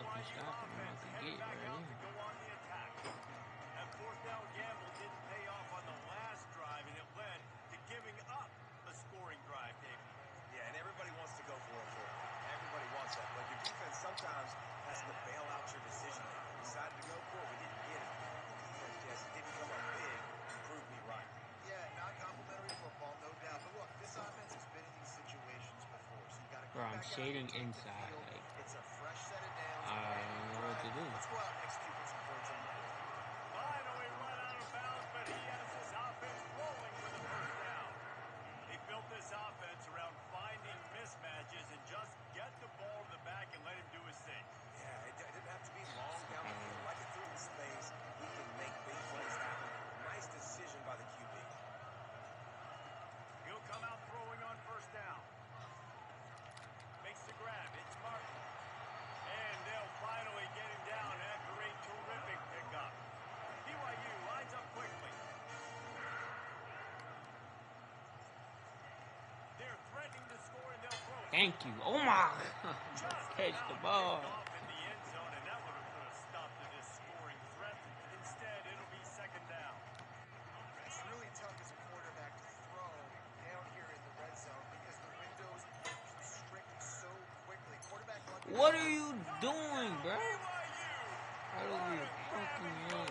fucking stop him. I could get right here. Go on the attack. That fourth down gamble didn't pay off on the last drive, and it led to giving up a scoring drive, David. Yeah, and everybody wants to go for it. Everybody wants that. But your defense sometimes has to bail out your decision making. Decided to go for it, we didn't get it. Defense, yes, it didn't come up big. Prove me right. Yeah, not complimentary football, no doubt. But look, this offense has been in these situations before, so you got to Bro, come I'm back shading out and take the inside. field. Like, It's a fresh set of downs. I don't know what to do. Let's go out and execute with some points on the board. Finally run out of bounds, but he has this offense rolling with a first down. He built this offense around finding mismatches and just get the ball to the back and let him do his thing. Yeah, it didn't have to be long down the field. Like it through the space, he can make big plays happen. Nice decision by the QB. He'll come out throwing on first down. Makes the grab. It's Martin. And they'll finally get him down after a terrific pickup. BYU lines up quickly. They're threatening to score and they'll throw it. Thank you. Oh my. Just Catch the about ball. picked off in the end zone, and that would have put a stop to this scoring threat. Instead, it'll be second down. It's really tough as a quarterback to throw down here in the red zone because the windows constrict so quickly. Quarterback lucky. What are you doing, bro? BYU. Out of your fucking head.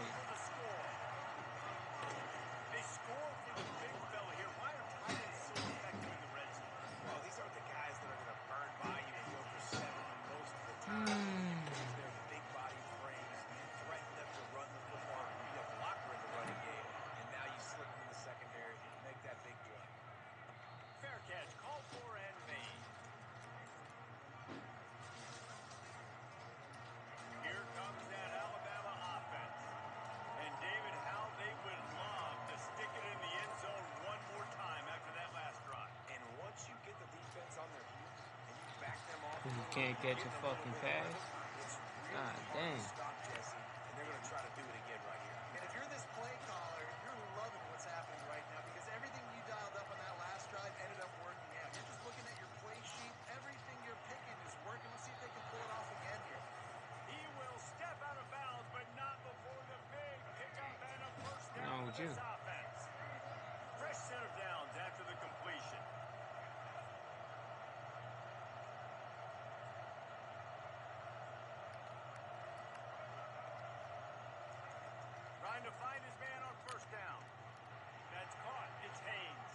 They score for the big fella here. Why are tight ends so effective in the red zone? Well, these aren't the guys that are going to burn by you and go for 70 most of the time. Use their big body frames, threaten them to run the football, be a blocker in the running game, and now you slip them in the secondary, make that big play. Fair catch, called for and made. Here comes that Alabama offense. And David, how they would love to stick it in the end zone one more time after that last drive. And once you get the defense on their heels and you back them off, You can't catch a fucking pass. it's really God hard damn. to stop Jesse, and they're going to try to do it again right here. And if you're this play caller, you're loving what's happening right now because everything you dialed up on that last drive ended up working out. You're just looking at your play sheet. Everything you're picking is working. Let's see if they can pull it off again here. He will step out of bounds, but not before the big pickup and a first What's down wrong for with you? this offense. Fresh set of downs after the completion. Trying to find his man on first down. That's caught. It's Haynes.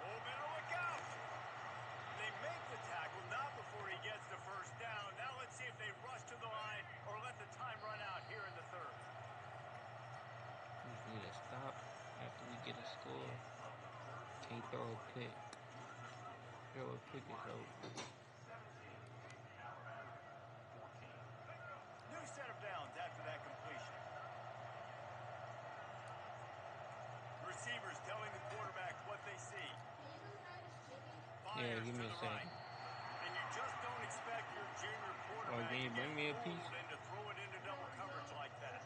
Oh, better look out. They make the tackle, not before he gets the first down. Now let's see if they rush to the line or let the time run out here in the third. We just need to stop after we get a score. Can't throw a pick. Throw a pick is over. New set of downs after that completion. Receivers telling the quarterback what they see. Yeah, Fires give me to a the second. right. And you just don't expect your junior quarterback can you to bring get me a piece? fooled and to throw it into double coverage like that.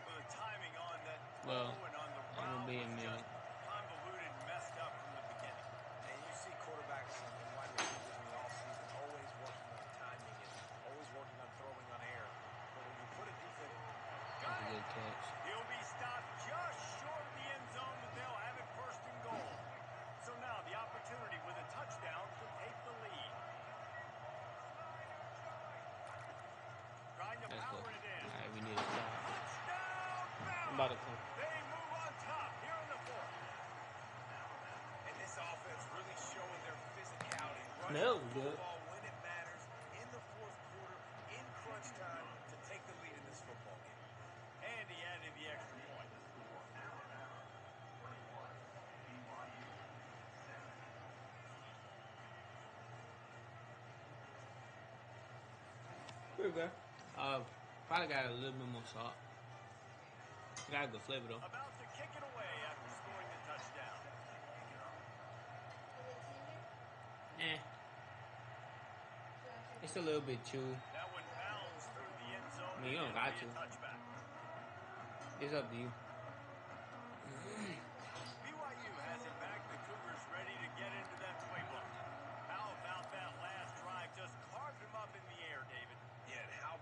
So the timing on that Well, throw and on the I'm gonna route be a was minute. just convoluted, messed up from the beginning. And you see quarterbacks and wide receivers in the offseason always working on timing and always working on throwing on air. But when you put a defense... That's a good catch. He'll be stopped just short of the end zone, but they'll have it first and goal. So now the opportunity with a touchdown to take the lead. Trying to Let's go. power it in. Alright, we need to stop. Touchdown, I'm Bama! about to come. They move on top here in the fourth. And this offense really showing their physicality. Smell Running the good. football when it matters in the fourth quarter, in crunch time, to take the lead in this football game. And he added the extra point. Pretty good. Probably got a little bit more salt. Got a good flavor though. About to kick it away after scoring the touchdown. Eh. It's a little bit chewy. That one bounds through the end zone. I mean, you don't and got it'll be to. a touchback. It's up to you. BYU has it back. The Cougars ready to get into that playbook. How about that last drive? Just carved him up in the air, David. Yeah, and how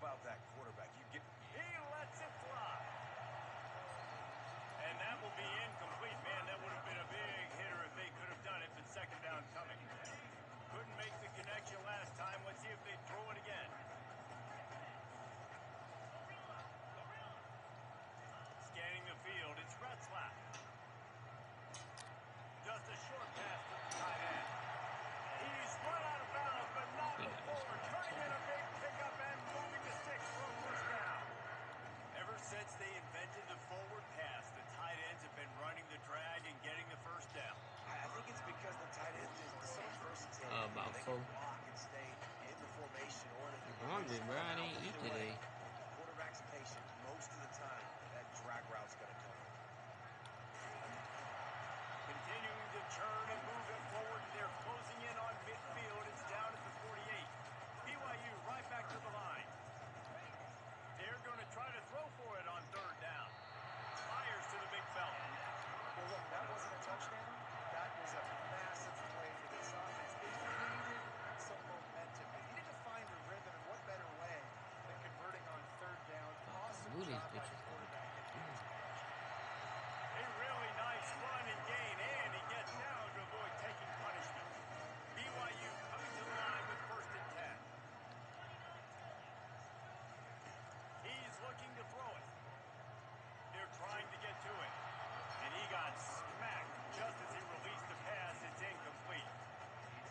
before. block and stay in the formation, or if I'm hungry, bro. I didn't eat today. Quarterback's patient most of the time. That drag route's going to come. Continuing to churn and move it forward. They're closing in on midfield. It's down at the 48. BYU right back to the line. They're going to try to throw for it on third down. Fires to the big fella. Well, look, that wasn't a touchdown. That was a massive play for this offense. They needed some momentum. They needed to find a rhythm, and what better way than converting on third down. Awesome job by the quarterback. A really nice run and gain, and he gets down to avoid taking punishment. BYU coming to the line with 1st and 10. He's looking to throw it. They're trying to get to it. And he got smacked just as he released the pass. It's incomplete.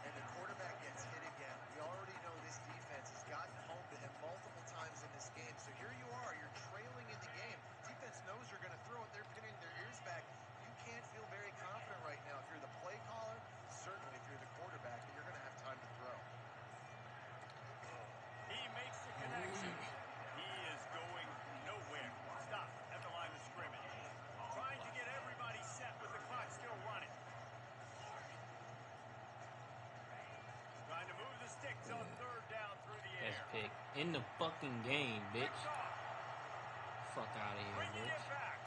And the quarterback gets hit again. We already know this defense has gotten home to him multiple times in this game. So here you are. You're trailing in the game. Defense knows you're going to throw it. They're pinning their ears back. You can't feel very confident right now. If you're the play caller, certainly if you're the quarterback, that you're going to have time to throw. He makes the connection. He is going nowhere. Stop at the line of scrimmage. Trying to get everybody set with the clock still running. Trying to move the sticks on third down through the air. Best pick in the fucking game, bitch. Fuck out of here, Bringing bitch. it back.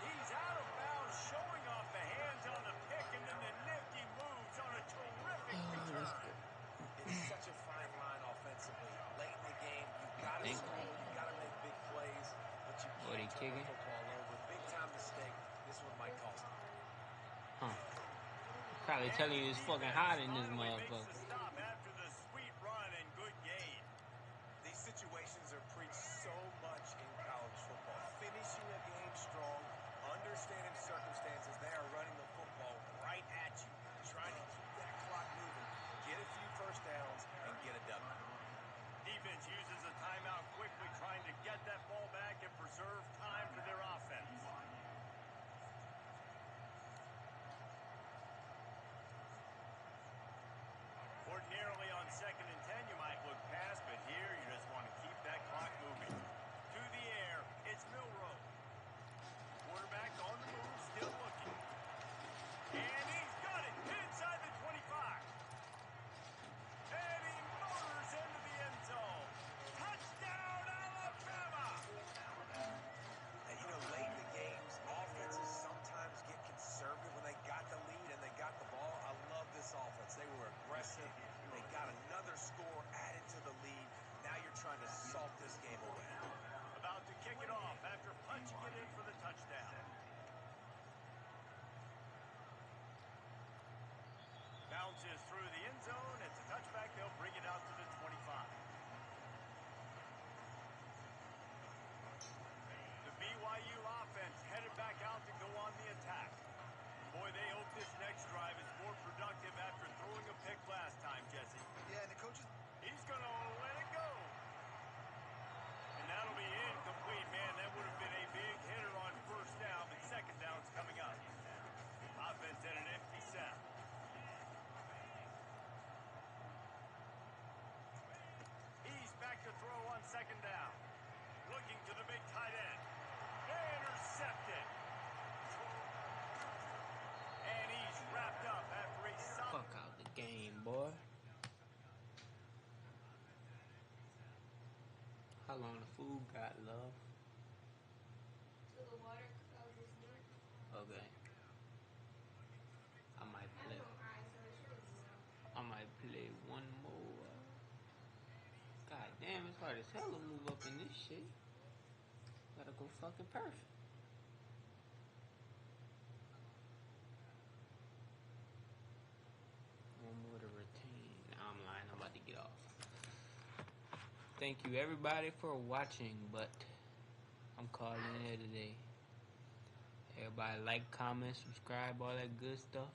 He's out of bounds, showing off the hands on the pick, and then the nifty moves on a terrific return. It's such a fine line offensively. Late in the game, you've got to score, you've got to make big plays, but you can't turn the football over. Big time mistake. This one might cost him. Huh. Probably telling you it's fucking hot in this motherfucker. Makes the stop after the sweet run and good gain. These situations are preached so much in college football. Finishing a game strong, understanding circumstances. They are running the football right at you, trying to keep that clock moving, get a few first downs, and get a W. Defense uses a timeout quickly, trying to get that ball back and preserve time for their offense. Ordinarily on 2nd and 10, you might look past, but here you just want to keep that clock moving. To the air, it's Milroe. Quarterback on the move, still looking. And he's got it inside the 25. And he motors into the end zone. Touchdown, Alabama! And you know, late in the games, offenses sometimes get conservative when they got the lead and they got the ball. I love this offense. They were aggressive. They got another score added to the lead. Now you're trying to salt this game away. About to kick it off after punching it in for the touchdown. Bounces through the end zone. It's a touchback. They'll bring it out to the 25. The BYU offense headed back out to go on the attack. Boy, they hope this next drive is more productive after throwing a pick last time, Jesse. Yeah, and the coaches... He's going to let it go. And that'll be incomplete, man. That would have been a big hitter on first down, but second down's coming up. Offense at an empty set. He's back to throw on second down. Looking to the big tight end. Intercepted. And he's wrapped up after a solid... Fuck out the game, boy. How long the food got, love? To the water, because I was listening. Okay. I might I play. have no eyes, so it should be enough. I might play one more. God damn, it's hard as hell to move up in this shit. Gotta go fucking perfect. One more to retain. Nah, I'm lying. I'm about to get off. Thank you everybody for watching, but I'm calling it today. Everybody like, comment, subscribe, all that good stuff.